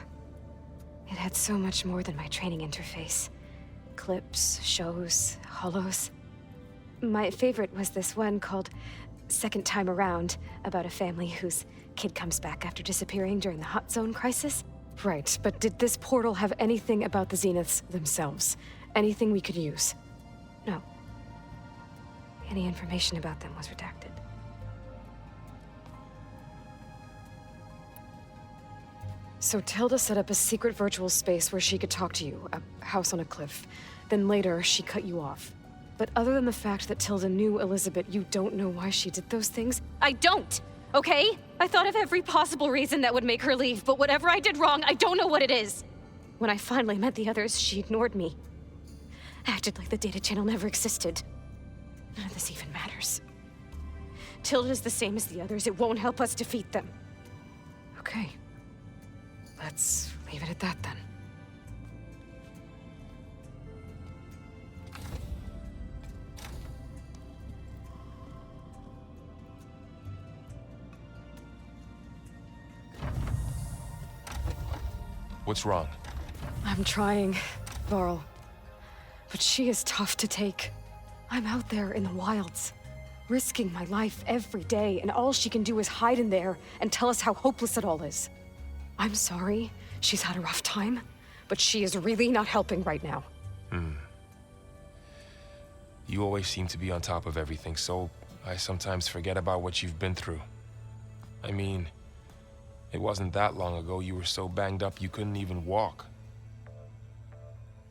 It had so much more than my training interface. Clips, shows, holos. My favorite was this one called Second Time Around, about a family whose kid comes back after disappearing during the Hot Zone crisis. Right, but did this portal have anything about the Zeniths themselves? Anything we could use? No. Any information about them was redacted. So Tilda set up a secret virtual space where she could talk to you, a house on a cliff. Then later, she cut you off. But other than the fact that Tilda knew Elizabeth, you don't know why she did those things? I don't, okay? I thought of every possible reason that would make her leave, but whatever I did wrong, I don't know what it is. When I finally met the others, she ignored me. Acted like the data channel never existed. None of this even matters. Tilda's the same as the others. It won't help us defeat them. Okay. Let's leave it at that then. What's wrong? I'm trying, Varl. But she is tough to take. I'm out there in the wilds, risking my life every day, and all she can do is hide in there and tell us how hopeless it all is. I'm sorry, she's had a rough time, but she is really not helping right now. You always seem to be on top of everything, so I sometimes forget about what you've been through. I mean, it wasn't that long ago you were so banged up you couldn't even walk.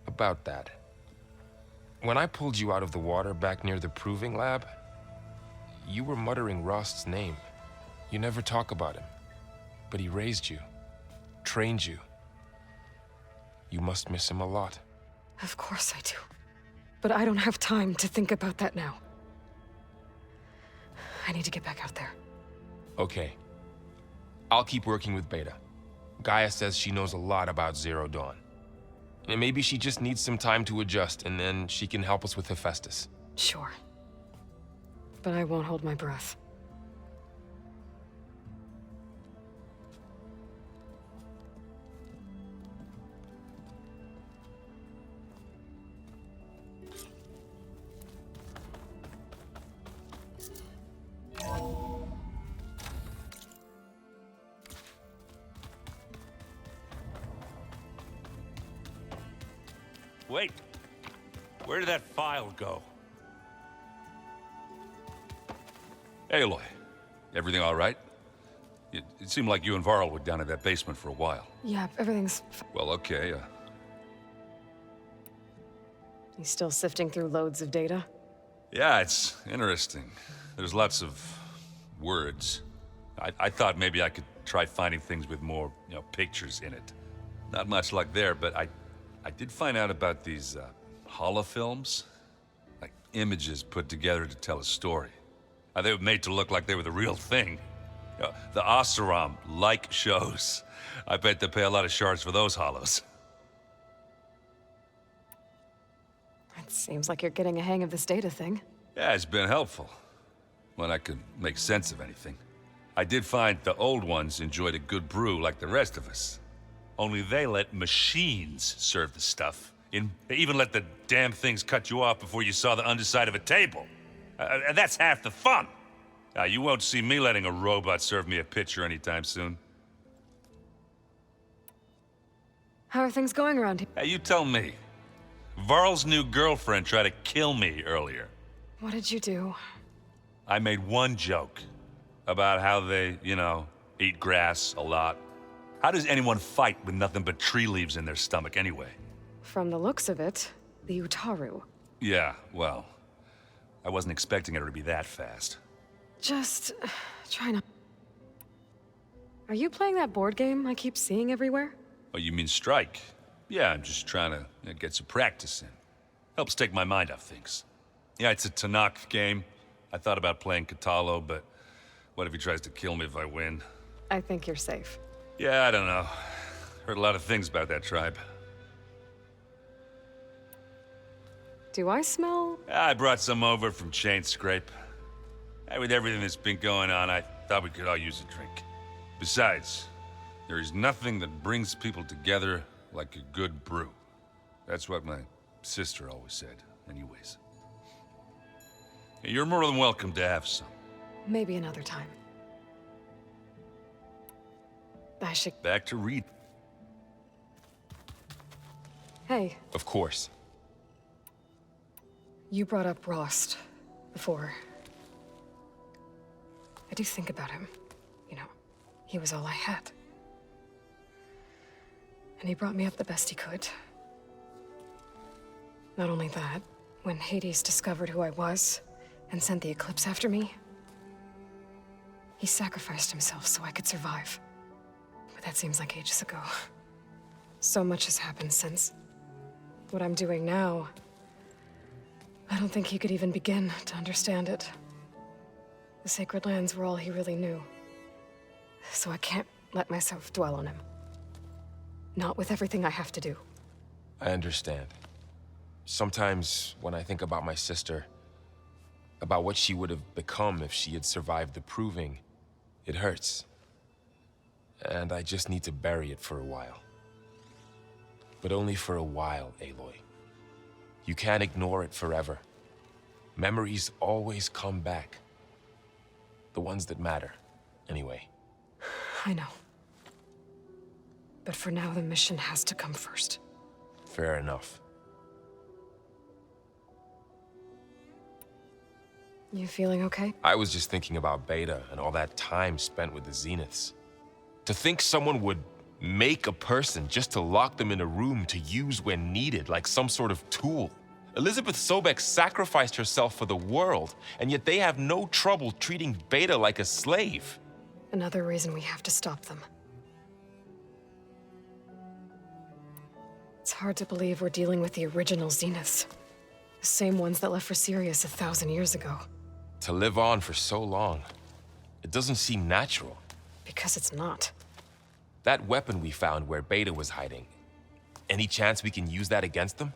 About that. When I pulled you out of the water back near the proving lab, you were muttering Rost's name. You never talk about him, but he raised you. Trained you. You must miss him a lot. Of course I do. But I don't have time to think about that now. I need to get back out there. Okay. I'll keep working with Beta. Gaia says she knows a lot about Zero Dawn. And maybe she just needs some time to adjust, and then she can help us with Hephaestus. Sure. But I won't hold my breath. Wait. Where did that file go? Aloy, everything all right? It seemed like you and Varl were down in that basement for a while. Yeah, everything's... Well, okay, You still sifting through loads of data? yeah, it's interesting. There's lots of words. I thought maybe I could try finding things with more, pictures in it. Not much luck there, but I did find out about these holofilms. Like images put together to tell a story. They were made to look like they were the real thing. The Oseram-like shows. I bet they pay a lot of shards for those holos. It seems like you're getting a hang of this data thing. Yeah, it's been helpful. When I could make sense of anything. I did find the old ones enjoyed a good brew like the rest of us. Only they let machines serve the stuff. They even let the damn things cut you off before you saw the underside of a table. That's half the fun. You won't see me letting a robot serve me a pitcher anytime soon. How are things going around here? You tell me. Varl's new girlfriend tried to kill me earlier. What did you do? I made one joke about how they, eat grass a lot. How does anyone fight with nothing but tree leaves in their stomach anyway? From the looks of it, the Utaru. Yeah, well, I wasn't expecting her to be that fast. Just trying to... Are you playing that board game I keep seeing everywhere? Oh, you mean Strike? Yeah, I'm just trying to get some practice in. Helps take my mind off things. Yeah, it's a Tanakh game. I thought about playing Katalo, but what if he tries to kill me if I win? I think you're safe. Yeah, I don't know. Heard a lot of things about that tribe. Do I smell? I brought some over from Chain Scrape. With everything that's been going on, I thought we could all use a drink. Besides, There's nothing that brings people together like a good brew. That's what my sister always said, anyways. You're more than welcome to have some. Maybe another time. I should... Back to read. Hey, Of course. you brought up Rost before. I do think about him. You know, he was all I had. And he brought me up the best he could. Not only that, when Hades discovered who I was and sent the Eclipse after me, he sacrificed himself so I could survive. But that seems like ages ago. So much has happened since. What I'm doing now, I don't think he could even begin to understand it. The Sacred Lands were all he really knew. So I can't let myself dwell on him. Not with everything I have to do. I understand. Sometimes when I think about my sister, about what she would have become if she had survived the Proving, it hurts. And I just need to bury it for a while. But only for a while, Aloy. You can't ignore it forever. Memories always come back. The ones that matter, anyway. I know. But for now, the mission has to come first. Fair enough. You feeling okay? I was just thinking about Beta and all that time spent with the Zeniths. To think someone would make a person just to lock them in a room to use when needed, like some sort of tool. Elizabeth Sobek sacrificed herself for the world, and yet they have no trouble treating Beta like a slave. Another reason we have to stop them. It's hard to believe we're dealing with the original Zeniths. The same ones that left for Sirius 1,000 years ago. To live on for so long, it doesn't seem natural. Because it's not. That weapon we found where Beta was hiding, any chance we can use that against them?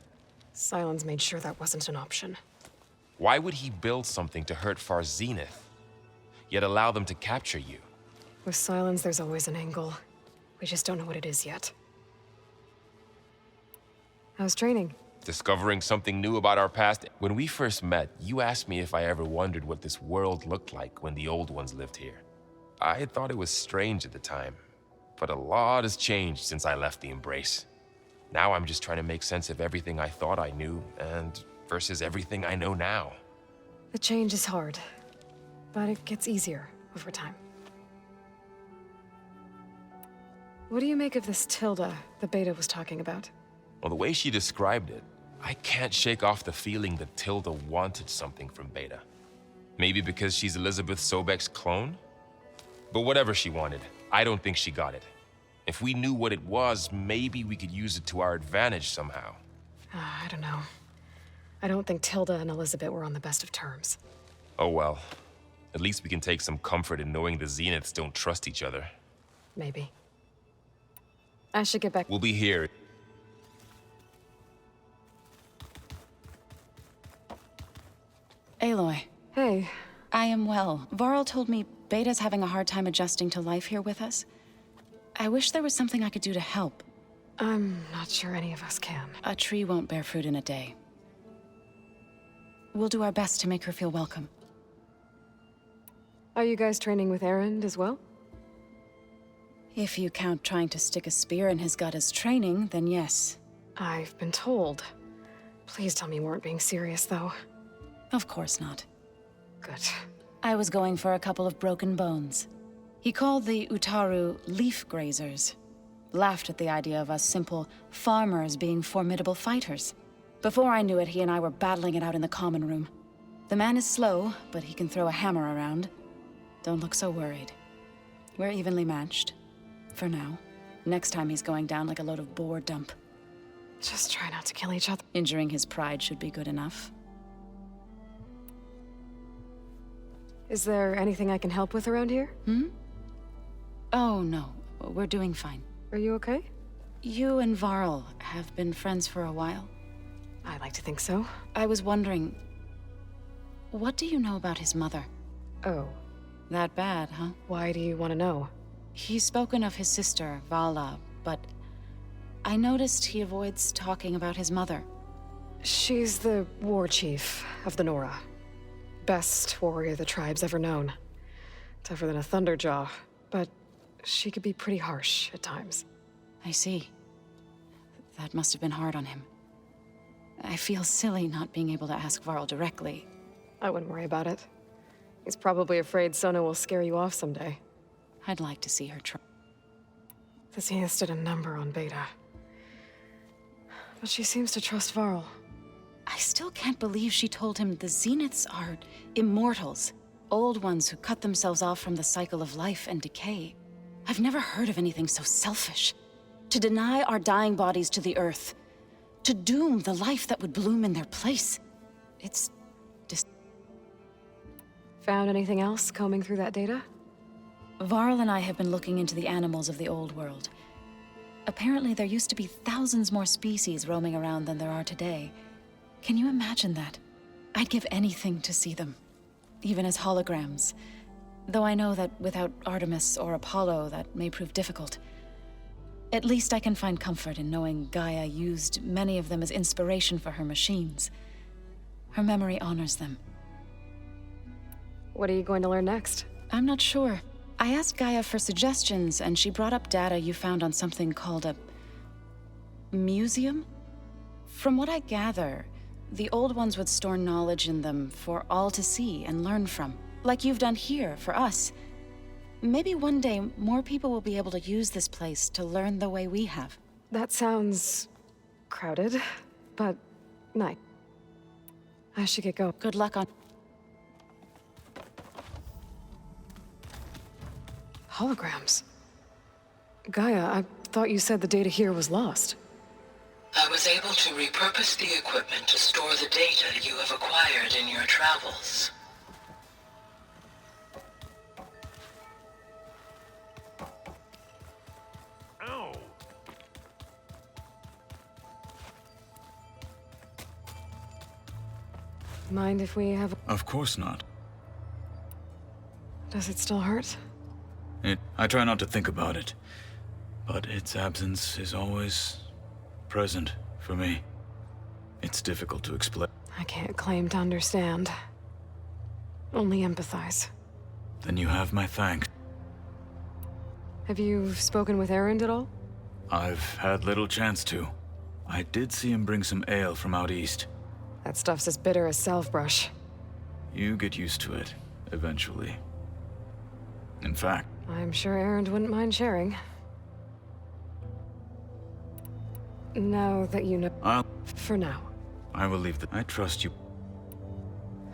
Sylens made sure that wasn't an option. Why would he build something to hurt Far Zenith, yet allow them to capture you? With Sylens, there's always an angle. We just don't know what it is yet. How's training? Discovering something new about our past. When we first met, you asked me if I ever wondered what this world looked like when the old ones lived here. I had thought it was strange at the time, but a lot has changed since I left the Embrace. Now I'm just trying to make sense of everything I thought I knew, and versus everything I know now. The change is hard, but it gets easier over time. What do you make of this Tilda the Beta was talking about? Well, the way she described it, I can't shake off the feeling that Tilda wanted something from Beta. Maybe because she's Elizabeth Sobek's clone? But whatever she wanted, I don't think she got it. If we knew what it was, maybe we could use it to our advantage somehow. I don't know. I don't think Tilda and Elizabeth were on the best of terms. Oh well. At least we can take some comfort in knowing the Zeniths don't trust each other. Maybe. I should get back. We'll be here. Aloy. Hey. I am well. Varl told me Beta's having a hard time adjusting to life here with us. I wish there was something I could do to help. I'm not sure any of us can. A tree won't bear fruit in a day. We'll do our best to make her feel welcome. Are you guys training with Erend as well? If you count trying to stick a spear in his gut as training, then yes. I've been told. Please tell me you weren't being serious, though. Of course not. Good. I was going for a couple of broken bones. He called the Utaru leaf grazers. Laughed at the idea of us simple farmers being formidable fighters. Before I knew it, he and I were battling it out in the common room. The man is slow, but he can throw a hammer around. Don't look so worried. We're evenly matched. For now. Next time he's going down like a load of boar dump. Just try not to kill each other. Injuring his pride should be good enough. Is there anything I can help with around here? Oh, no. We're doing fine. Are you okay? You and Varl have been friends for a while. I like to think so. I was wondering, what do you know about his mother? Oh. That bad, huh? Why do you want to know? He's spoken of his sister, Vala, but I noticed he avoids talking about his mother. She's the war chief of the Nora. Best warrior the tribe's ever known. Tougher than a Thunderjaw, but she could be pretty harsh at times. I see. That must have been hard on him. I feel silly not being able to ask Varl directly. I wouldn't worry about it. He's probably afraid Sona will scare you off someday. I'd like to see her try. The Zeniths did a number on Beta. But she seems to trust Varl. I still can't believe she told him the Zeniths are immortals. Old ones who cut themselves off from the cycle of life and decay. I've never heard of anything so selfish. To deny our dying bodies to the Earth. To doom the life that would bloom in their place. It's Found anything else combing through that data? Varl and I have been looking into the animals of the old world. Apparently there used to be thousands more species roaming around than there are today. Can you imagine that? I'd give anything to see them. Even as holograms. Though I know that without Artemis or Apollo, that may prove difficult. At least I can find comfort in knowing Gaia used many of them as inspiration for her machines. Her memory honors them. What are you going to learn next? I'm not sure. I asked Gaia for suggestions, and she brought up data you found on something called a museum? From what I gather, the old ones would store knowledge in them for all to see and learn from. Like you've done here, for us. Maybe one day, more people will be able to use this place to learn the way we have. That sounds crowded, but nice. I should get going. Good luck on... Holograms? Gaia, I thought you said the data here was lost. I was able to repurpose the equipment to store the data you have acquired in your travels. Ow! Mind if we have... Of course not. Does it still hurt? I try not to think about it, but its absence is always present for me. It's difficult to explain. I can't claim to understand. Only empathize. Then you have my thanks. Have you spoken with Erend at all? I've had little chance to. I did see him bring some ale from out east. That stuff's as bitter as salve-brush. You get used to it, eventually. In fact... I'm sure Erend wouldn't mind sharing. Now that you know... For now. I will leave I trust you.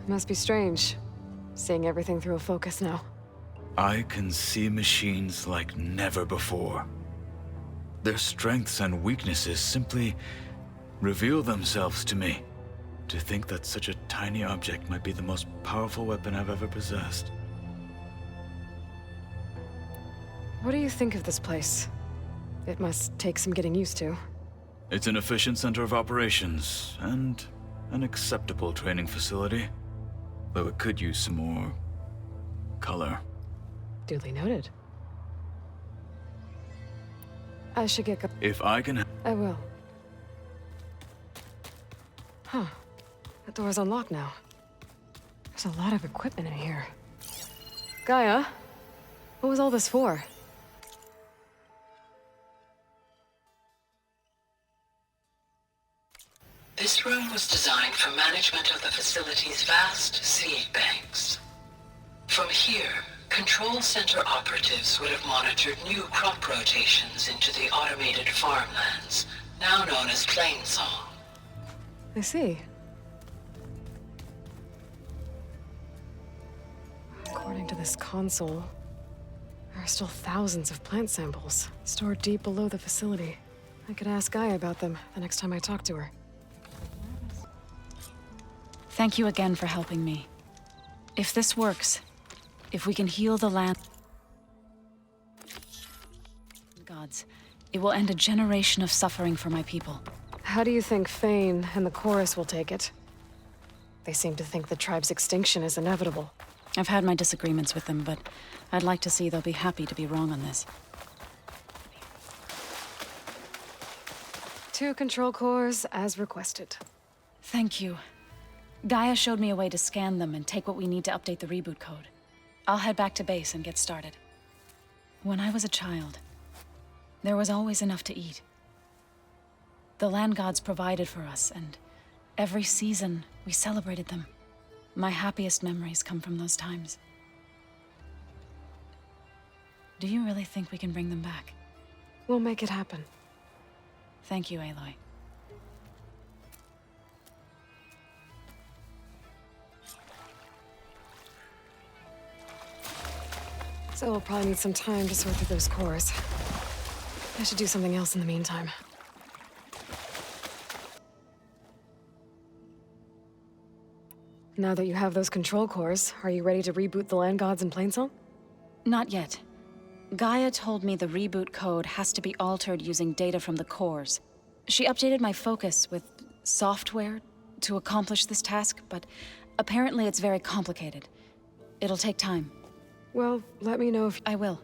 Must be strange, seeing everything through a focus now. I can see machines like never before. Their strengths and weaknesses simply reveal themselves to me. To think that such a tiny object might be the most powerful weapon I've ever possessed. What do you think of this place? It must take some getting used to. It's an efficient center of operations, and an acceptable training facility. Though it could use some more... color. Duly noted. I should get If I can... I will. Huh. That door's unlocked now. There's a lot of equipment in here. Gaia? What was all this for? This room was designed for management of the facility's vast seed banks. From here, Control Center operatives would have monitored new crop rotations into the automated farmlands, now known as Plainsong. I see. According to this console, there are still thousands of plant samples stored deep below the facility. I could ask Gaia about them the next time I talk to her. Thank you again for helping me. If this works, if we can heal the land... Gods, it will end a generation of suffering for my people. How do you think Fane and the Chorus will take it? They seem to think the tribe's extinction is inevitable. I've had my disagreements with them, but I'd like to see they'll be happy to be wrong on this. 2 control cores, as requested. Thank you. Gaia showed me a way to scan them and take what we need to update the reboot code. I'll head back to base and get started. When I was a child, there was always enough to eat. The land gods provided for us, and every season we celebrated them. My happiest memories come from those times. Do you really think we can bring them back? We'll make it happen. Thank you, Aloy. So we'll probably need some time to sort through those cores. I should do something else in the meantime. Now that you have those control cores, are you ready to reboot the land gods in Plainsong? Not yet. Gaia told me the reboot code has to be altered using data from the cores. She updated my focus with software to accomplish this task, but apparently it's very complicated. It'll take time. Well, let me know if... I will.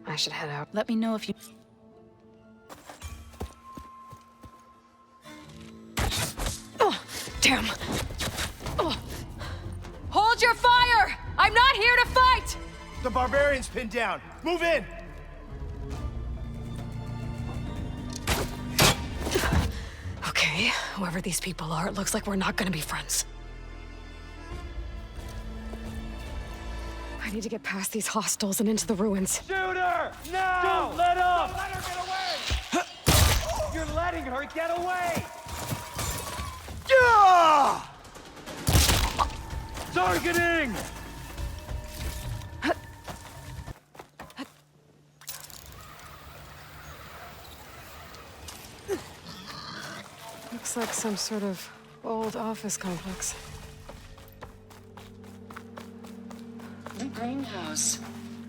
I should head out. Let me know if you... Oh, damn! Oh. Hold your fire! I'm not here to fight! The barbarian's pinned down. Move in! Okay, whoever these people are, it looks like we're not gonna be friends. I need to get past these hostiles and into the ruins. Shoot her! No! Don't let up! Don't let her get away! You're letting her get away! Yeah! Targeting! Looks like some sort of old office complex. The Greenhouse.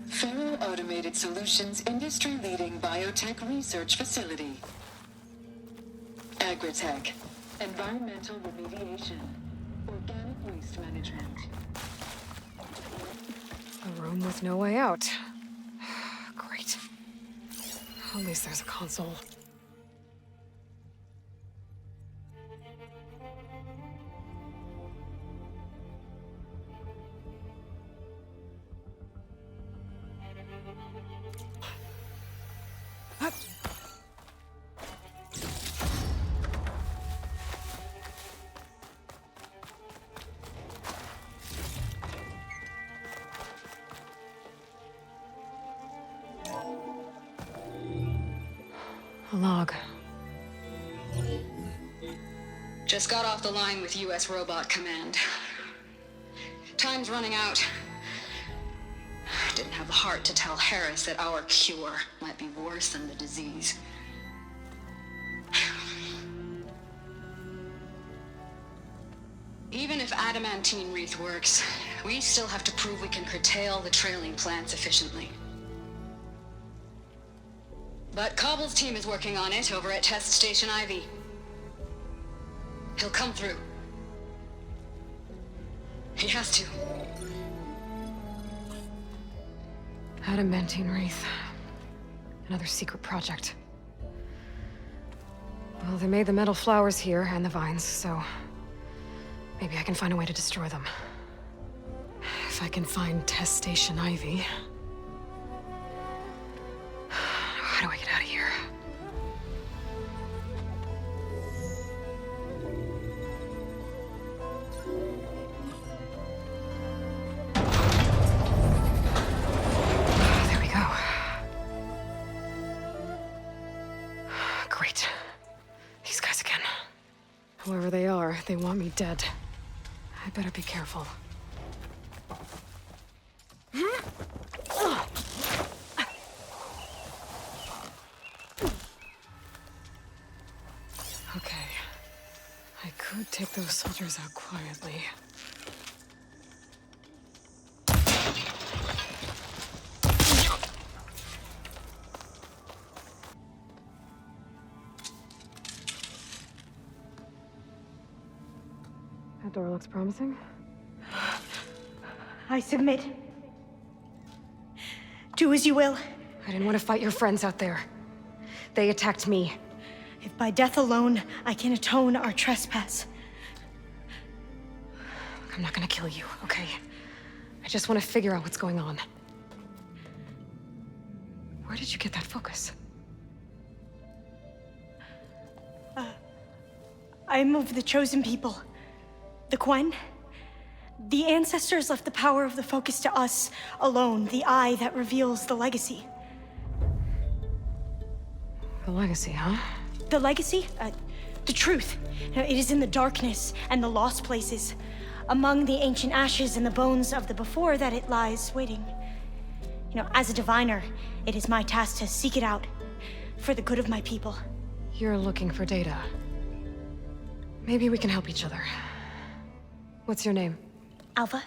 Faro Automated Solutions industry-leading biotech research facility. Agritech. Environmental remediation. Organic waste management. A room with no way out. Great. At least there's a console. A log. Just got off the line with U.S. Robot Command. Time's running out. Didn't have the heart to tell Harris that our cure might be worse than the disease. Even if adamantine wreath works, we still have to prove we can curtail the trailing plants efficiently. But Cobble's team is working on it over at Test Station Ivy. He'll come through. He has to. Adamantine wreath. Another secret project. Well, they made the metal flowers here and the vines, so maybe I can find a way to destroy them. If I can find Test Station Ivy. How do I get out of here? There we go. Great. These guys again. Whoever they are, they want me dead. I better be careful. Okay. I could take those soldiers out quietly. That door looks promising. I submit. Do as you will. I didn't want to fight your friends out there. They attacked me. If by death alone I can atone our trespass. I'm not gonna kill you, okay? I just want to figure out what's going on. Where did you get that focus? I'm of the chosen people. The Quen. The ancestors left the power of the focus to us alone, the eye that reveals the legacy. The legacy, huh? The legacy? The truth. It is in the darkness and the lost places, among the ancient ashes and the bones of the before that it lies waiting. As a diviner, it is my task to seek it out, for the good of my people. You're looking for data. Maybe we can help each other. What's your name? Alva.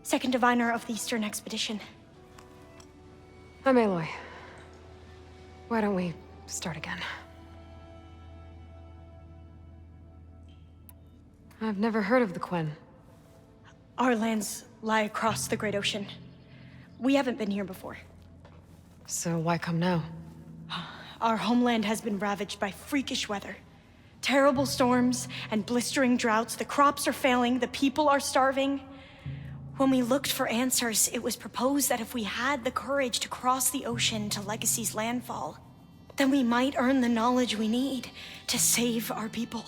Second diviner of the Eastern Expedition. I'm Aloy. Why don't we start again? I've never heard of the Quen. Our lands lie across the Great Ocean. We haven't been here before. So why come now? Our homeland has been ravaged by freakish weather. Terrible storms and blistering droughts. The crops are failing, the people are starving. When we looked for answers, it was proposed that if we had the courage to cross the ocean to Legacy's landfall, then we might earn the knowledge we need to save our people.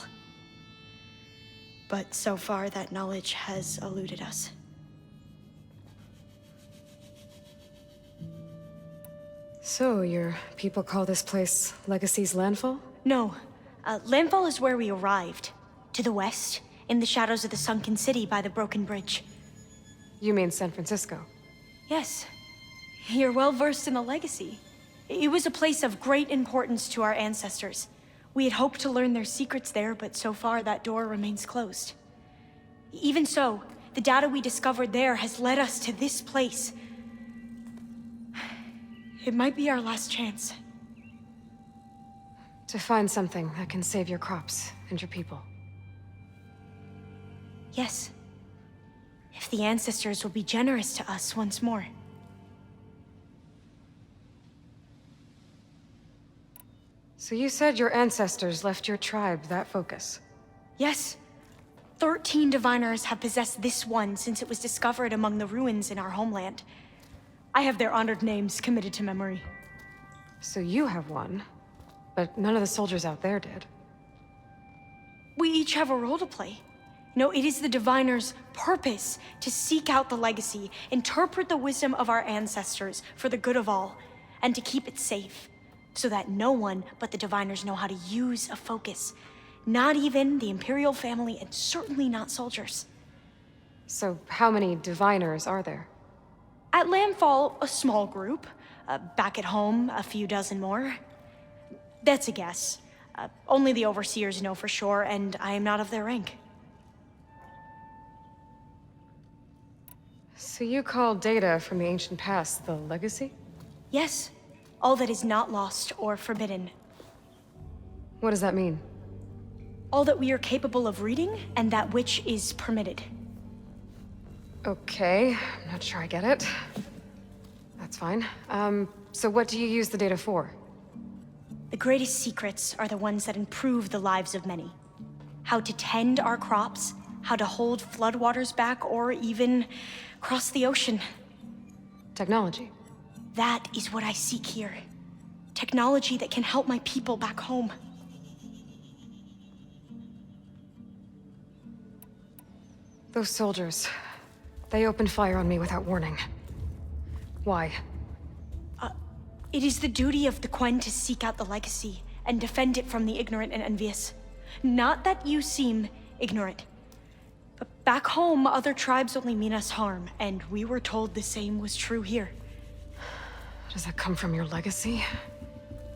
But so far, that knowledge has eluded us. So, your people call this place Legacy's landfall? No. Landfall is where we arrived. To the west, in the shadows of the sunken city by the broken bridge. You mean San Francisco? Yes. You're well versed in the Legacy. It was a place of great importance to our ancestors. We had hoped to learn their secrets there, but so far that door remains closed. Even so, the data we discovered there has led us to this place. It might be our last chance. To find something that can save your crops and your people. Yes. If the ancestors will be generous to us once more. So you said your ancestors left your tribe that focus? Yes. 13 diviners have possessed this one since it was discovered among the ruins in our homeland. I have their honored names committed to memory. So you have one, but none of the soldiers out there did. We each have a role to play. It is the diviner's purpose to seek out the legacy, interpret the wisdom of our ancestors for the good of all, and to keep it safe, so that no one but the diviners know how to use a focus. Not even the Imperial family, and certainly not soldiers. So how many diviners are there? At landfall, a small group. Back at home, a few dozen more. That's a guess. Only the overseers know for sure, and I am not of their rank. So you call data from the ancient past the legacy? Yes. All that is not lost or forbidden. What does that mean? All that we are capable of reading, and that which is permitted. Okay, I'm not sure I get it. That's fine. So what do you use the data for? The greatest secrets are the ones that improve the lives of many. How to tend our crops, how to hold floodwaters back, or even cross the ocean. Technology. That is what I seek here. Technology that can help my people back home. Those soldiers, they opened fire on me without warning. Why? It is the duty of the Quen to seek out the legacy and defend it from the ignorant and envious. Not that you seem ignorant. But back home, other tribes only mean us harm, and we were told the same was true here. Does that come from your legacy?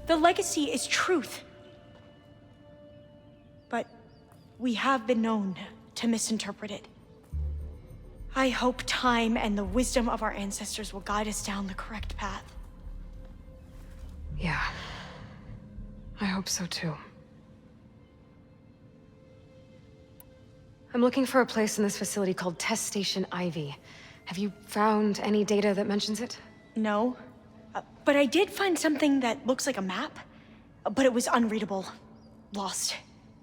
The legacy is truth. But we have been known to misinterpret it. I hope time and the wisdom of our ancestors will guide us down the correct path. Yeah. I hope so too. I'm looking for a place in this facility called Test Station Ivy. Have you found any data that mentions it? No. But I did find something that looks like a map, but it was unreadable. Lost.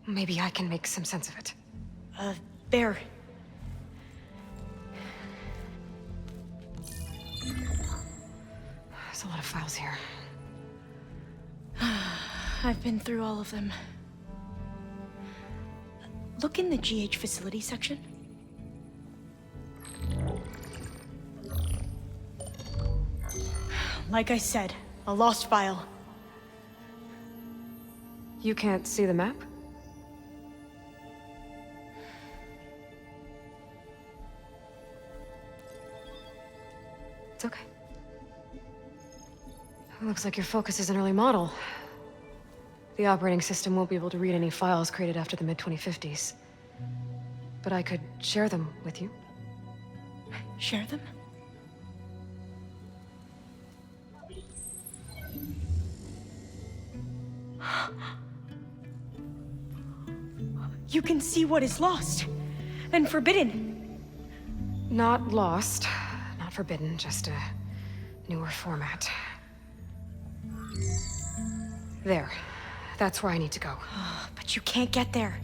Maybe I can make some sense of it. There. There's a lot of files here. I've been through all of them. Look in the GH facility section. Like I said, a lost file. You can't see the map? It's okay. It looks like your focus is an early model. The operating system won't be able to read any files created after the mid-2050s. But I could share them with you. Share them? You can see what is lost and forbidden. Not lost, not forbidden, just a newer format. There. That's where I need to go. But you can't get there.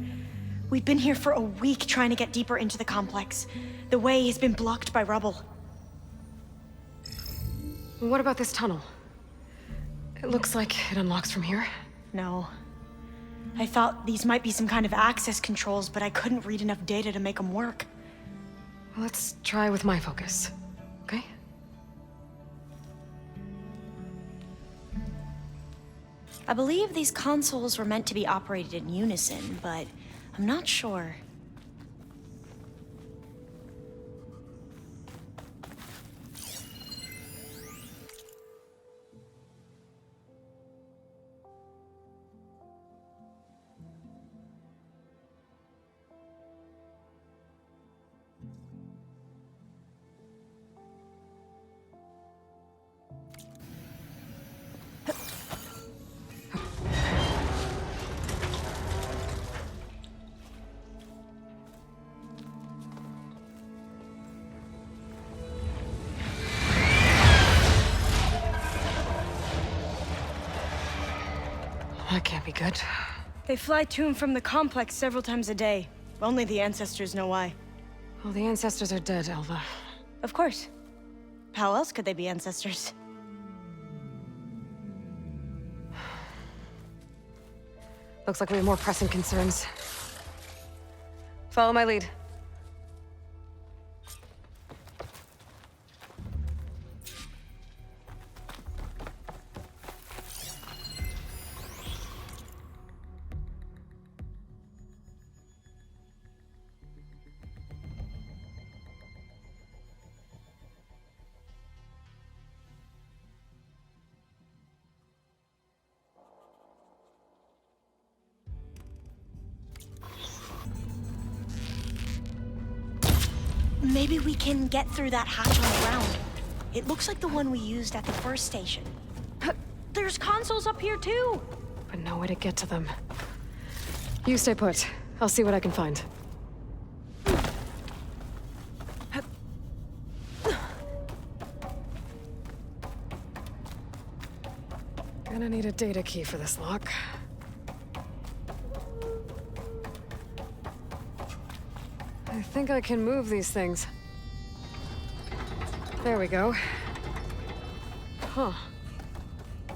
We've been here for a week trying to get deeper into the complex. The way has been blocked by rubble. What about this tunnel? It looks like it unlocks from here. No. I thought these might be some kind of access controls, but I couldn't read enough data to make them work. Well, let's try with my focus, okay? I believe these consoles were meant to be operated in unison, but I'm not sure. That can't be good. They fly to and from the complex several times a day. Only the ancestors know why. Well, the ancestors are dead, Elva. Of course. How else could they be ancestors? Looks like we have more pressing concerns. Follow my lead. Maybe we can get through that hatch on the ground. It looks like the one we used at the first station. There's consoles up here too! But no way to get to them. You stay put. I'll see what I can find. Gonna need a data key for this lock. I think I can move these things. There we go. Huh.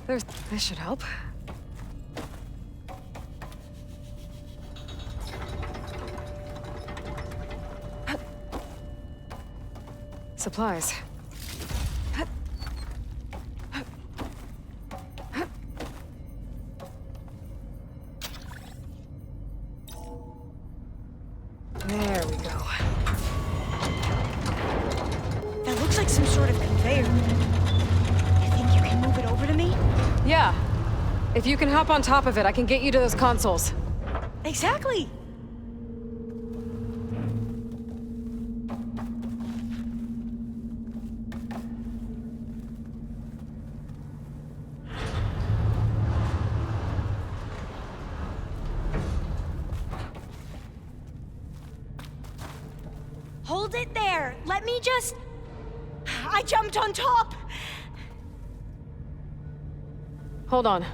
This should help. Supplies. There we go. That looks like some sort of conveyor. You think you can move it over to me? Yeah. If you can hop on top of it, I can get you to those consoles. Exactly! let me just... I jumped on top! Hold on.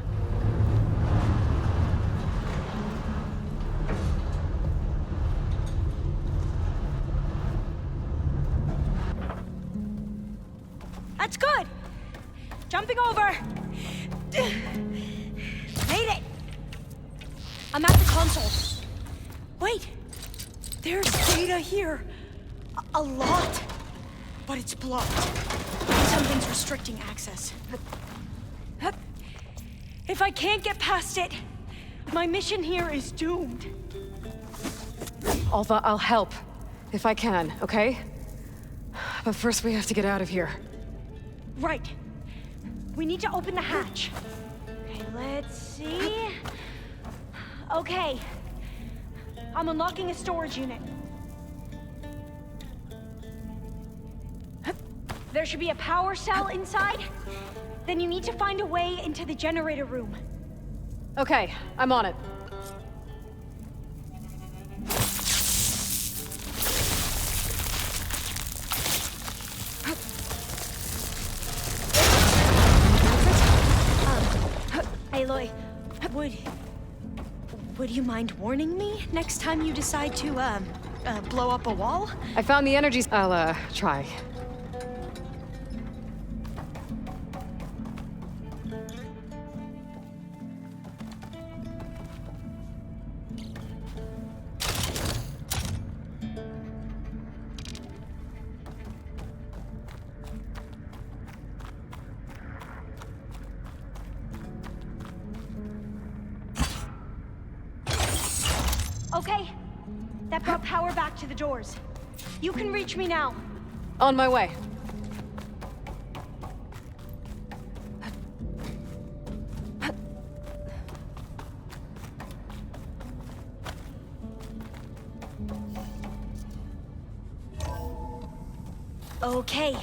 That's good! Jumping over! Made it! I'm at the console. Wait! There's data here. A lot. But it's blocked. Something's restricting access. If I can't get past it, my mission here is doomed. Alva, I'll help. If I can, okay? But first we have to get out of here. Right. We need to open the hatch. Okay, let's see. Okay. I'm unlocking a storage unit. There should be a power cell inside. Then you need to find a way into the generator room. Okay, I'm on it. Aloy, would you mind warning me next time you decide to, blow up a wall? I found the energies. I'll, try. Okay. That brought power back to the doors. You can reach me now. On my way. Okay.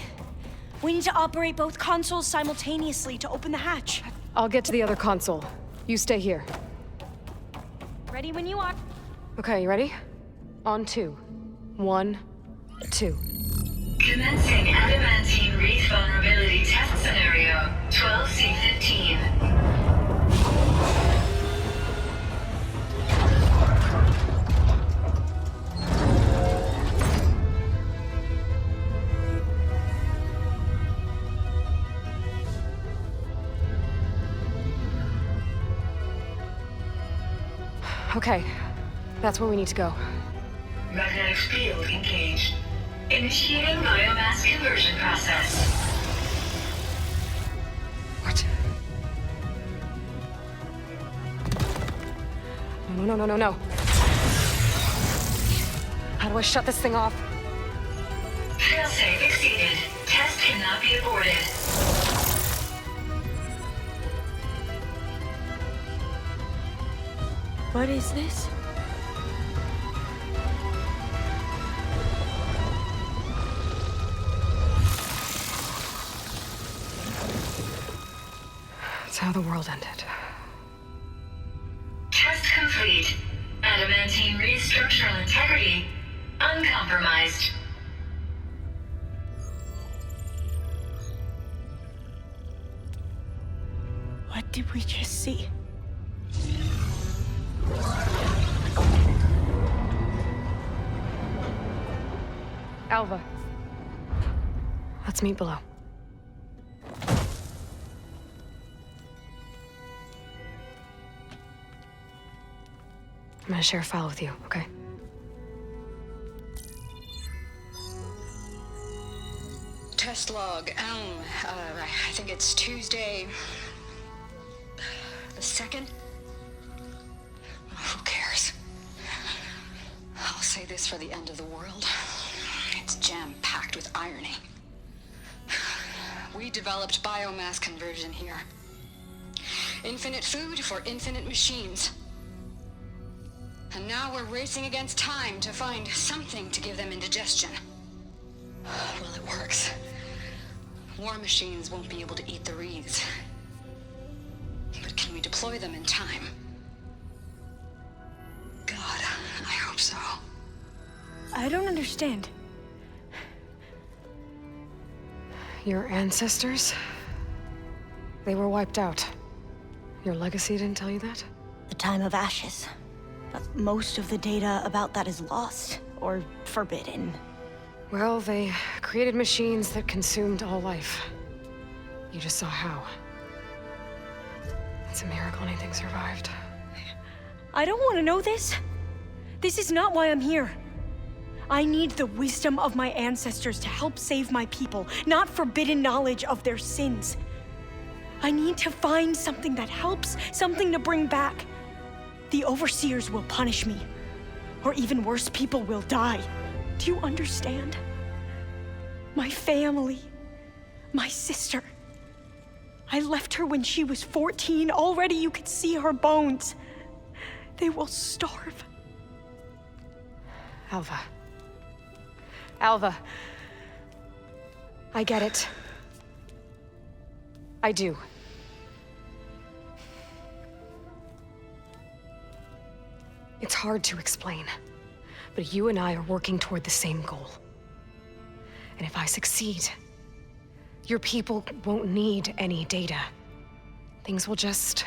We need to operate both consoles simultaneously to open the hatch. I'll get to the other console. You stay here. Ready when you are. Okay, you ready? On 2. 1, 2. Commencing adamantine wreath vulnerability test scenario 12C15. Okay, that's where we need to go. Magnetic field engaged. Initiating biomass conversion process. What? No. How do I shut this thing off? Failsafe exceeded. Test cannot be aborted. What is this? It's how the world ended. Test complete. Adamantine wreath structural integrity uncompromised. What did we just see? Alva. Let's meet below. I'm gonna share a file with you, okay? Test log, I think it's Tuesday... the 2nd? Who cares? I'll say this for the end of the world. It's jam-packed with irony. We developed biomass conversion here. Infinite food for infinite machines. And now we're racing against time to find something to give them indigestion. Well, it works. War machines won't be able to eat the wreaths. But can we deploy them in time? God, I hope so. I don't understand. Your ancestors? They were wiped out. Your legacy didn't tell you that? The time of ashes. But most of the data about that is lost, or forbidden. Well, they created machines that consumed all life. You just saw how. It's a miracle anything survived. I don't want to know this. This is not why I'm here. I need the wisdom of my ancestors to help save my people, not forbidden knowledge of their sins. I need to find something that helps, something to bring back. The overseers will punish me. Or even worse, people will die. Do you understand? My family, my sister. I left her when she was 14. Already you could see her bones. They will starve. Alva. Alva. I get it. I do. It's hard to explain, but you and I are working toward the same goal. And if I succeed, your people won't need any data. Things will just...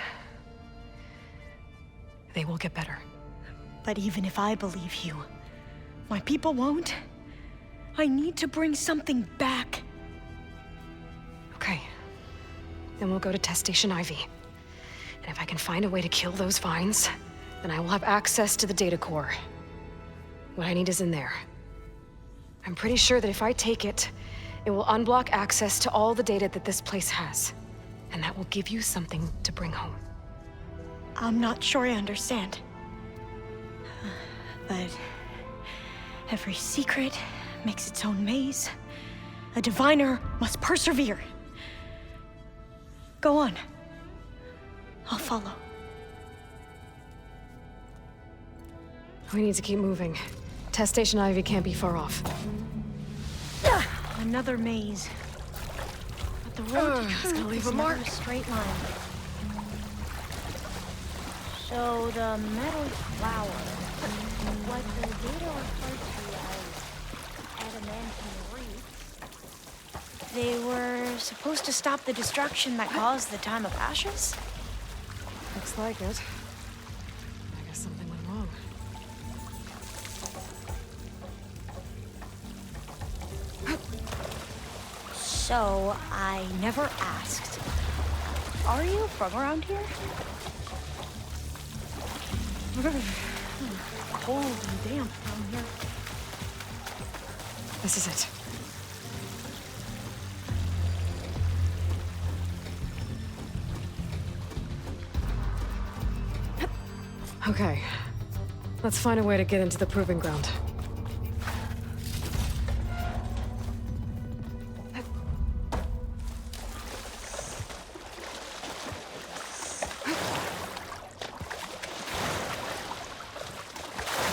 they will get better. But even if I believe you, my people won't. I need to bring something back. Okay. Then we'll go to Test Station Ivy. And if I can find a way to kill those vines, then I will have access to the data core. What I need is in there. I'm pretty sure that if I take it, it will unblock access to all the data that this place has. And that will give you something to bring home. I'm not sure I understand. But every secret makes its own maze. A diviner must persevere. Go on. I'll follow. We need to keep moving. Test Station Ivy can't be far off. Another maze. But the road to It's gonna leave truth a is never mark. a straight line. So the metal flower, what the data refers to as adamantine wreaths, they were supposed to stop the destruction that caused the time of ashes? Looks like it. I guess something went wrong. So, I never asked. Are you from around here? Cold and damp down here. This is it. Okay. Let's find a way to get into the proving ground.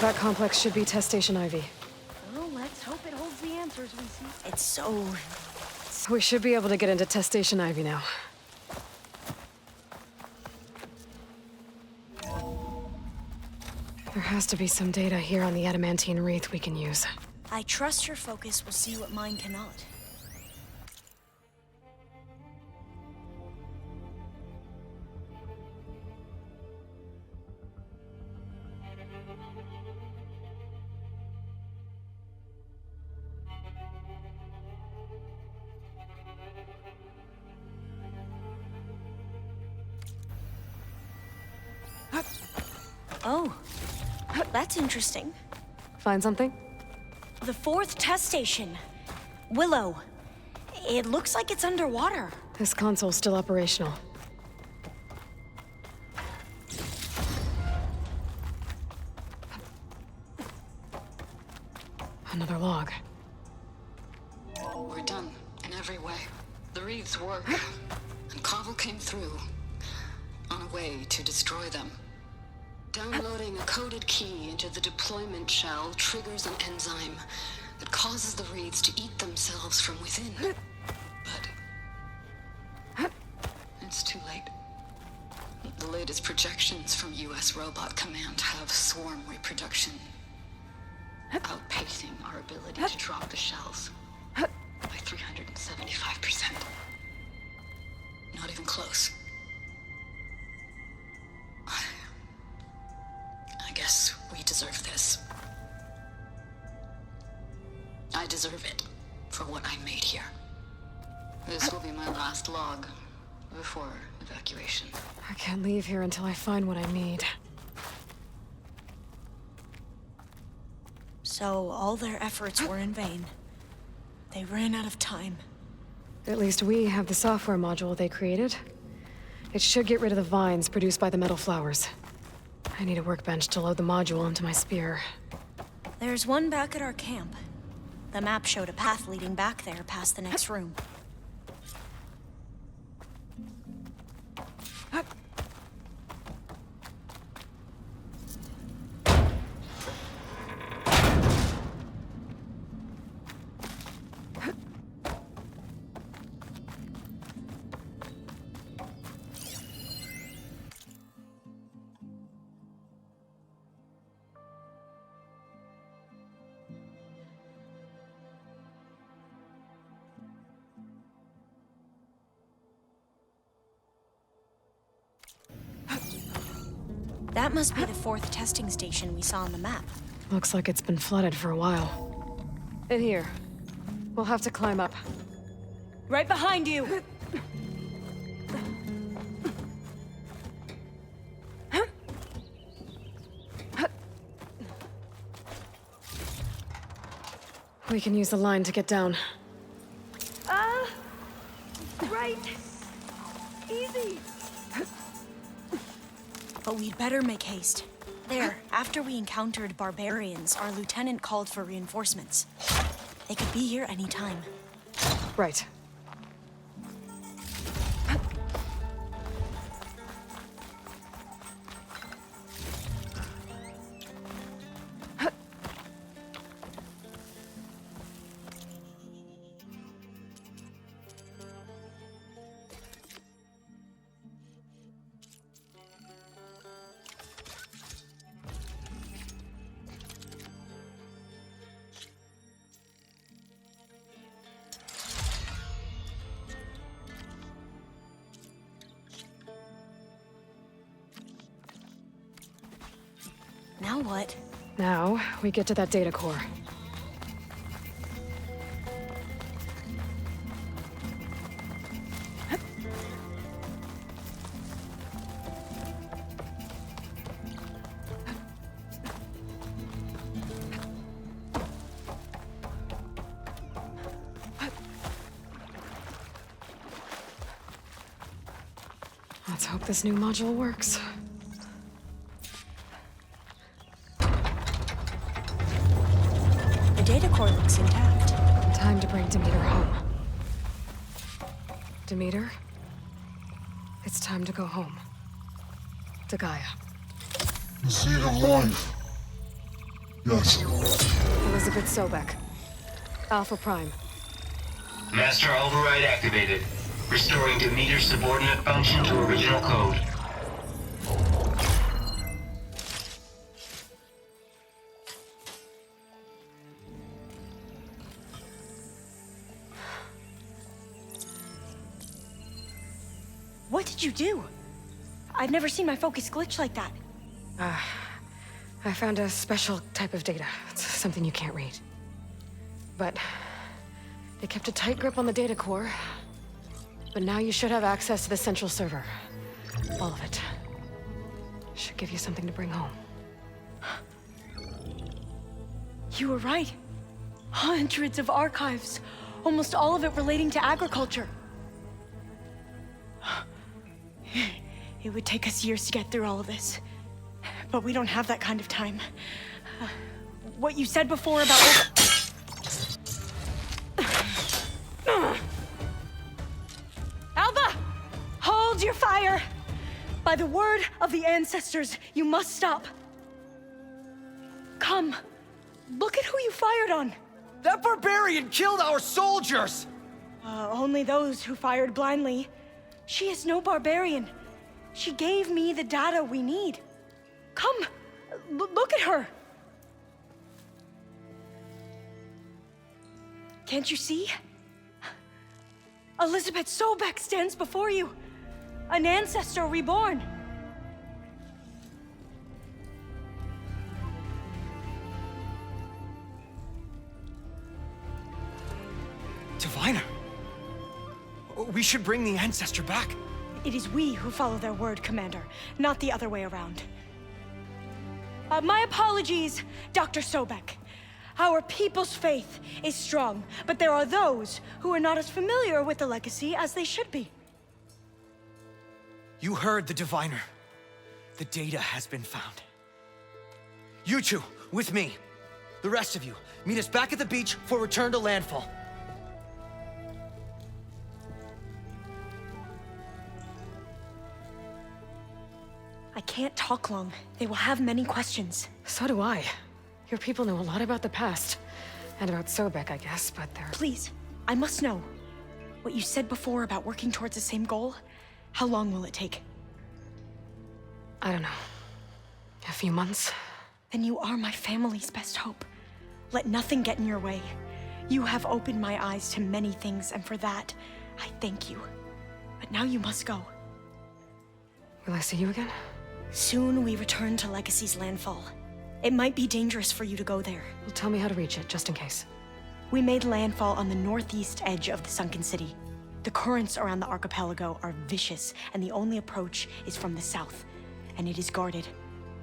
That complex should be Test Station Ivy. Well, let's hope it holds the answers we see. It's so... We should be able to get into Test Station Ivy now. There has to be some data here on the adamantine wreath we can use. I trust your focus will see what mine cannot. Oh, that's interesting. Find something? The 4th test station. Willow. It looks like it's underwater. This console's still operational. Another log. We're done, in every way. The wreaths work, and Cobble came through, on a way to destroy them. Downloading a coded key into the deployment shell triggers an enzyme that causes the wreaths to eat themselves from within. But it's too late. The latest projections from U.S. Robot Command have swarm reproduction, outpacing our ability to drop the shells by 375%. close. I guess we deserve this. I deserve it for what I made here. This will be my last log before evacuation. I can't leave here until I find what I need. So all their efforts were in vain. They ran out of time. At least we have the software module they created. It should get rid of the vines produced by the metal flowers. I need a workbench to load the module into my spear. There's one back at our camp. The map showed a path leading back there past the next room. That must be the 4th testing station we saw on the map. Looks like it's been flooded for a while. In here. We'll have to climb up. Right behind you! We can use the line to get down. Right. Easy. But we'd better make haste. There, after we encountered barbarians, our lieutenant called for reinforcements. They could be here any time. Right. Now what? Now, we get to that data core. Let's hope this new module works. The data core looks intact. Time to bring Demeter home. Demeter? It's time to go home. To Gaia. The seed of life. Yes. Elizabeth Sobek. Alpha Prime. Master override activated. Restoring Demeter's subordinate function to original code. What did you do? I've never seen my focus glitch like that. I found a special type of data. It's something you can't read. But they kept a tight grip on the data core. But now you should have access to the central server. All of it. Should give you something to bring home. You were right. Hundreds of archives. Almost all of it relating to agriculture. It would take us years to get through all of this. But we don't have that kind of time. What you said before about... Alva! Hold your fire! By the word of the ancestors, you must stop. Come. Look at who you fired on. That barbarian killed our soldiers! Only those who fired blindly. She is no barbarian. She gave me the data we need. Come, look at her. Can't you see? Elizabeth Sobek stands before you. An ancestor reborn! Diviner! We should bring the ancestor back. It is we who follow their word, Commander, not the other way around. My apologies, Dr. Sobek. Our people's faith is strong, but there are those who are not as familiar with the legacy as they should be. You heard the diviner. The data has been found. You two, with me. The rest of you, meet us back at the beach for return to landfall. I can't talk long. They will have many questions. So do I. Your people know a lot about the past. And about Sobek, I guess, but they're... Please, I must know. What you said before about working towards the same goal, how long will it take? I don't know. A few months? Then you are my family's best hope. Let nothing get in your way. You have opened my eyes to many things, and for that, I thank you. But now you must go. Will I see you again? Soon we return to Legacy's landfall. It might be dangerous for you to go there. Well, tell me how to reach it, just in case. We made landfall on the northeast edge of the sunken city. The currents around the archipelago are vicious, and the only approach is from the south. And it is guarded.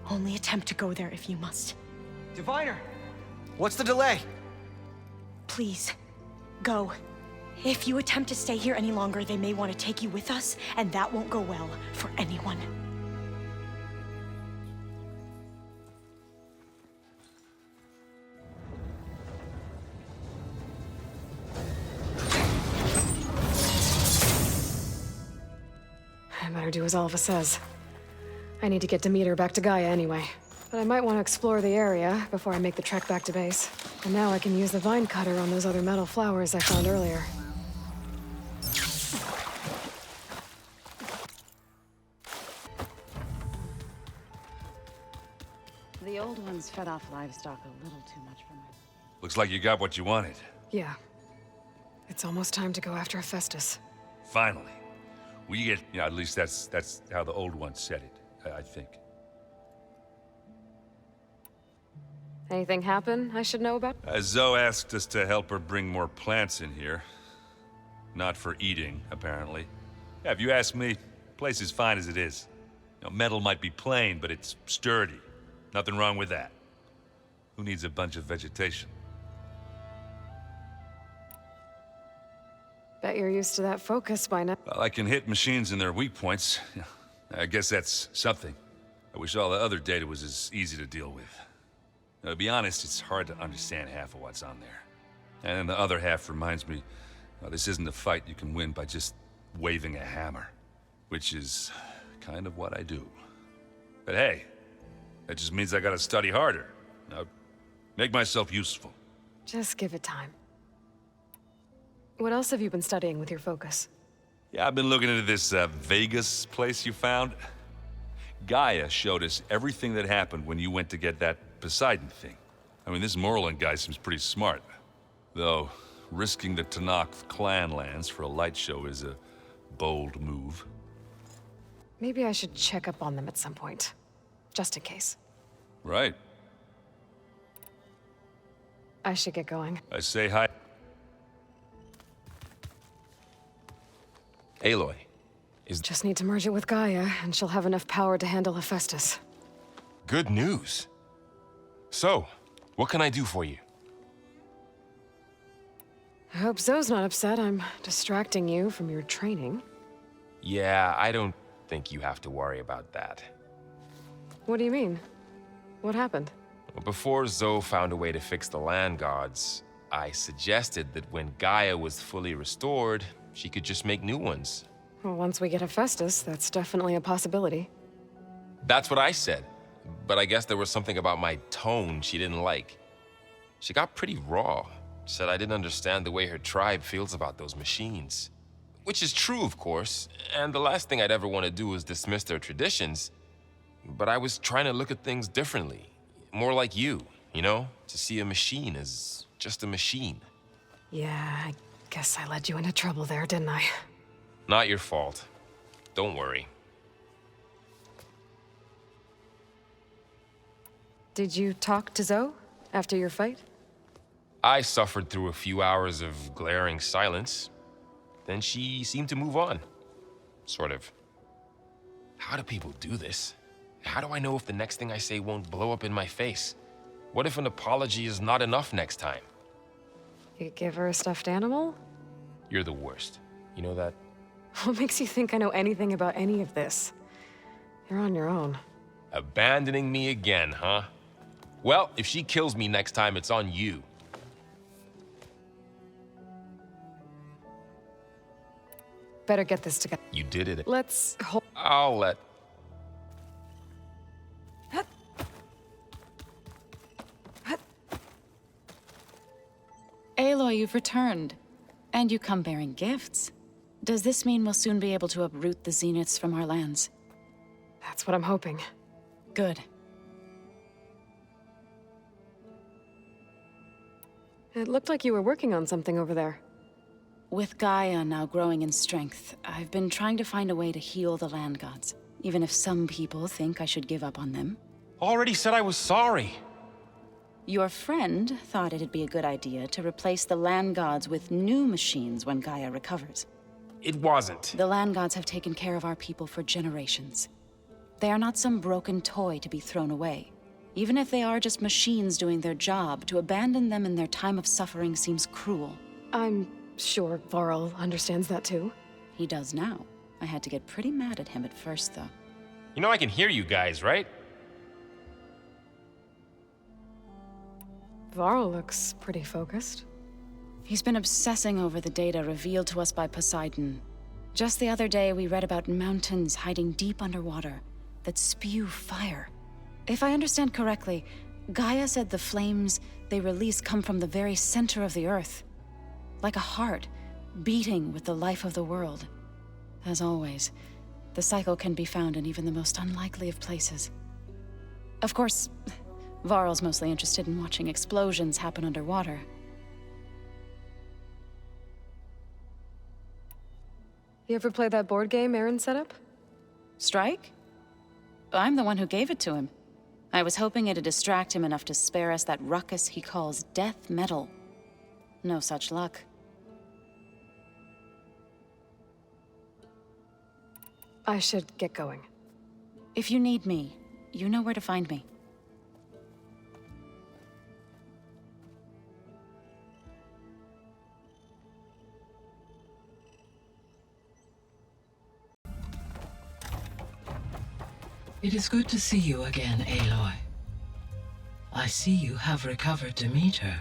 Only attempt to go there if you must. Diviner! What's the delay? Please, go. If you attempt to stay here any longer, they may want to take you with us, and that won't go well for anyone. I better do as Alva says. I need to get Demeter back to Gaia anyway. But I might want to explore the area before I make the trek back to base. And now I can use the vine cutter on those other metal flowers I found earlier. The old ones fed off livestock a little too much for my... Looks like you got what you wanted. Yeah. It's almost time to go after Hephaestus. Finally. We get... Yeah, at least that's how the old ones said it, I think. Anything happen I should know about? Zoe asked us to help her bring more plants in here. Not for eating, apparently. Yeah, if you ask me, the place is fine as it is. You know, metal might be plain, but it's sturdy. Nothing wrong with that. Who needs a bunch of vegetation? Bet you're used to that focus by now. Well, I can hit machines in their weak points. I guess that's something. I wish all the other data was as easy to deal with. Now, to be honest, it's hard to understand half of what's on there. And then the other half reminds me, this isn't a fight you can win by just waving a hammer. Which is kind of what I do. But hey, that just means I gotta study harder. Now, make myself useful. Just give it time. What else have you been studying with your focus? Yeah, I've been looking into this Vegas place you found. Gaia showed us everything that happened when you went to get that Poseidon thing. I mean, this Moreland guy seems pretty smart. Though, risking the Tanakh clan lands for a light show is a bold move. Maybe I should check up on them at some point. Just in case. Right. I should get going. I say hi. Aloy, Just need to merge it with Gaia, and she'll have enough power to handle Hephaestus. Good news. So, what can I do for you? I hope Zoe's not upset I'm distracting you from your training. Yeah, I don't think you have to worry about that. What do you mean? What happened? Well, before Zoe found a way to fix the land gods, I suggested that when Gaia was fully restored, she could just make new ones. Well, once we get Hephaestus, that's definitely a possibility. That's what I said, but I guess there was something about my tone she didn't like. She got pretty raw, said I didn't understand the way her tribe feels about those machines. Which is true, of course, and the last thing I'd ever want to do is dismiss their traditions. But I was trying to look at things differently, more like you know? To see a machine as just a machine. Yeah, I guess I led you into trouble there, didn't I? Not your fault. Don't worry. Did you talk to Zoe after your fight? I suffered through a few hours of glaring silence. Then she seemed to move on. Sort of. How do people do this? How do I know if the next thing I say won't blow up in my face? What if an apology is not enough next time? You give her a stuffed animal? You're the worst. You know that? What makes you think I know anything about any of this? You're on your own. Abandoning me again, huh? Well, if she kills me next time, it's on you. Better get this together. You did it. Let's hold. I'll let... Aloy, you've returned. And you come bearing gifts. Does this mean we'll soon be able to uproot the Zeniths from our lands? That's what I'm hoping. Good. It looked like you were working on something over there. With Gaia now growing in strength, I've been trying to find a way to heal the land gods, even if some people think I should give up on them. Already said I was sorry. Your friend thought it'd be a good idea to replace the land gods with new machines when Gaia recovers. It wasn't. The land gods have taken care of our people for generations. They are not some broken toy to be thrown away. Even if they are just machines doing their job, to abandon them in their time of suffering seems cruel. I'm sure Varl understands that too. He does now. I had to get pretty mad at him at first, though. You know I can hear you guys, right? Varl looks pretty focused. He's been obsessing over the data revealed to us by Poseidon. Just the other day, we read about mountains hiding deep underwater that spew fire. If I understand correctly, Gaia said the flames they release come from the very center of the Earth. Like a heart, beating with the life of the world. As always, the cycle can be found in even the most unlikely of places. Of course, Varl's mostly interested in watching explosions happen underwater. You ever play that board game Aaron set up? Strike? I'm the one who gave it to him. I was hoping it'd distract him enough to spare us that ruckus he calls death metal. No such luck. I should get going. If you need me, you know where to find me. It is good to see you again, Aloy. I see you have recovered Demeter.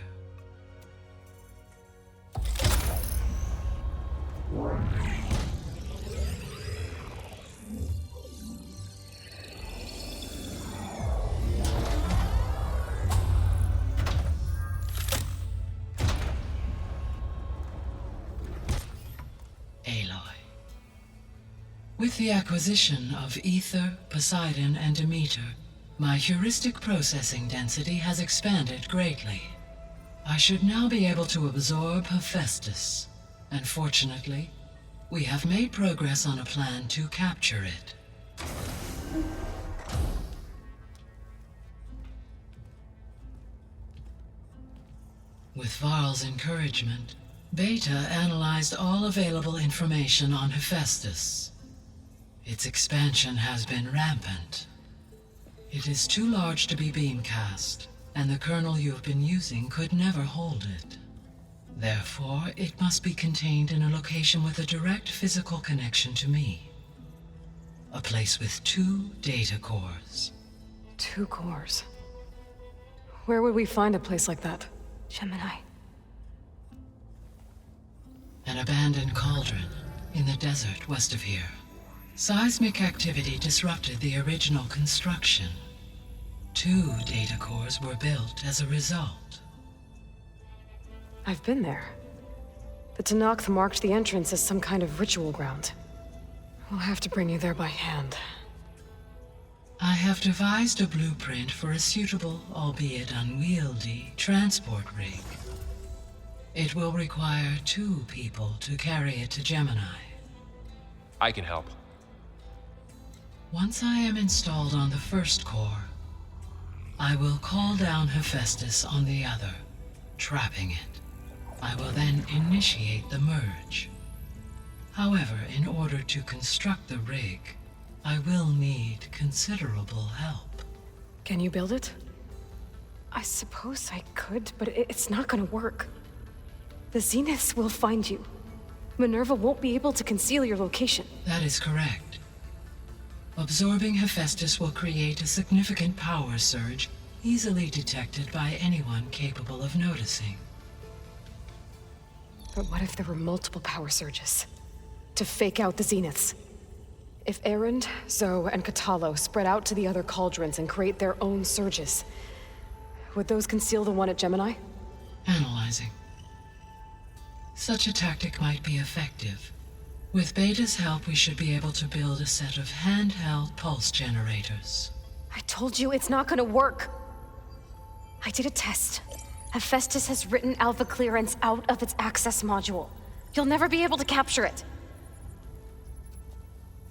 With the acquisition of Ether, Poseidon, and Demeter, my heuristic processing density has expanded greatly. I should now be able to absorb Hephaestus, and fortunately, we have made progress on a plan to capture it. With Varl's encouragement, Beta analyzed all available information on Hephaestus. Its expansion has been rampant. It is too large to be beamcast, and the kernel you have been using could never hold it. Therefore, it must be contained in a location with a direct physical connection to me. A place with 2 data cores. 2 cores? Where would we find a place like that? Gemini. An abandoned cauldron in the desert west of here. Seismic activity disrupted the original construction. 2 data cores were built as a result. I've been there. The Tanakh marked the entrance as some kind of ritual ground. We'll have to bring you there by hand. I have devised a blueprint for a suitable, albeit unwieldy, transport rig. It will require 2 people to carry it to Gemini. I can help. Once I am installed on the first core, I will call down Hephaestus on the other, trapping it. I will then initiate the merge. However, in order to construct the rig, I will need considerable help. Can you build it? I suppose I could, but it's not gonna work. The Zeniths will find you. Minerva won't be able to conceal your location. That is correct. Absorbing Hephaestus will create a significant power surge, easily detected by anyone capable of noticing. But what if there were multiple power surges? To fake out the Zeniths? If Erend, Zoe, and Katalo spread out to the other cauldrons and create their own surges, would those conceal the one at Gemini? Analyzing. Such a tactic might be effective. With Beta's help, we should be able to build a set of handheld pulse generators. I told you it's not gonna work. I did a test. Hephaestus has written Alpha clearance out of its access module. You'll never be able to capture it.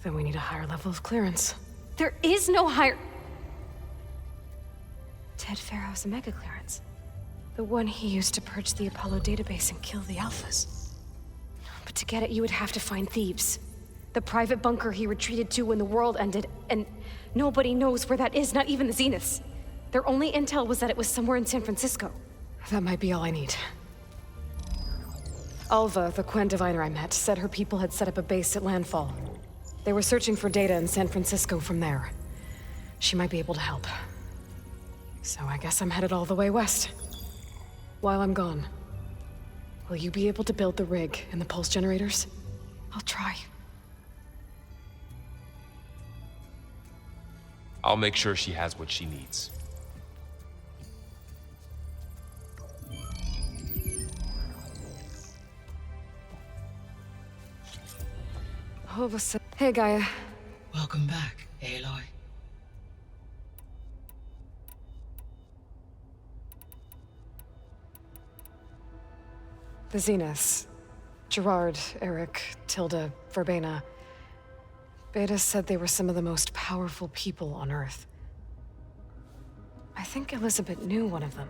Then we need a higher level of clearance. There is no higher... Ted Pharaoh's Omega clearance. The one he used to purge the Apollo database and kill the Alphas. But to get it, you would have to find Thebes. The private bunker he retreated to when the world ended, and nobody knows where that is, not even the Zeniths. Their only intel was that it was somewhere in San Francisco. That might be all I need. Alva, the Quen diviner I met, said her people had set up a base at landfall. They were searching for data in San Francisco from there. She might be able to help. So I guess I'm headed all the way west. While I'm gone, will you be able to build the rig and the pulse generators? I'll try. I'll make sure she has what she needs. Hey, Gaia. Welcome back, Aloy. The Zeniths. Gerard, Eric, Tilda, Verbena. Beta said they were some of the most powerful people on Earth. I think Elizabeth knew one of them.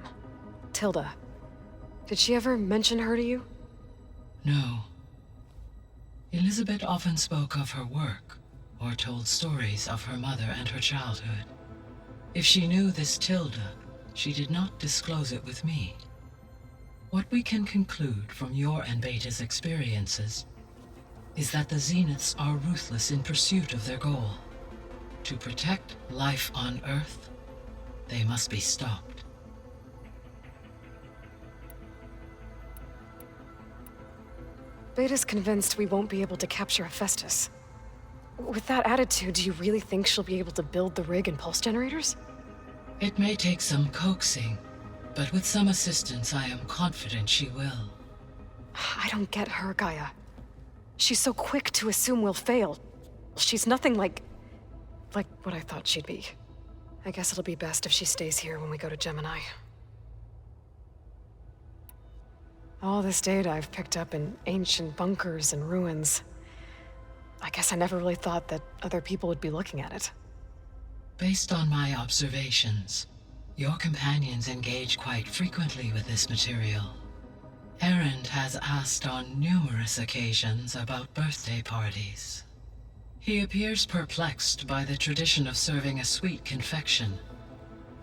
Tilda. Did she ever mention her to you? No. Elizabeth often spoke of her work, or told stories of her mother and her childhood. If she knew this Tilda, she did not disclose it with me. What we can conclude from your and Beta's experiences is that the Zeniths are ruthless in pursuit of their goal. To protect life on Earth, they must be stopped. Beta's convinced we won't be able to capture Hephaestus. With that attitude, do you really think she'll be able to build the rig and pulse generators? It may take some coaxing, but with some assistance, I am confident she will. I don't get her, Gaia. She's so quick to assume we'll fail. She's nothing like what I thought she'd be. I guess it'll be best if she stays here when we go to Gemini. All this data I've picked up in ancient bunkers and ruins. I guess I never really thought that other people would be looking at it. Based on my observations, your companions engage quite frequently with this material. Erend has asked on numerous occasions about birthday parties. He appears perplexed by the tradition of serving a sweet confection,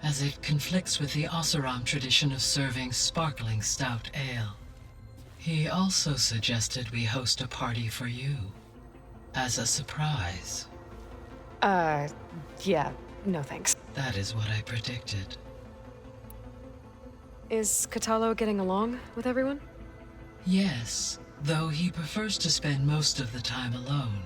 as it conflicts with the Oseram tradition of serving sparkling stout ale. He also suggested we host a party for you, as a surprise. Yeah, no thanks. That is what I predicted. Is Katalo getting along with everyone? Yes, though he prefers to spend most of the time alone.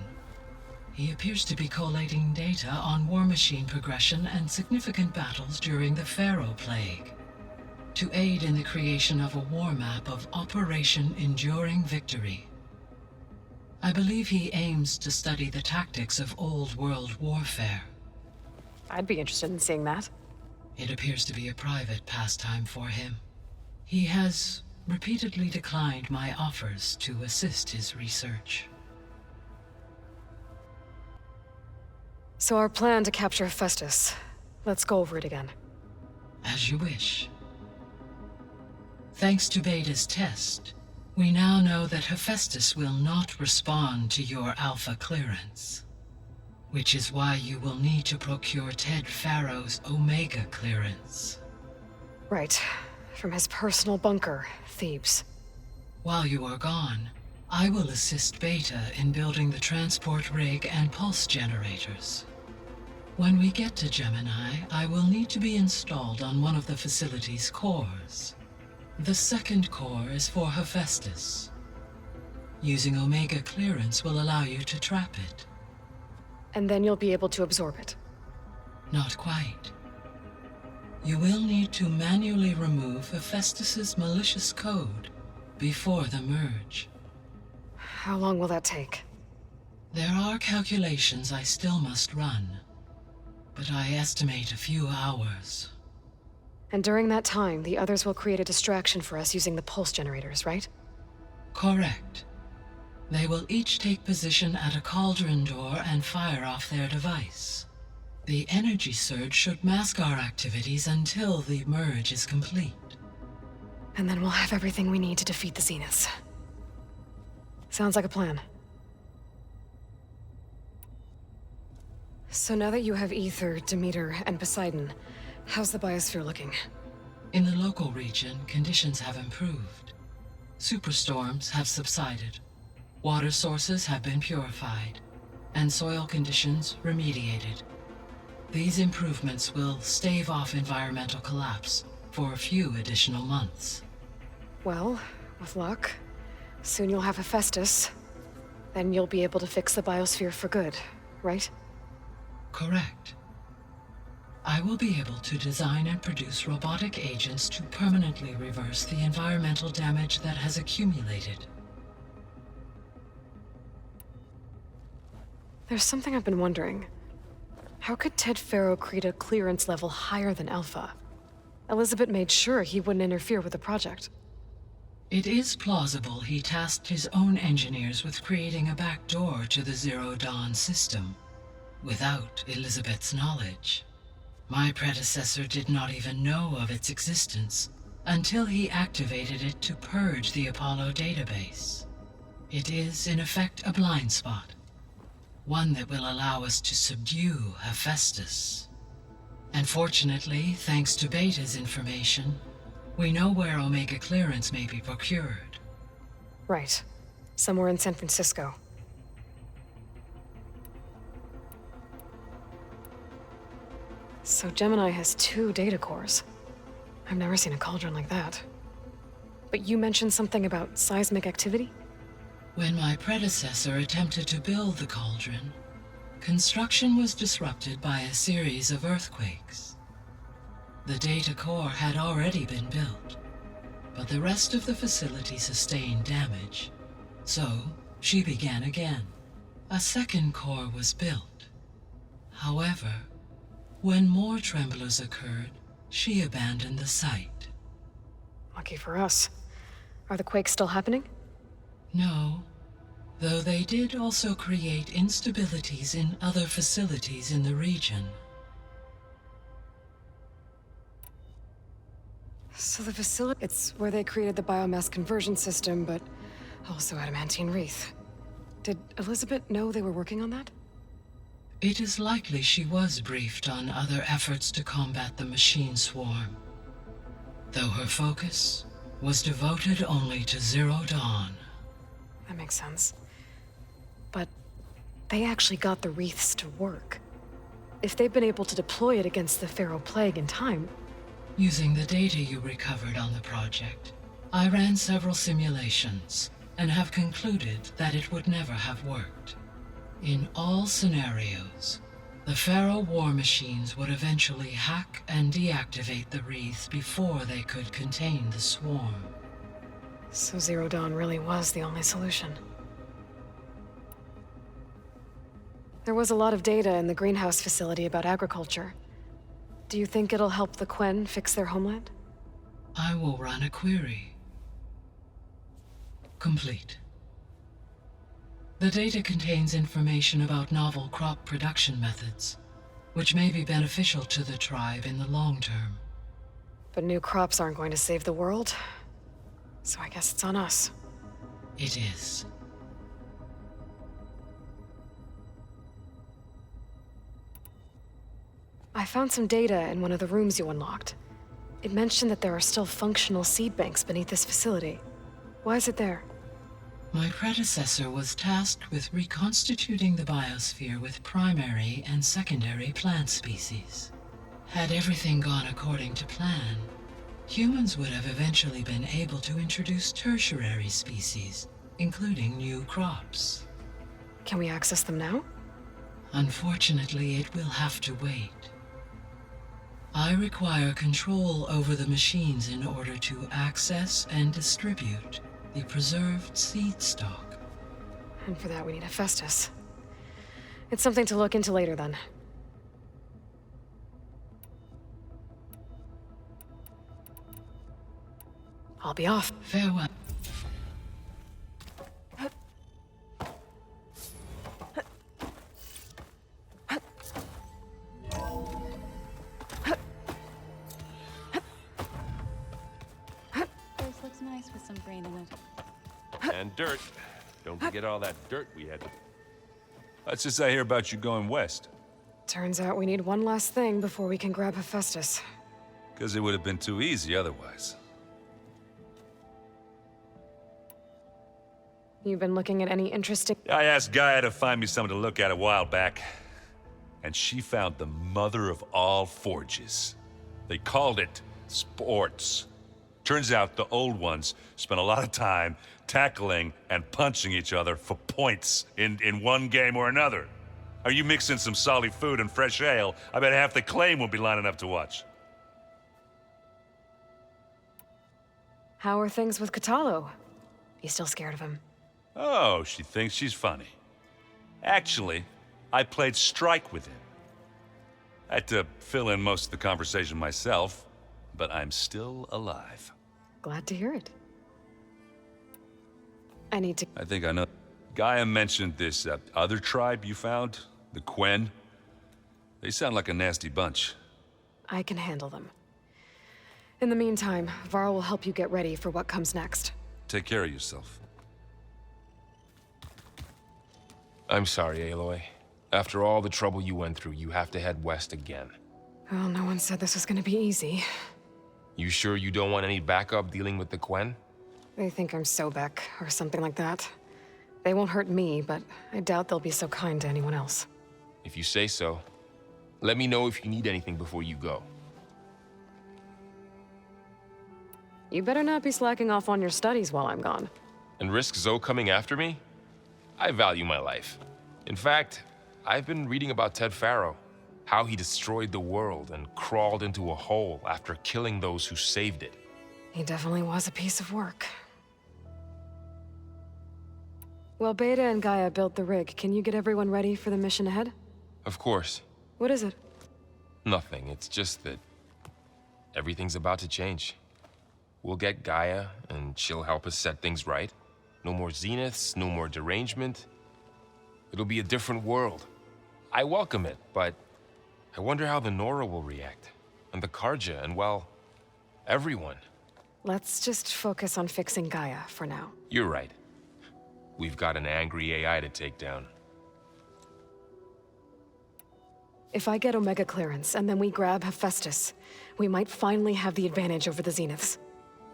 He appears to be collating data on war machine progression and significant battles during the Pharaoh Plague, to aid in the creation of a war map of Operation Enduring Victory. I believe he aims to study the tactics of old world warfare. I'd be interested in seeing that. It appears to be a private pastime for him. He has repeatedly declined my offers to assist his research. So our plan to capture Hephaestus. Let's go over it again. As you wish. Thanks to Beta's test, we now know that Hephaestus will not respond to your Alpha clearance. Which is why you will need to procure Ted Farrow's Omega clearance. Right. From his personal bunker, Thebes. While you are gone, I will assist Beta in building the transport rig and pulse generators. When we get to Gemini, I will need to be installed on one of the facility's cores. The second core is for Hephaestus. Using Omega clearance will allow you to trap it. And then you'll be able to absorb it. Not quite. You will need to manually remove Hephaestus's malicious code before the merge. How long will that take? There are calculations I still must run, but I estimate a few hours. And during that time, the others will create a distraction for us using the pulse generators, right? Correct. They will each take position at a cauldron door and fire off their device. The energy surge should mask our activities until the merge is complete. And then we'll have everything we need to defeat the Zeniths. Sounds like a plan. So now that you have Ether, Demeter, and Poseidon, how's the biosphere looking? In the local region, conditions have improved. Superstorms have subsided. Water sources have been purified, and soil conditions remediated. These improvements will stave off environmental collapse for a few additional months. Well, with luck, soon you'll have Hephaestus. Then you'll be able to fix the biosphere for good, right? Correct. I will be able to design and produce robotic agents to permanently reverse the environmental damage that has accumulated. There's something I've been wondering. How could Ted Farrow create a clearance level higher than Alpha? Elizabeth made sure he wouldn't interfere with the project. It is plausible he tasked his own engineers with creating a backdoor to the Zero Dawn system, without Elizabeth's knowledge. My predecessor did not even know of its existence until he activated it to purge the Apollo database. It is, in effect, a blind spot. One that will allow us to subdue Hephaestus. And fortunately, thanks to Beta's information, we know where Omega clearance may be procured. Right. Somewhere in San Francisco. So Gemini has 2 data cores. I've never seen a cauldron like that. But you mentioned something about seismic activity? When my predecessor attempted to build the cauldron, construction was disrupted by a series of earthquakes. The data core had already been built, but the rest of the facility sustained damage. So, she began again. A second core was built. However, when more tremblers occurred, she abandoned the site. Lucky for us. Are the quakes still happening? No, though they did also create instabilities in other facilities in the region. So the facility, it's where they created the biomass conversion system, but also adamantine wreath. Did Elizabeth know they were working on that? It is likely she was briefed on other efforts to combat the machine swarm, though her focus was devoted only to Zero Dawn. That makes sense. But they actually got the wreaths to work. If they've been able to deploy it against the Pharaoh Plague in time... Using the data you recovered on the project, I ran several simulations and have concluded that it would never have worked. In all scenarios, the Pharaoh war machines would eventually hack and deactivate the wreaths before they could contain the swarm. So Zero Dawn really was the only solution. There was a lot of data in the greenhouse facility about agriculture. Do you think it'll help the Quen fix their homeland? I will run a query. Complete. The data contains information about novel crop production methods, which may be beneficial to the tribe in the long term. But new crops aren't going to save the world, so I guess it's on us. It is. I found some data in one of the rooms you unlocked. It mentioned that there are still functional seed banks beneath this facility. Why is it there? My predecessor was tasked with reconstituting the biosphere with primary and secondary plant species. Had everything gone according to plan, humans would have eventually been able to introduce tertiary species, including new crops. Can we access them now? Unfortunately, it will have to wait. I require control over the machines in order to access and distribute the preserved seed stock. And for that we need Hephaestus. It's something to look into later then. I'll be off. Farewell. This looks nice with some green in it. And dirt. Don't forget all that dirt we had to... What's this I hear about you going west? Turns out we need one last thing before we can grab Hephaestus. Because it would have been too easy otherwise. You've been looking at any interesting... I asked Gaia to find me something to look at a while back, and she found the mother of all forges. They called it sports. Turns out the old ones spent a lot of time tackling and punching each other for points in one game or another. Are you mixing some solid food and fresh ale? I bet half the claim will be lining up to watch. How are things with Katalo? You still scared of him? Oh, she thinks she's funny. Actually, I played strike with him. I had to fill in most of the conversation myself, but I'm still alive. Glad to hear it. I need to... I think I know. Gaia mentioned this other tribe you found, the Quen. They sound like a nasty bunch. I can handle them. In the meantime, Varl will help you get ready for what comes next. Take care of yourself. I'm sorry, Aloy. After all the trouble you went through, you have to head west again. Well, no one said this was gonna be easy. You sure you don't want any backup dealing with the Quen? They think I'm Sobek, or something like that. They won't hurt me, but I doubt they'll be so kind to anyone else. If you say so. Let me know if you need anything before you go. You better not be slacking off on your studies while I'm gone. And risk Zoe coming after me? I value my life. In fact, I've been reading about Ted Faro. How he destroyed the world and crawled into a hole after killing those who saved it. He definitely was a piece of work. Well, Beta and Gaia built the rig. Can you get everyone ready for the mission ahead? Of course. What is it? Nothing. It's just that everything's about to change. We'll get Gaia, and she'll help us set things right. No more zeniths, no more derangement. It'll be a different world. I welcome it, but I wonder how the Nora will react. And the Karja, and well, everyone. Let's just focus on fixing Gaia for now. You're right. We've got an angry AI to take down. If I get Omega clearance, and then we grab Hephaestus, we might finally have the advantage over the Zeniths.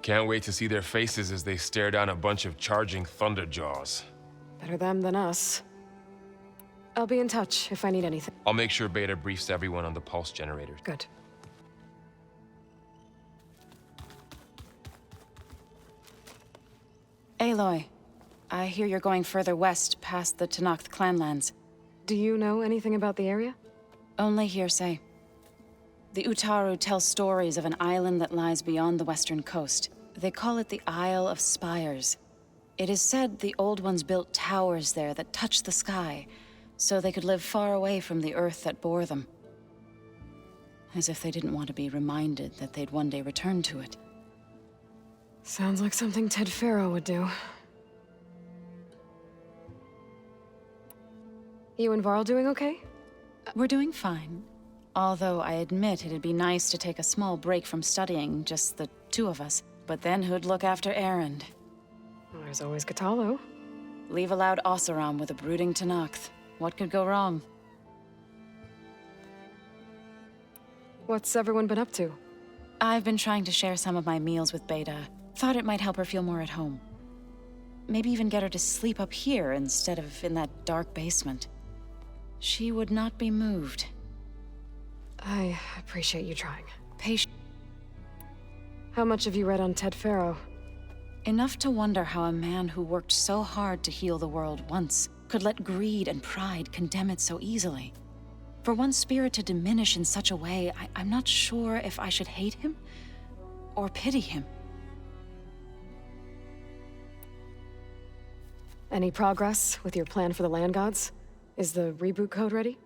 Can't wait to see their faces as they stare down a bunch of charging Thunderjaws. Better them than us. I'll be in touch if I need anything. I'll make sure Beta briefs everyone on the pulse generators. Good. Aloy, I hear you're going further west past the Tenakth clanlands. Do you know anything about the area? Only hearsay. The Utaru tell stories of an island that lies beyond the western coast. They call it the Isle of Spires. It is said the Old Ones built towers there that touch the sky, so they could live far away from the earth that bore them. As if they didn't want to be reminded that they'd one day return to it. Sounds like something Ted Faro would do. You and Varl doing okay? We're doing fine. Although I admit it'd be nice to take a small break from studying, just the two of us. But then who'd look after Erend? Well, there's always Katalo. Leave allowed Oseram with a brooding Tenakth. What could go wrong? What's everyone been up to? I've been trying to share some of my meals with Beta. Thought it might help her feel more at home. Maybe even get her to sleep up here instead of in that dark basement. She would not be moved. I appreciate you trying. Patient. How much have you read on Ted Faro? Enough to wonder how a man who worked so hard to heal the world once could let greed and pride condemn it so easily. For one spirit to diminish in such a way, I'm not sure if I should hate him or pity him. Any progress with your plan for the land gods? Is the reboot code ready?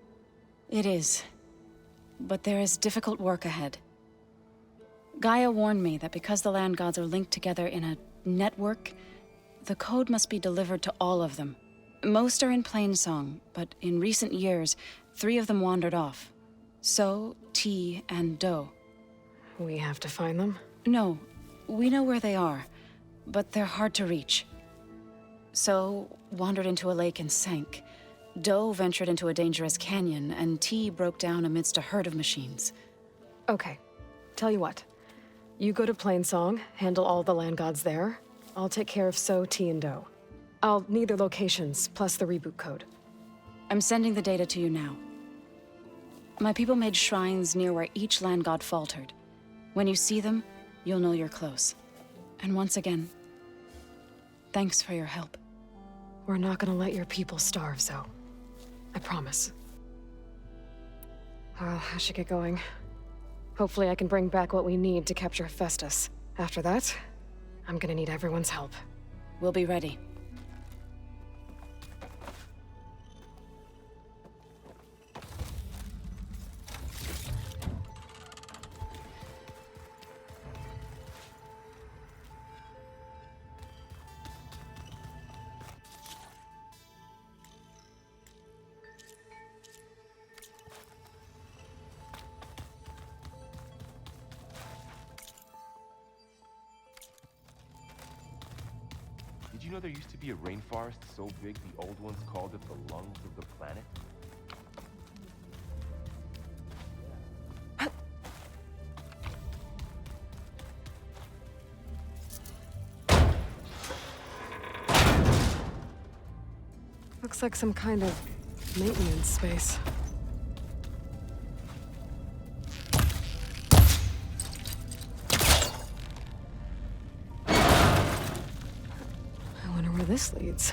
It is. But there is difficult work ahead. Gaia warned me that because the land gods are linked together in a network, the code must be delivered to all of them. Most are in Plainsong, but in recent years, 3 of them wandered off. So, T, and Do. We have to find them? No, we know where they are, but they're hard to reach. So, wandered into a lake and sank. Do ventured into a dangerous canyon, and T broke down amidst a herd of machines. Okay. Tell you what. You go to Plainsong, handle all the land gods there. I'll take care of So, T, and Do. I'll need their locations, plus the reboot code. I'm sending the data to you now. My people made shrines near where each land god faltered. When you see them, you'll know you're close. And once again, thanks for your help. We're not gonna let your people starve, Zo. I promise. Well, I should get going. Hopefully I can bring back what we need to capture Hephaestus. After that, I'm gonna need everyone's help. We'll be ready. Did you know there used to be a rainforest so big the old ones called it the lungs of the planet? Looks like some kind of maintenance space. I wonder where this leads.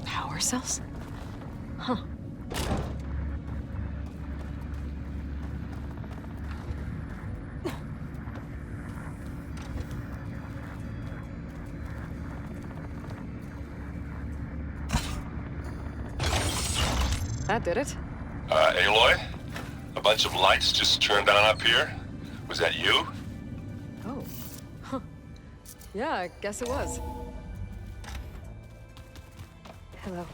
Power cells? Huh. That did it. Aloy? A bunch of lights just turned on up here? Was that you? Oh. Huh. Yeah, I guess it was. Hello.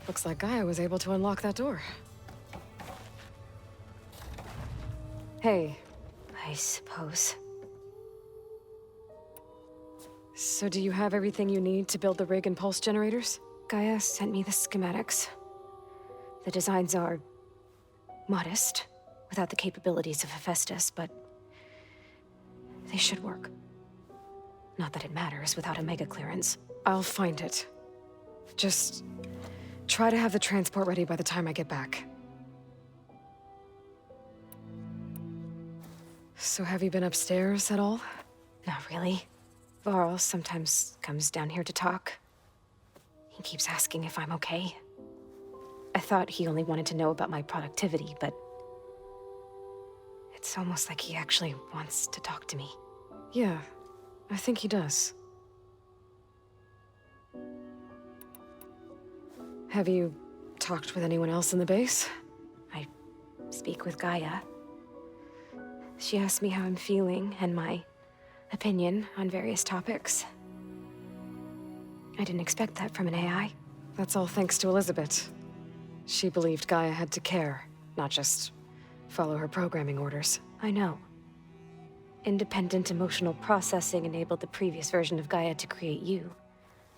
Looks like Gaia was able to unlock that door. Hey. I suppose. So do you have everything you need to build the rig and pulse generators? Gaia sent me the schematics. The designs are modest, without the capabilities of Hephaestus, but they should work. Not that it matters without a mega clearance. I'll find it. Just try to have the transport ready by the time I get back. So have you been upstairs at all? Not really. Varl sometimes comes down here to talk. He keeps asking if I'm okay. I thought he only wanted to know about my productivity, but it's almost like he actually wants to talk to me. Yeah, I think he does. Have you talked with anyone else in the base? I speak with Gaia. She asked me how I'm feeling and my opinion on various topics. I didn't expect that from an AI. That's all thanks to Elizabeth. She believed Gaia had to care, not just follow her programming orders. I know. Independent emotional processing enabled the previous version of Gaia to create you,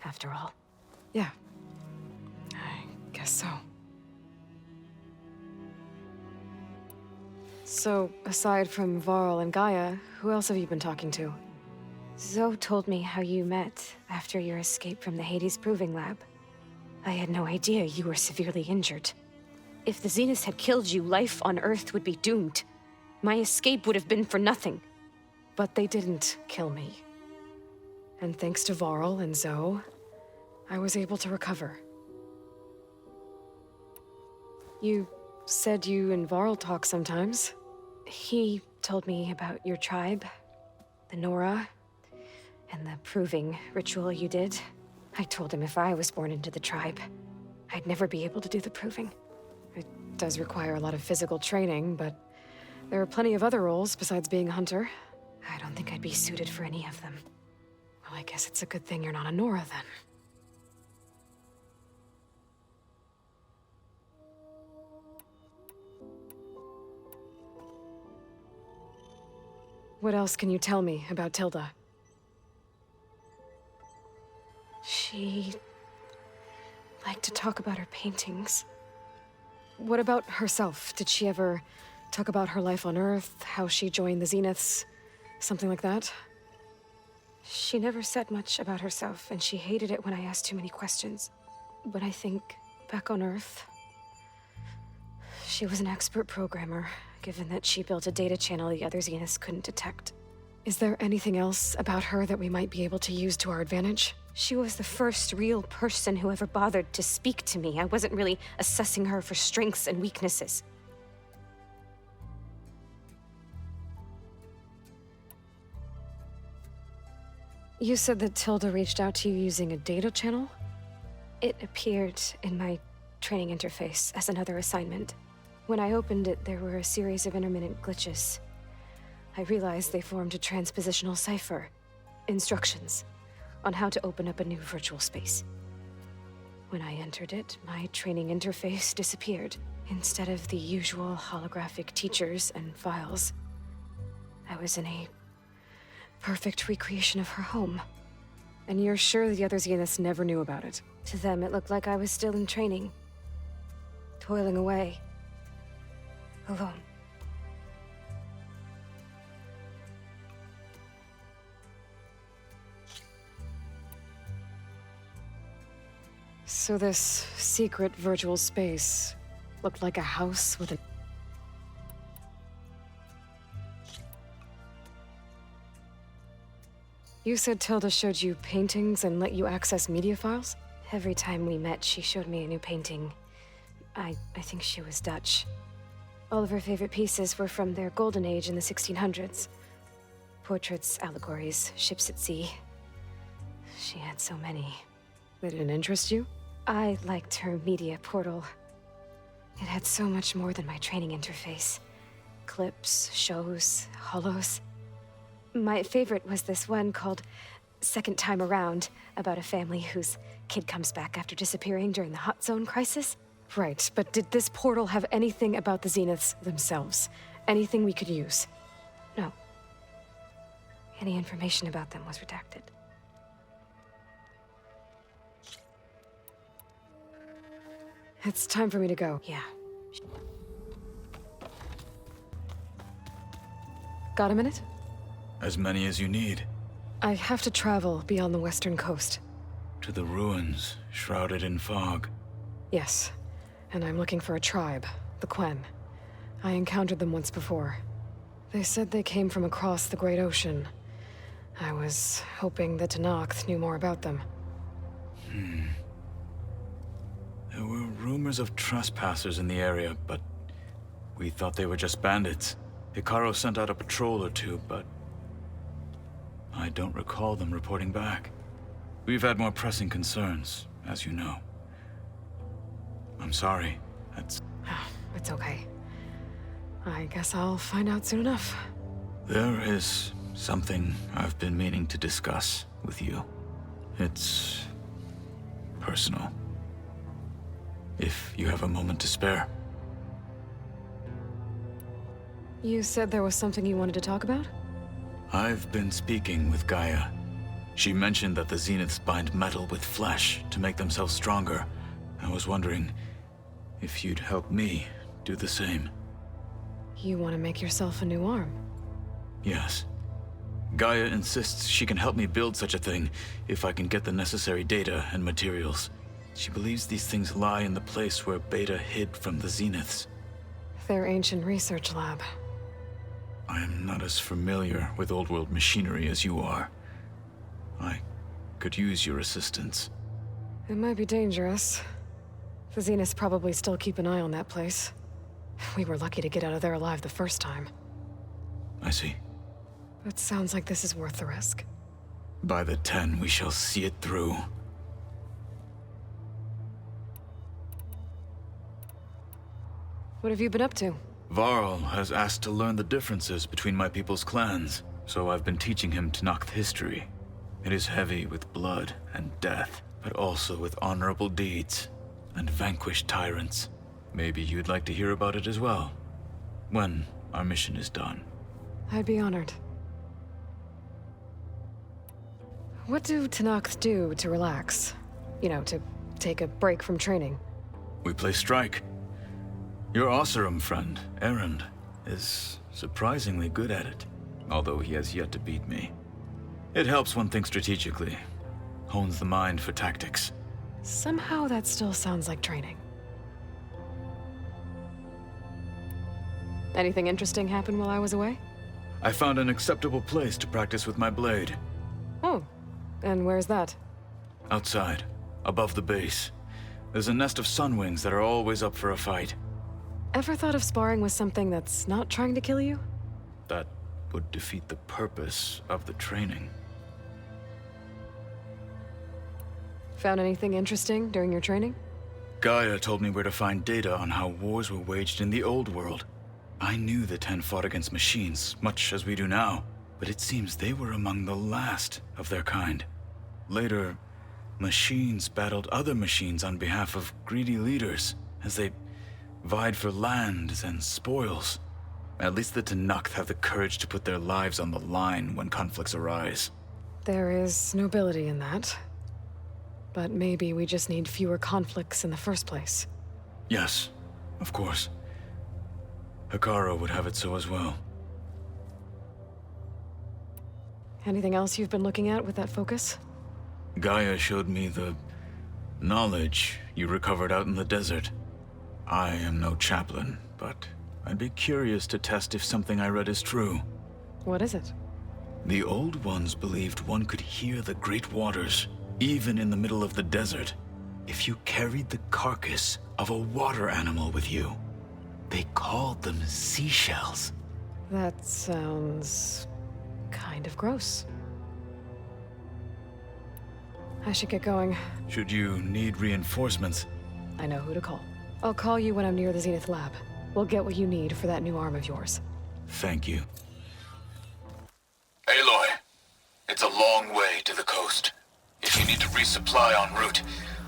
after all. Yeah. I guess so. So, aside from Varl and Gaia, who else have you been talking to? Zoe told me how you met after your escape from the Hades Proving Lab. I had no idea you were severely injured. If the Zeniths had killed you, life on Earth would be doomed. My escape would have been for nothing. But they didn't kill me. And thanks to Varl and Zoe, I was able to recover. You said you and Varl talk sometimes. He told me about your tribe, the Nora, and the proving ritual you did. I told him if I was born into the tribe, I'd never be able to do the proving. It does require a lot of physical training, but there are plenty of other roles besides being a hunter. I don't think I'd be suited for any of them. Well, I guess it's a good thing you're not a Nora, then. What else can you tell me about Tilda? She liked to talk about her paintings. What about herself? Did she ever talk about her life on Earth, how she joined the Zeniths, something like that? She never said much about herself, and she hated it when I asked too many questions. But I think back on Earth, she was an expert programmer, given that she built a data channel the other Zeniths couldn't detect. Is there anything else about her that we might be able to use to our advantage? She was the first real person who ever bothered to speak to me. I wasn't really assessing her for strengths and weaknesses. You said that Tilda reached out to you using a data channel? It appeared in my training interface as another assignment. When I opened it, there were a series of intermittent glitches. I realized they formed a transpositional cipher. Instructions on how to open up a new virtual space. When I entered it, my training interface disappeared. Instead of the usual holographic teachers and files, I was in a perfect recreation of her home. And you're sure the other Zeniths never knew about it? To them, it looked like I was still in training. Toiling away. Alone. So this secret virtual space looked like a house with a... You said Tilda showed you paintings and let you access media files? Every time we met, she showed me a new painting. I think she was Dutch. All of her favorite pieces were from their golden age in the 1600s. Portraits, allegories, ships at sea. She had so many. They didn't interest you? I liked her media portal. It had so much more than my training interface. Clips, shows, holos. My favorite was this one called Second Time Around, about a family whose kid comes back after disappearing during the Hot Zone crisis. Right, but did this portal have anything about the Zeniths themselves? Anything we could use? No. Any information about them was redacted. It's time for me to go. Yeah. Got a minute? As many as you need. I have to travel beyond the western coast. To the ruins, shrouded in fog. Yes, and I'm looking for a tribe, the Quen. I encountered them once before. They said they came from across the Great Ocean. I was hoping that Tenakth knew more about them. There were rumors of trespassers in the area, but we thought they were just bandits. Hekarro sent out a patrol or two, but I don't recall them reporting back. We've had more pressing concerns, as you know. I'm sorry. It's okay. I guess I'll find out soon enough. There is something I've been meaning to discuss with you. It's personal. If you have a moment to spare. You said there was something you wanted to talk about? I've been speaking with Gaia. She mentioned that the Zeniths bind metal with flesh to make themselves stronger. I was wondering if you'd help me do the same. You want to make yourself a new arm? Yes. Gaia insists she can help me build such a thing if I can get the necessary data and materials. She believes these things lie in the place where Beta hid from the Zeniths. Their ancient research lab. I am not as familiar with old world machinery as you are. I could use your assistance. It might be dangerous. The Zeniths probably still keep an eye on that place. We were lucky to get out of there alive the first time. I see. It sounds like this is worth the risk. By the 10, we shall see it through. What have you been up to? Varl has asked to learn the differences between my people's clans, so I've been teaching him Tenakth history. It is heavy with blood and death, but also with honorable deeds and vanquished tyrants. Maybe you'd like to hear about it as well, when our mission is done. I'd be honored. What do Tenakth do to relax? You know, to take a break from training? We play strike. Your Oseram friend, Erend, is surprisingly good at it, although he has yet to beat me. It helps one think strategically, hones the mind for tactics. Somehow that still sounds like training. Anything interesting happen while I was away? I found an acceptable place to practice with my blade. Oh, and where's that? Outside, above the base. There's a nest of sunwings that are always up for a fight. Ever thought of sparring with something that's not trying to kill you? That would defeat the purpose of the training. Found anything interesting during your training? Gaia told me where to find data on how wars were waged in the old world. I knew the 10 fought against machines, much as we do now, but it seems they were among the last of their kind. Later, machines battled other machines on behalf of greedy leaders, as they vied for lands and spoils. At least the Tenakth have the courage to put their lives on the line when conflicts arise. There is nobility in that. But maybe we just need fewer conflicts in the first place. Yes, of course. Hekarro would have it so as well. Anything else you've been looking at with that focus? Gaia showed me the knowledge you recovered out in the desert. I am no chaplain, but I'd be curious to test if something I read is true. What is it? The Old Ones believed one could hear the great waters, even in the middle of the desert, if you carried the carcass of a water animal with you. They called them seashells. That sounds kind of gross. I should get going. Should you need reinforcements? I know who to call. I'll call you when I'm near the Zenith lab. We'll get what you need for that new arm of yours. Thank you. Aloy, it's a long way to the coast. If you need to resupply en route,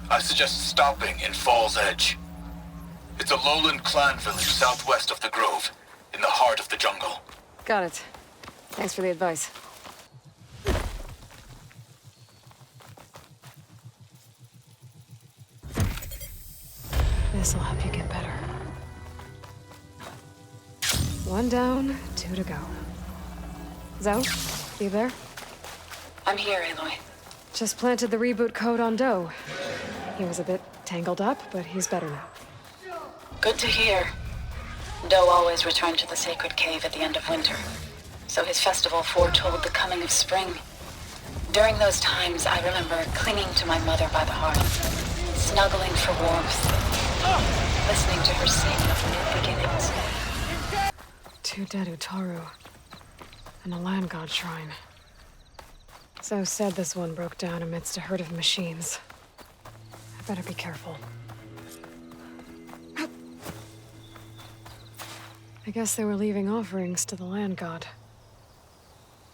I suggest stopping in Fall's Edge. It's a lowland clan village southwest of the Grove, in the heart of the jungle. Got it. Thanks for the advice. This'll help you get better. 1 down, 2 to go. Zoe, you there? I'm here, Aloy. Just planted the reboot code on Doe. He was a bit tangled up, but he's better now. Good to hear. Doe always returned to the sacred cave at the end of winter, so his festival foretold the coming of spring. During those times, I remember clinging to my mother by the hearth, snuggling for warmth, listening to her sing of new beginnings. 2 dead Utaru, and a land god shrine. So said this one broke down amidst a herd of machines. I better be careful. I guess they were leaving offerings to the land god.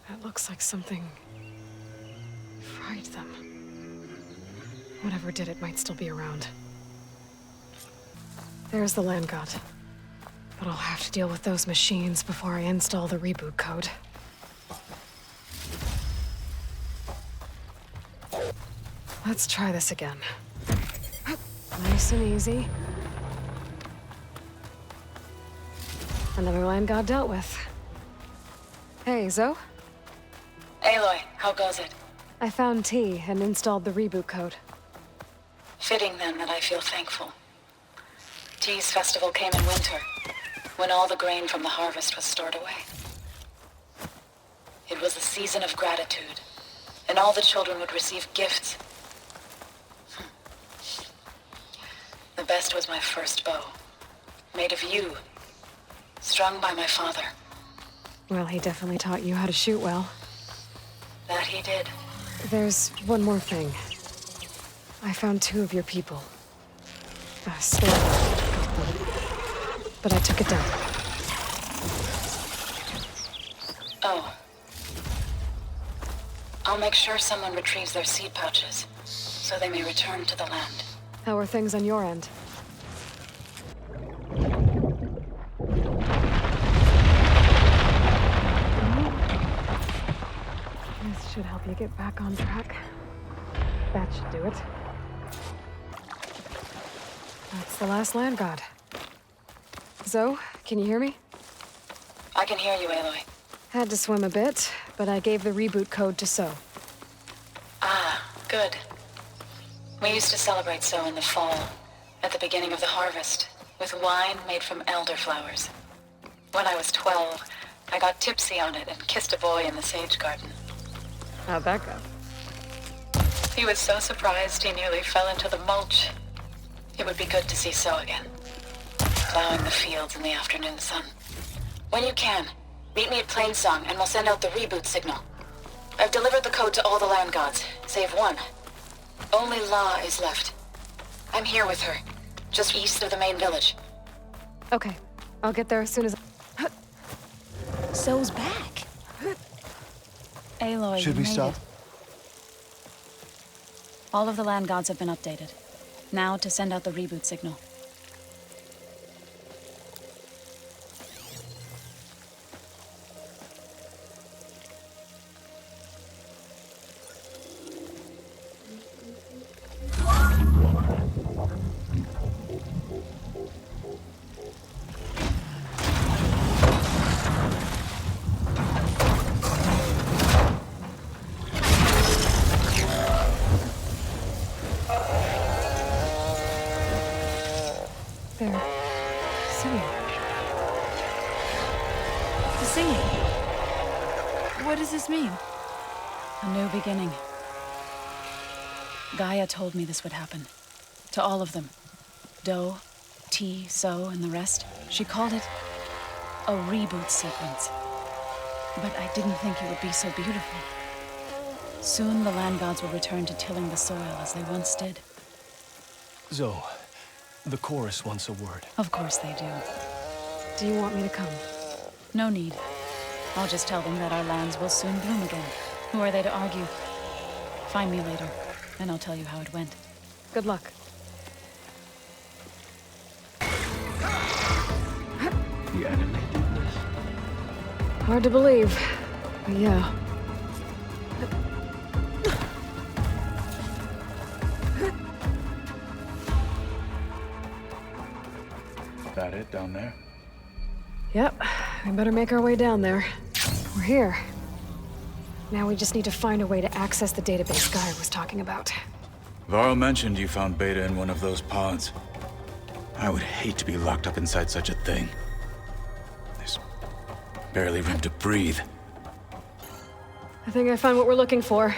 It looks like something fried them. Whatever did it might still be around. There's the land god. But I'll have to deal with those machines before I install the reboot code. Let's try this again. Nice and easy. Another land god dealt with. Hey, Zoe? Aloy, how goes it? I found T and installed the reboot code. Fitting then that I feel thankful. T's festival came in winter, when all the grain from the harvest was stored away. It was a season of gratitude, and all the children would receive gifts. The best was my first bow, made of yew, strung by my father. Well, he definitely taught you how to shoot well. That he did. There's one more thing. I found 2 of your people. Stolen. But I took it down. Oh. I'll make sure someone retrieves their seed pouches, so they may return to the land. How are things on your end? This should help you get back on track. That should do it. That's the last land god. Zoe, can you hear me? I can hear you, Aloy. Had to swim a bit, but I gave the reboot code to So. Ah, good. We used to celebrate So in the fall, at the beginning of the harvest, with wine made from elderflowers. When I was 12, I got tipsy on it and kissed a boy in the sage garden. How'd that go? He was so surprised he nearly fell into the mulch. It would be good to see So again, plowing the fields in the afternoon sun. When you can, meet me at Plainsong and we'll send out the reboot signal. I've delivered the code to all the land gods, save one. Only La is left. I'm here with her, just east of the main village. Okay, I'll get there as soon as... So's back. Aloy, Should we stop? All of the land gods have been updated. Now to send out the reboot signal. They're singing. The singing. What does this mean? A new beginning. Gaia told me this would happen. To all of them. Doe, T, So, and the rest. She called it a reboot sequence. But I didn't think it would be so beautiful. Soon the land gods will return to tilling the soil as they once did. Zoe, the chorus wants a word. Of course they do. Do you want me to come? No need. I'll just tell them that our lands will soon bloom again. Who are they to argue? Find me later, and I'll tell you how it went. Good luck. The enemy did this. Hard to believe, but yeah. That it down there? Yep, we better make our way down there. We're here. Now we just need to find a way to access the database Gaia was talking about. Varl mentioned you found Beta in one of those pods. I would hate to be locked up inside such a thing. Barely room to breathe. I think I found what we're looking for.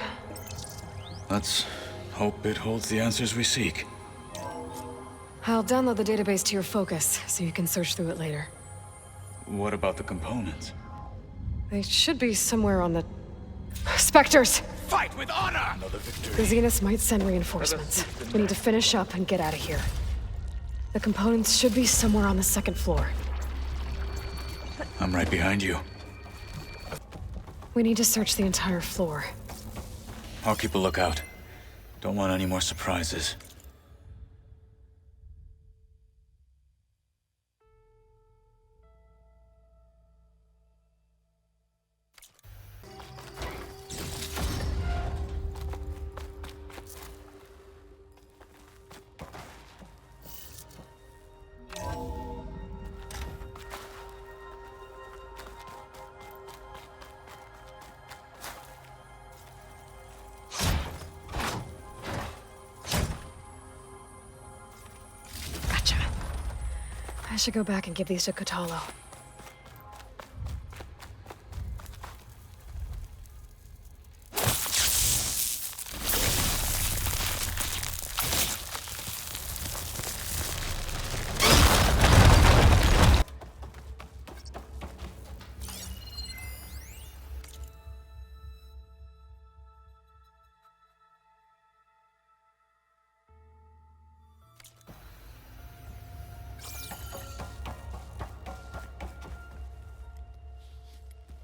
Let's hope it holds the answers we seek. I'll download the database to your Focus, so you can search through it later. What about the components? They should be somewhere on the... Spectres! Fight with honor! Another victory. The Zeniths might send reinforcements. We need to finish up and get out of here. The components should be somewhere on the second floor. I'm right behind you. We need to search the entire floor. I'll keep a lookout. Don't want any more surprises. I should go back and give these to Kotalo.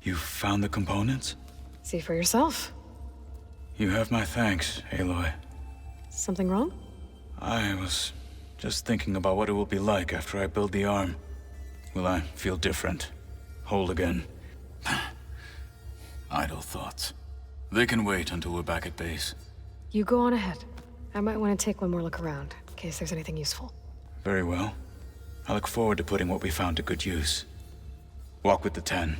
You found the components? See for yourself. You have my thanks, Aloy. Something wrong? I was just thinking about what it will be like after I build the arm. Will I feel different? Whole again? Idle thoughts. They can wait until we're back at base. You go on ahead. I might want to take one more look around, in case there's anything useful. Very well. I look forward to putting what we found to good use. Walk with the 10.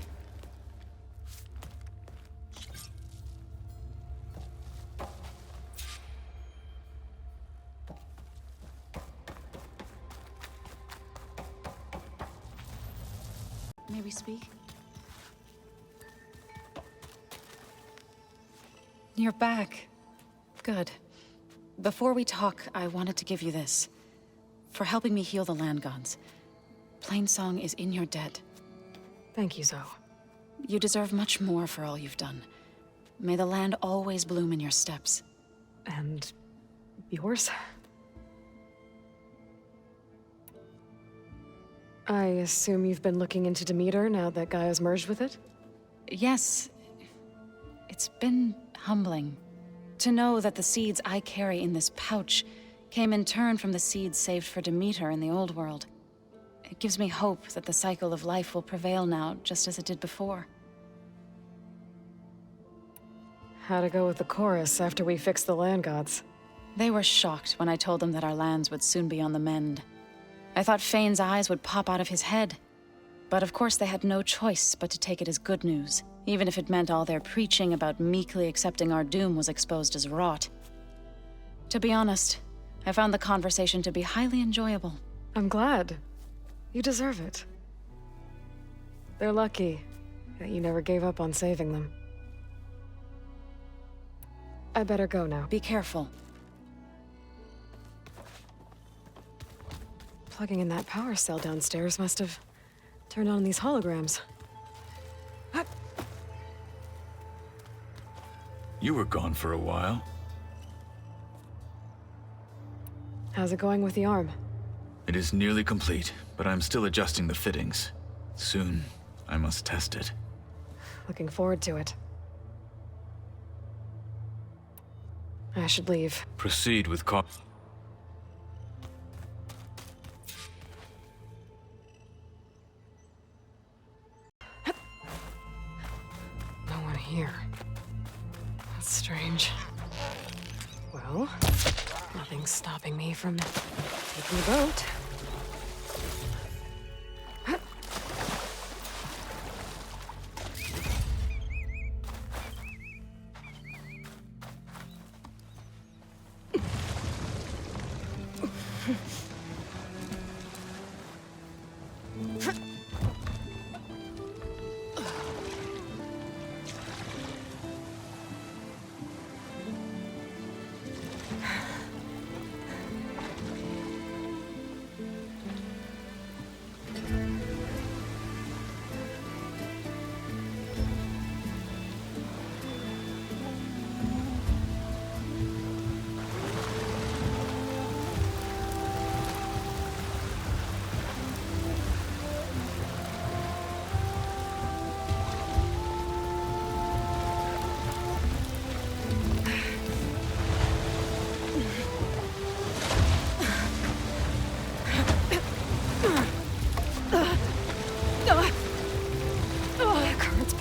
May we speak? You're back. Good. Before we talk, I wanted to give you this. For helping me heal the land gods. Plainsong is in your debt. Thank you, Zoe. You deserve much more for all you've done. May the land always bloom in your steps. And yours? I assume you've been looking into Demeter now that Gaia's merged with it? Yes. It's been humbling. To know that the seeds I carry in this pouch came in turn from the seeds saved for Demeter in the old world. It gives me hope that the cycle of life will prevail now, just as it did before. How'd it go with the chorus after we fixed the land gods? They were shocked when I told them that our lands would soon be on the mend. I thought Fane's eyes would pop out of his head. But of course they had no choice but to take it as good news, even if it meant all their preaching about meekly accepting our doom was exposed as rot. To be honest, I found the conversation to be highly enjoyable. I'm glad. You deserve it. They're lucky that you never gave up on saving them. I better go now. Be careful. Plugging in that power cell downstairs must have turned on these holograms. You were gone for a while. How's it going with the arm? It is nearly complete, but I'm still adjusting the fittings. Soon, I must test it. Looking forward to it. I should leave. Proceed with caution. No one here. That's strange. Well, nothing's stopping me from taking the boat.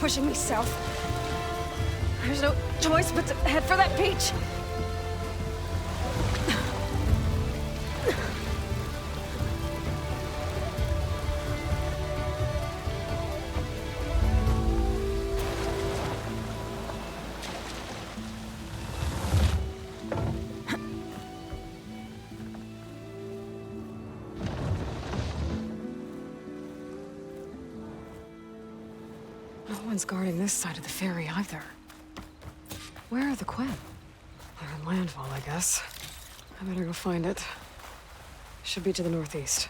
pushing me south. There's no choice but to head for that beach. No one's guarding this side of the ferry either. Where are the Quinn? They're in landfall, I guess. I better go find it. Should be to the northeast.